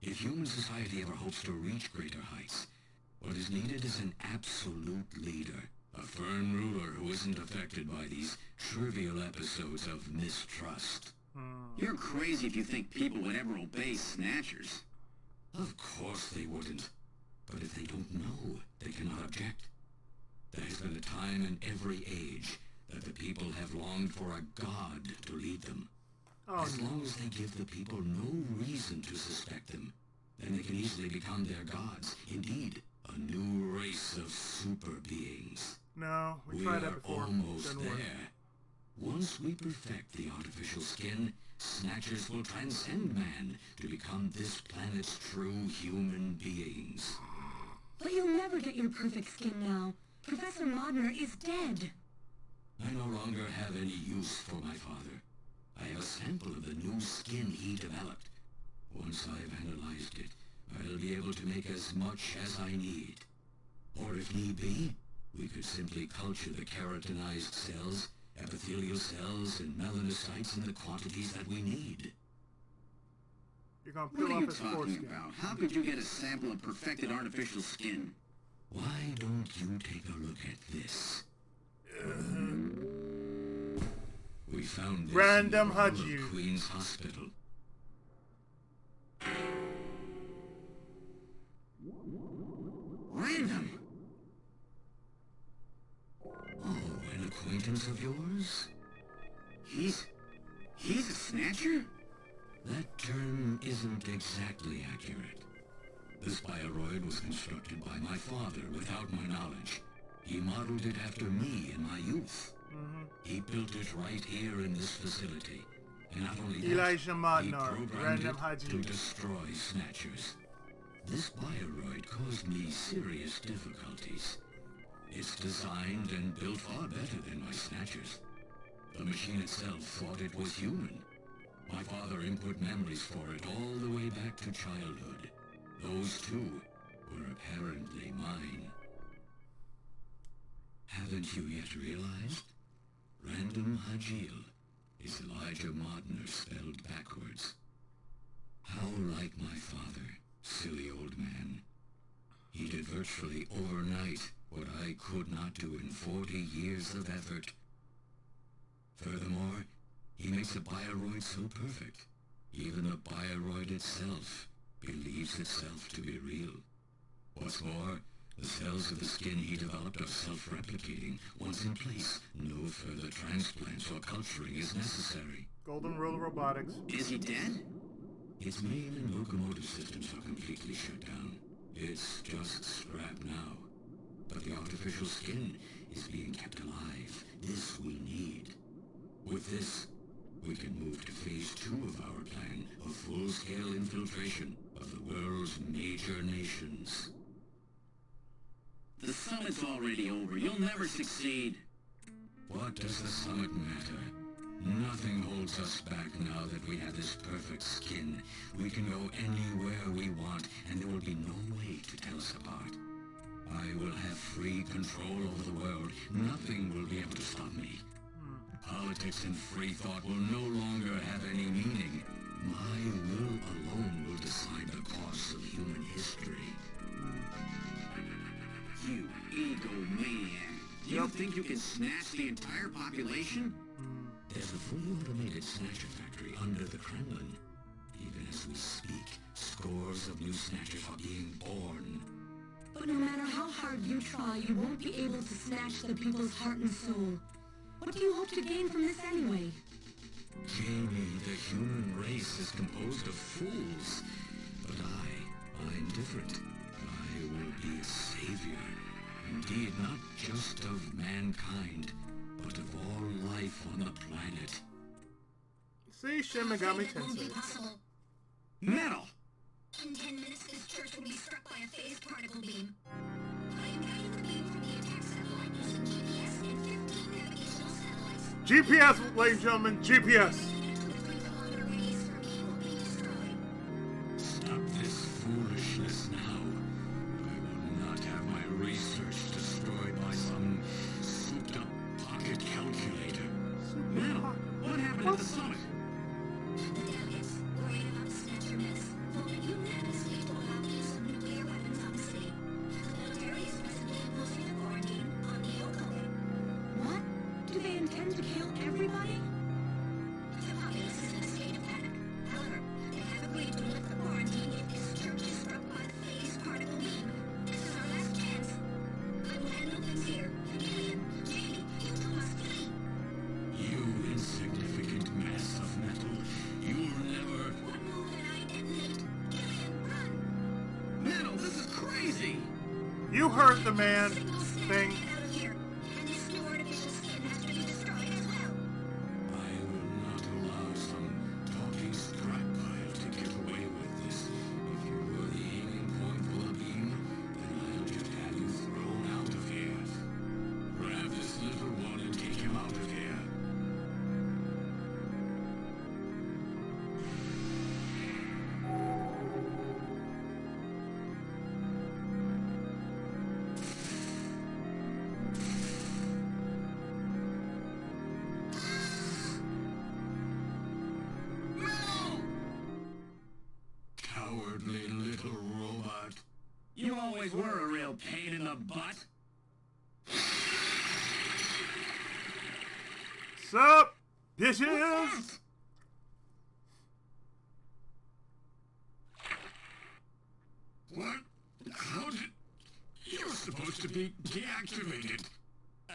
If human society ever hopes to reach greater heights, what is needed is an absolute leader. A firm ruler who isn't affected by these trivial episodes of mistrust. You're crazy if you think people would ever obey Snatchers. Of course they wouldn't. But if they don't know, they cannot object. There has been a time in every age that the people have longed for a god to lead them. As long as they give the people no reason to suspect them, then they can easily become their gods. Indeed, a new race of super beings. No, we We tried that are before. almost Didn't work. there. Once we perfect the artificial skin, Snatchers will transcend man to become this planet's true human beings. But you'll never get your perfect skin now. Professor Modner is dead. I no longer have any use for my father. I have a sample of the new skin he developed. Once I've analyzed it, I'll be able to make as much as I need. Or if need be, we could simply culture the keratinized cells, epithelial cells, and melanocytes in the quantities that we need. You're gonna What peel are off you his talking foreskin. about? How could you get a sample of perfected artificial skin? Why don't you take a look at this? We found this Random in the hall of Haji. Queen's Hospital. Random! Oh, an acquaintance of yours? He's a Snatcher? That term isn't exactly accurate. This bioroid was constructed by my father without my knowledge. He modeled it after me in my youth. He built it right here in this facility. And not only that, Elijah he Modnar, programmed Random it Haji. to destroy Snatchers. This bioroid caused me serious difficulties. It's designed and built far better than my Snatchers. The machine itself thought it was human. My father input memories for it all the way back to childhood. Those too were apparently mine. Haven't you yet realized? Random Hajil is Elijah Modner spelled backwards. How like my father, silly old man. He did virtually overnight what I could not do in 40 years of effort. Furthermore, he makes a bioroid so perfect, even the bioroid itself believes itself to be real. What's more, the cells of the skin he developed are self-replicating. Once in place, no further transplants or culturing is necessary. Golden Rule of Robotics. Is he dead? Its main and locomotive systems are completely shut down. It's just scrap now. But the artificial skin is being kept alive. This we need. With this, we can move to phase 2 of our plan of full-scale infiltration of the world's major nations. The summit's already over. You'll never succeed. What does the summit matter? Nothing holds us back now that we have this perfect skin. We can go anywhere we want, and there will be no way to tell us apart. I will have free control over the world. Nothing will be able to stop me. Politics and free thought will no longer have any meaning. My will alone will decide the course of human history. You egomaniac. You think you can snatch the entire population? There's a fully automated Snatcher factory under the Kremlin. Even as we speak, scores of new Snatchers are being born. But no matter how hard you try, you won't be able to snatch the people's heart and soul. What do you hope to gain from this anyway? Jamie, the human race is composed of fools. But I'm different. I will be a savior. Indeed, not just of mankind, but of all life on the planet. See, Shin Megami That won't be Tensei. possible. Metal! In 10 minutes, this church will be struck by a phased particle beam. I am guiding the beam from the attack satellite using GPS and 15 navigational satellites. GPS, ladies and gentlemen, GPS. A 3-kilometer radius from me will be destroyed. Stop this foolishness now. I will not have my research destroyed by some souped-up pocket calculator. Metal, what happened at the summit? The delegates, worried about Snatcher myths, voted unanimously to allow the use of nuclear weapons on the city. The military is presently imposing a quarantine on the Okoe. What? Do they intend to kill everybody? The populace is in a state of panic. However, they have agreed to lift the quarantine if this church is struck by the phased particle beam. This is our last chance. I will handle things here. Gillian, Jamie, you two must flee. You insignificant mass of metal. You will never... One move and I detonate. Gillian, run! Metal, this is crazy! You heard the man Signal Snatcher, thing. get out of here. And this new artificial skin has to be destroyed as well. I will not allow some talking scrap pile to get away with this. If you were the aiming point for the beam, then I'll just have you thrown out of here. Grab this little one and take him out of here. Cowardly little robot. You always were a real pain in the butt. Sup, bitches? What? How did... You're supposed to be deactivated.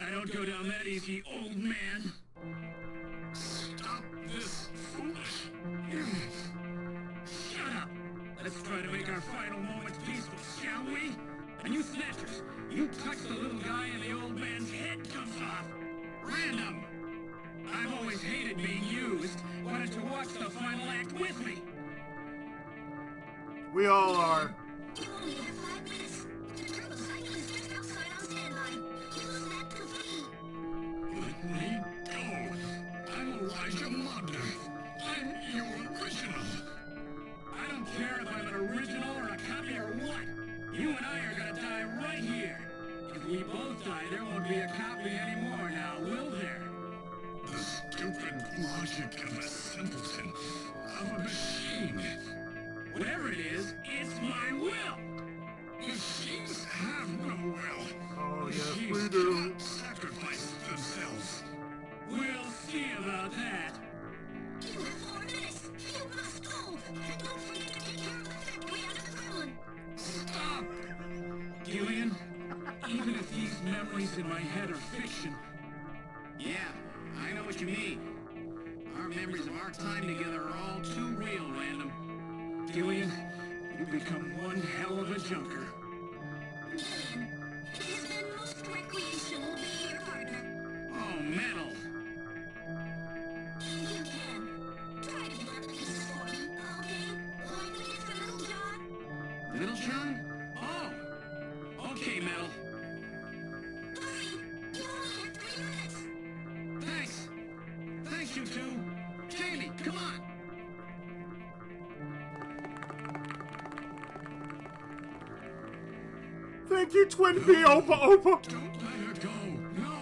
I don't go down that easy, old man. Stop this foolish... Shut up! Let's try to make our final moments peaceful, shall we? And you Snatchers, you touch the little guy and the old man's head comes off. Random! I've always hated being used. Why don't you watch the final act with me? We all are. You only have 5 minutes. The turbo cycle is just outside on standby. Use that to flee. Let me go. I'm Elijah Mudder. I'm your original. I don't care if I'm an original or a copy or what. You and I are gonna die right here. If we both die, there won't be a copy anymore now, will there? The stupid logic of a simpleton. Of a machine. Whatever it is, it's my will! Machines have no will. Oh, yes, Machines we do. cannot sacrifice themselves. We'll see about that. You have 4 minutes. You must go. And don't forget to take care of the factory under the Kremlin. Stop! Gillian, even if these memories in my head are fiction... Yeah, I know what you mean. Our memories of our time together are all too real, Random. Gillian, you become one hell of a junker. Gillian, it has been most recreational being your partner. Oh, Metal! You can. Try to get the pieces for me, okay? Like we did for Little John? Little John? Oh! Okay, Metal. Hurry! You only have 3 minutes. Thanks! Thanks, you two! Jamie, come on! Thank you, Twin B, Opa Opa. Don't let her go. No!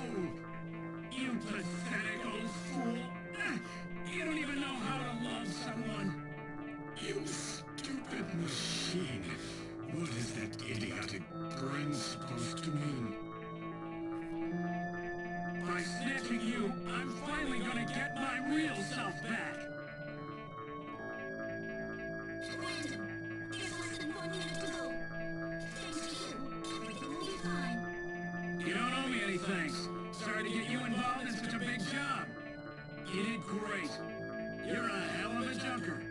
You pathetic old fool! You don't even know how to love someone! You stupid machine. What is that idiotic grin supposed to mean? did great. You're a hell of a junker.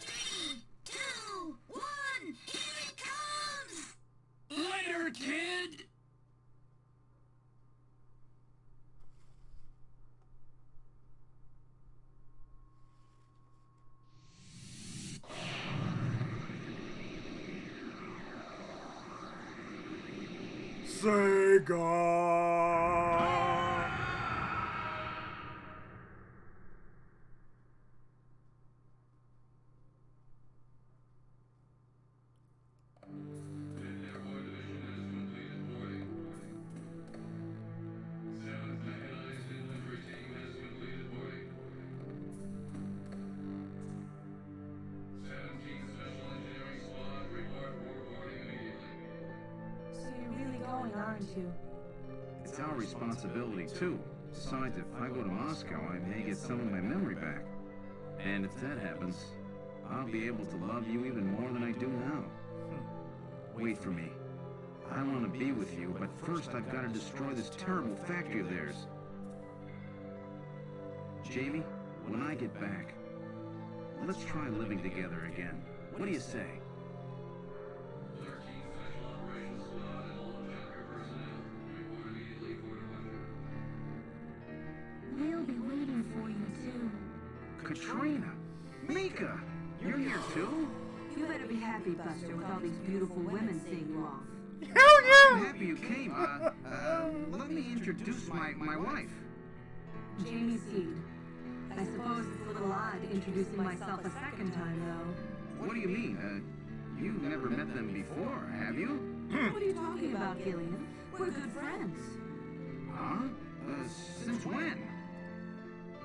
3, 2, 1, here it comes! Later, kid! Sega. So you're really going, aren't you? It's our responsibility, too. Besides, if I go to Moscow, I may get some of my memory back. And if that happens, I'll be able to love you even more than I do now. Wait for me. I want to be with you, but first I've got to destroy this terrible factory of theirs. Jamie, when I get back, let's try living together again. What do you say? We'll be waiting for you, too. Katrina! Mika! You're here too? You better be happy, Buster, with all these beautiful women seeing you off. I'm happy you came. Let me introduce my wife. Jamie Seed. I suppose it's a little odd introducing myself a second time, though. What do you mean? You've never met them before, have you? What are you talking about, Gillian? We're good friends. Huh? Since when?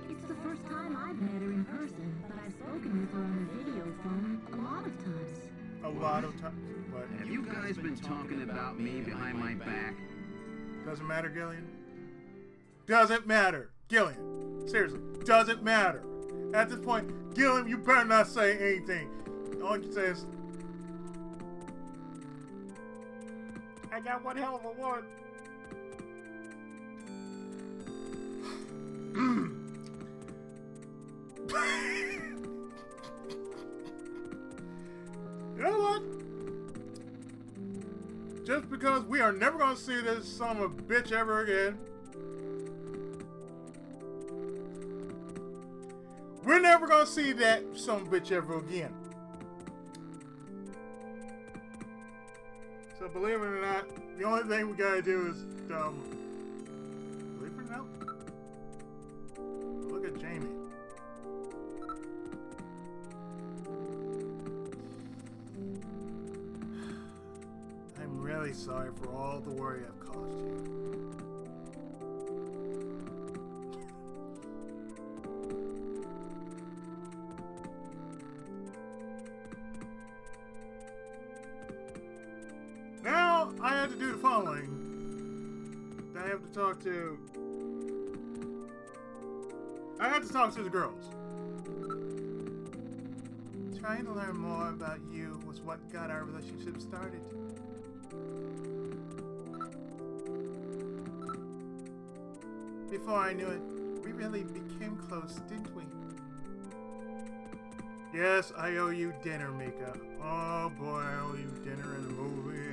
It's the first time I've met her in person, but I've spoken with her on the video phone a lot of times. A lot of times. What? Have you guys been talking about me behind my back? Doesn't matter, Gillian. Doesn't matter, Gillian. Seriously, doesn't matter. At this point, Gillian, you better not say anything. All you can say is, I got one hell of a one. You know what? Just because we are never going to see this son of a bitch ever again, we're never going to see that son of a bitch ever again. So believe it or not, the only thing we got to do is, believe it or not, look at Jamie. I'm really sorry for all the worry I've caused you. Now I have to do the following. I have to talk to the girls. Trying to learn more about you was what got our relationship started. Before I knew it, we really became close, didn't we? Yes, I owe you dinner, Mika. Oh boy, I owe you dinner and a movie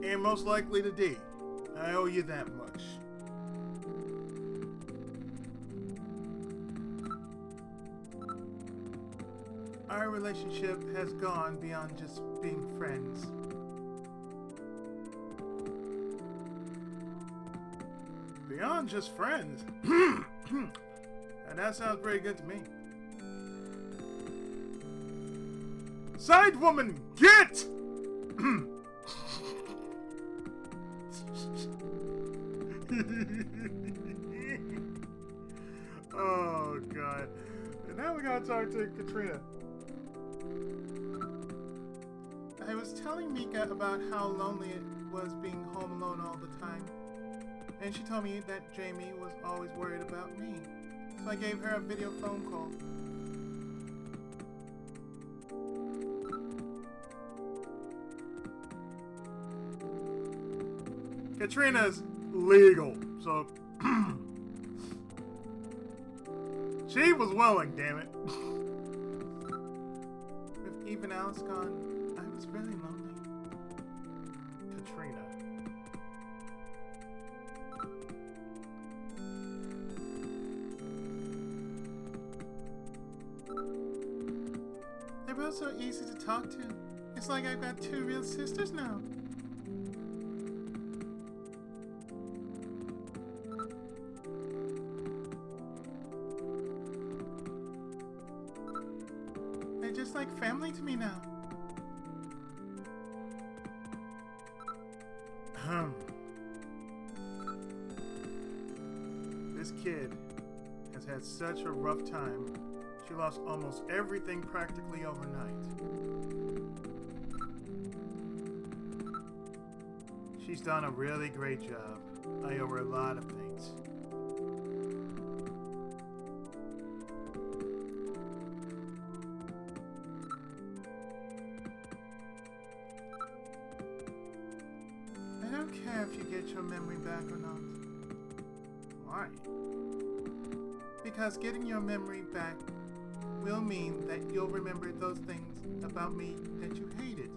and most likely the D. I owe you that much. Our relationship has gone beyond just being friends. Beyond just friends? And that sounds pretty good to me. Side woman, get! Oh, God. And now we gotta talk to Katrina. I was telling Mika about how lonely it was being home alone all the time. And she told me that Jamie was always worried about me. So I gave her a video phone call. Katrina's legal, so She was willing, damn it. With even Alice gone, I was really lonely. Katrina. They were so easy to talk to. It's like I've got two real sisters now. They're just like family to me now. This kid has had such a rough time. She lost almost everything practically overnight. She's done a really great job. I owe her a lot of things. I don't care if you get your memory back or not. Why? Because getting your memory back will mean that you'll remember those things about me that you hated.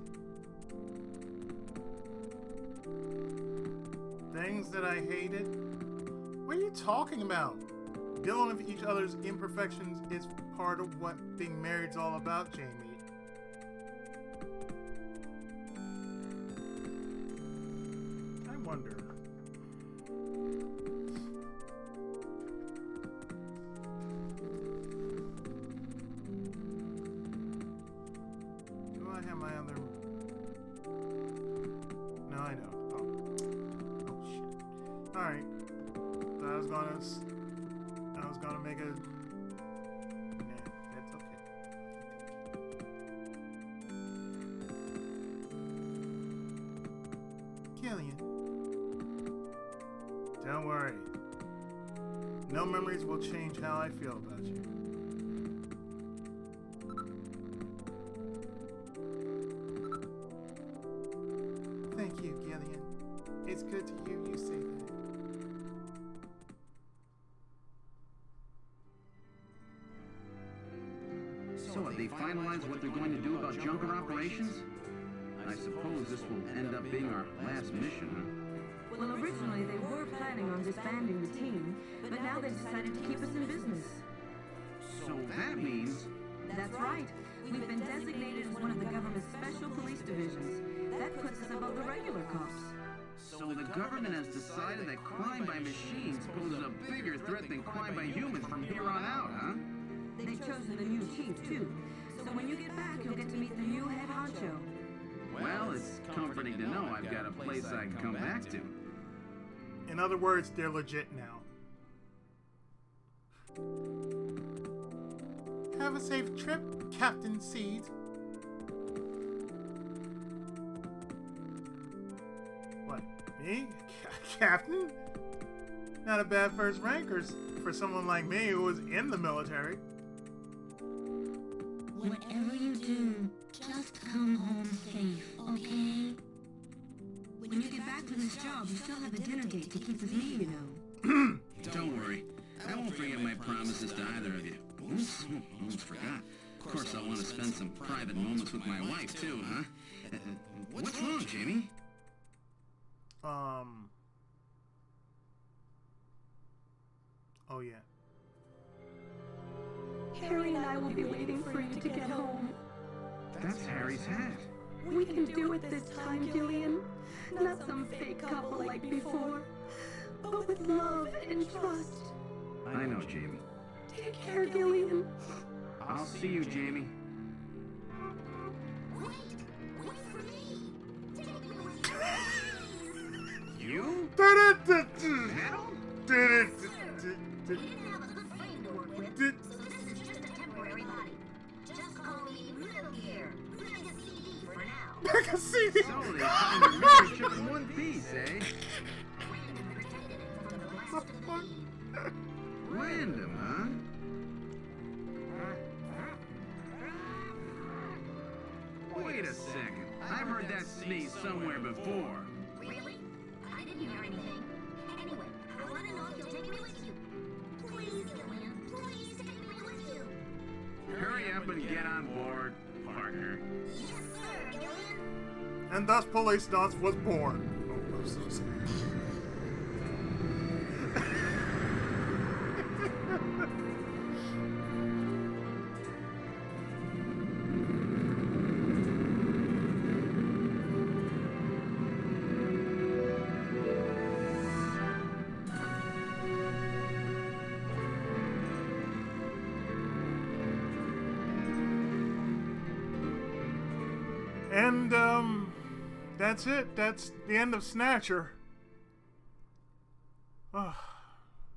Things that I hated? What are you talking about? Dealing with each other's imperfections is part of what being married's all about, Jamie. I wonder. Do I have my other... No, I don't. Oh shit. Alright. I was gonna make a... Nah, that's okay. Killian. Don't worry. No memories will change how I feel about you. Thank you, Gillian. It's good to hear you say that. So have they finalized what they're going to do about junker operations? I suppose this will end up being our last mission, huh? Well, originally they were planning on disbanding the team, but now they've decided to keep us in business. So that means... That's right. We've been designated as one of the government's special police divisions. That puts us above the regular cops. So the government has decided that crime by machines poses a bigger threat than crime by humans from here on out, huh? They've chosen the new chief, too. So when you get back, you'll get to meet the new head honcho. Well, it's comforting to know I've got a place I can come back to. In other words, they're legit now. Have a safe trip, Captain Seed. What, me? Captain? Not a bad first rank for someone like me who was in the military. Whatever you do, just come home safe, okay? When you get back to this job, you still have a dinner date to keep with me, you know. Don't worry. I won't forget my promises to either of you. Oops, almost forgot. Of course, I want to spend some private moments with my wife, too, huh? What's wrong, Jamie? Oh, yeah. Harry and I will be waiting for you to get home. That's Harry's hat. We can do it this time, Gillian. Not some fake couple like before, but with love and trust. I know, Jamie. Take care, Gillian. I'll see you, Jamie. Wait for me. Take me with you. You? Metal? We didn't have a good friend to work with, so this is just a temporary body. Just call me Little Gear. Like a CD for now. I can see it. So they found your memory chip in one piece, eh? Random protected it from the blast of the bee. Random, huh? Wait a second. I've heard that sneeze somewhere before. Really? I didn't hear anything. Anyway, I want to know if you'll take me with you. Please, Gillian. Please take me up and get on board, partner. And thus Police Nuts was born. Oh, I'm so sorry. And, that's it. That's the end of Snatcher.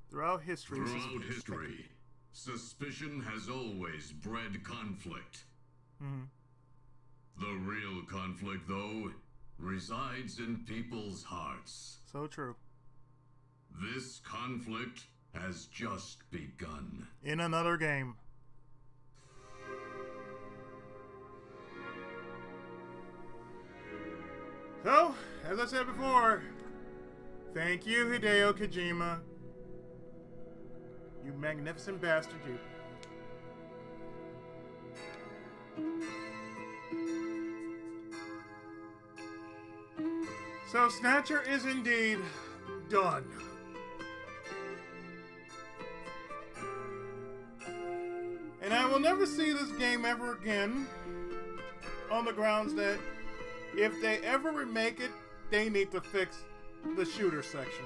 Throughout history. Throughout history, suspicion has always bred conflict. Mm-hmm. The real conflict, though, resides in people's hearts. So true. This conflict has just begun. In another game. So, as I said before, thank you, Hideo Kojima. You magnificent bastard, you. So, Snatcher is indeed done. And I will never see this game ever again on the grounds that if they ever remake it, they need to fix the shooter section.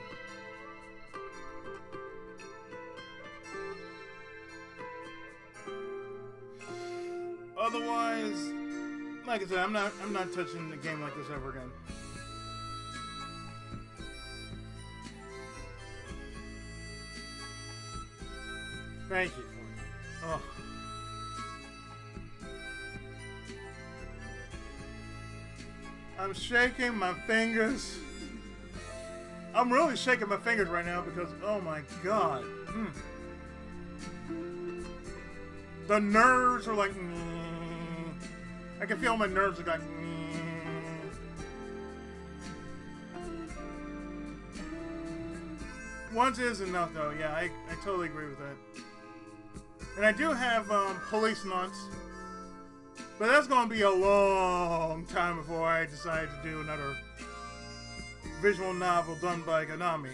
Otherwise, like I said, I'm not touching a game like this ever again. Thank you for it. Oh. I'm shaking my fingers. I'm really shaking my fingers right now because, oh my god. The nerves are like, I can feel my nerves are like, Once is enough though, yeah, I totally agree with that. And I do have Police Nuts. But that's going to be a long time before I decide to do another visual novel done by Konami.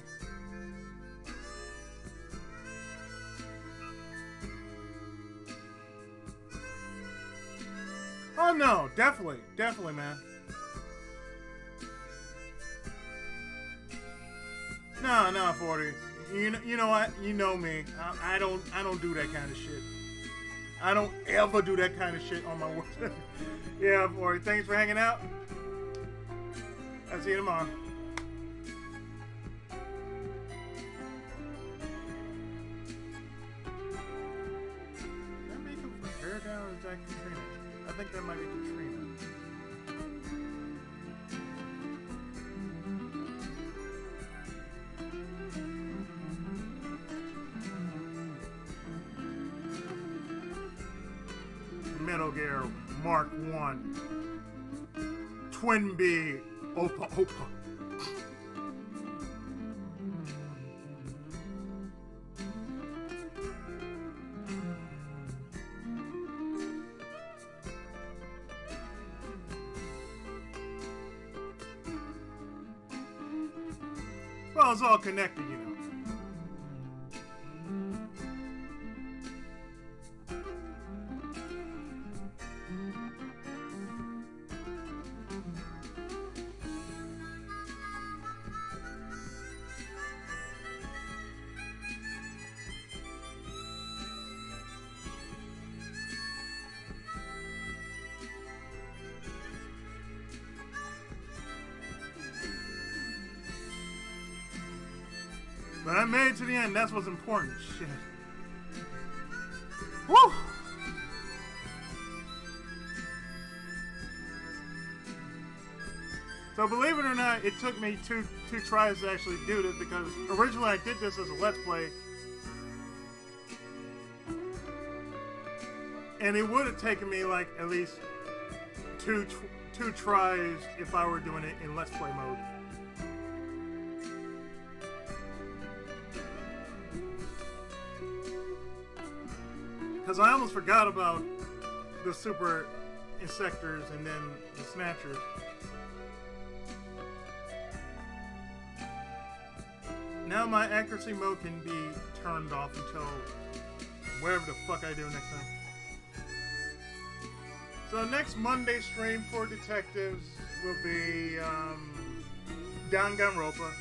Oh no, definitely, man. No, 40. You know what? You know me. I don't do that kind of shit. I don't ever do that kind of shit on my work. Yeah, 40. Thanks for hanging out. I'll see you tomorrow. Did that make him from hair down or is that Katrina? I think that might be Katrina. Metal Gear Mark 1 Twin B Opa. Well, it's all connected, you know. But I made it to the end. That's what's important. Shit. Woo! So believe it or not, it took me two tries to actually do this because originally I did this as a Let's Play. And it would have taken me like at least two tries if I were doing it in Let's Play mode. Because I almost forgot about the super insectors and then the snatchers. Now my accuracy mode can be turned off until wherever the fuck I do next time. So next Monday stream for detectives will be Danganronpa.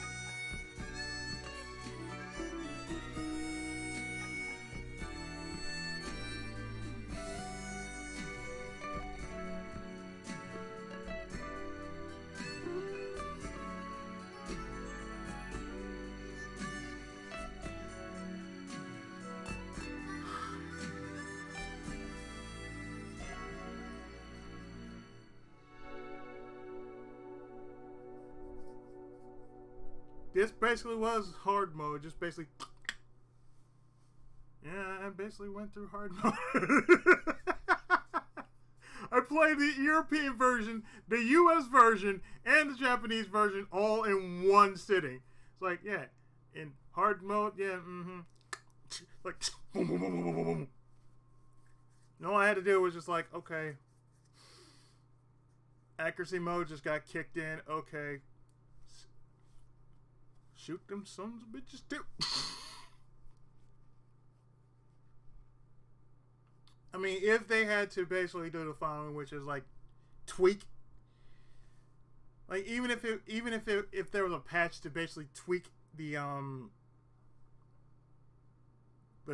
This basically was hard mode, just basically. Yeah, I basically went through hard mode. I played the European version, the US version, and the Japanese version all in one sitting. It's like, yeah, in hard mode, yeah, like, boom, boom, boom, boom, boom, boom. And all I had to do was just like, okay. Accuracy mode just got kicked in, okay. Shoot them sons of bitches too. I mean, if they had to basically do the following, which is like tweak, like even if there was a patch to basically tweak the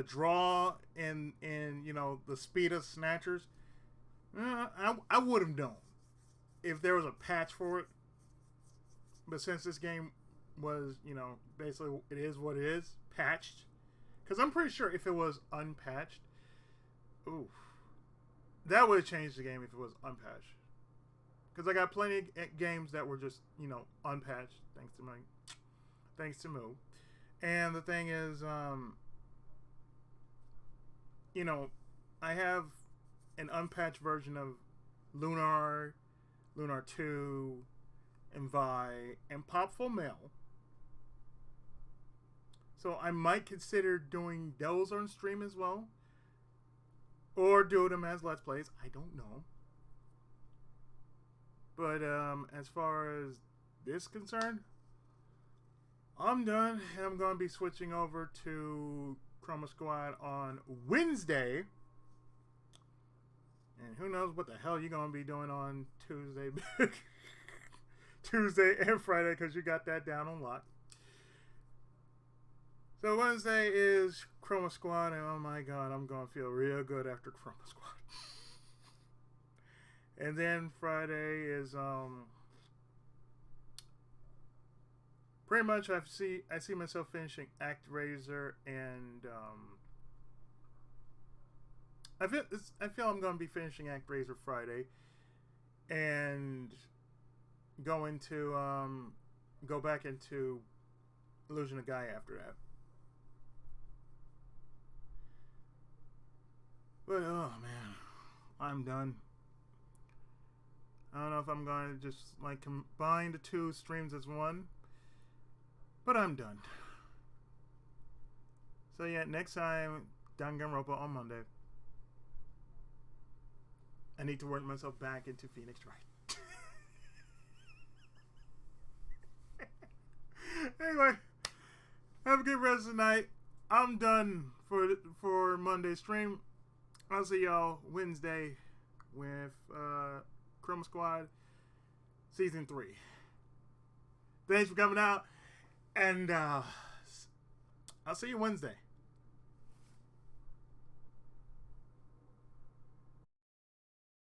draw and you know the speed of snatchers, I would have known if there was a patch for it. But since this game was, you know, basically it is what it is, patched. Because I'm pretty sure if it was unpatched, oof, that would have changed the game if it was unpatched. Because I got plenty of games that were just, you know, unpatched, thanks to Moo. And the thing is, you know, I have an unpatched version of Lunar 2, and Vi, and Popful Mail. So I might consider doing those on stream as well. Or do them as Let's Plays. I don't know. But as far as this is concerned, I'm done. And I'm going to be switching over to Chroma Squad on Wednesday. And who knows what the hell you're going to be doing on Tuesday. Tuesday and Friday, because you got that down on lock. So Wednesday is Chroma Squad, and oh my god, I'm going to feel real good after Chroma Squad. And then Friday is pretty much I see myself finishing ActRaiser, and I feel I'm going to be finishing ActRaiser Friday, and going to go back into Illusion of Gaia after that. But oh man, I'm done. I don't know if I'm going to just like combine the two streams as one, but I'm done. So yeah, next time Danganronpa on Monday. I need to work myself back into Phoenix Wright. Anyway, have a good rest of the night. I'm done for Monday's stream. I'll see y'all Wednesday with Chroma Squad Season 3. Thanks for coming out, and I'll see you Wednesday.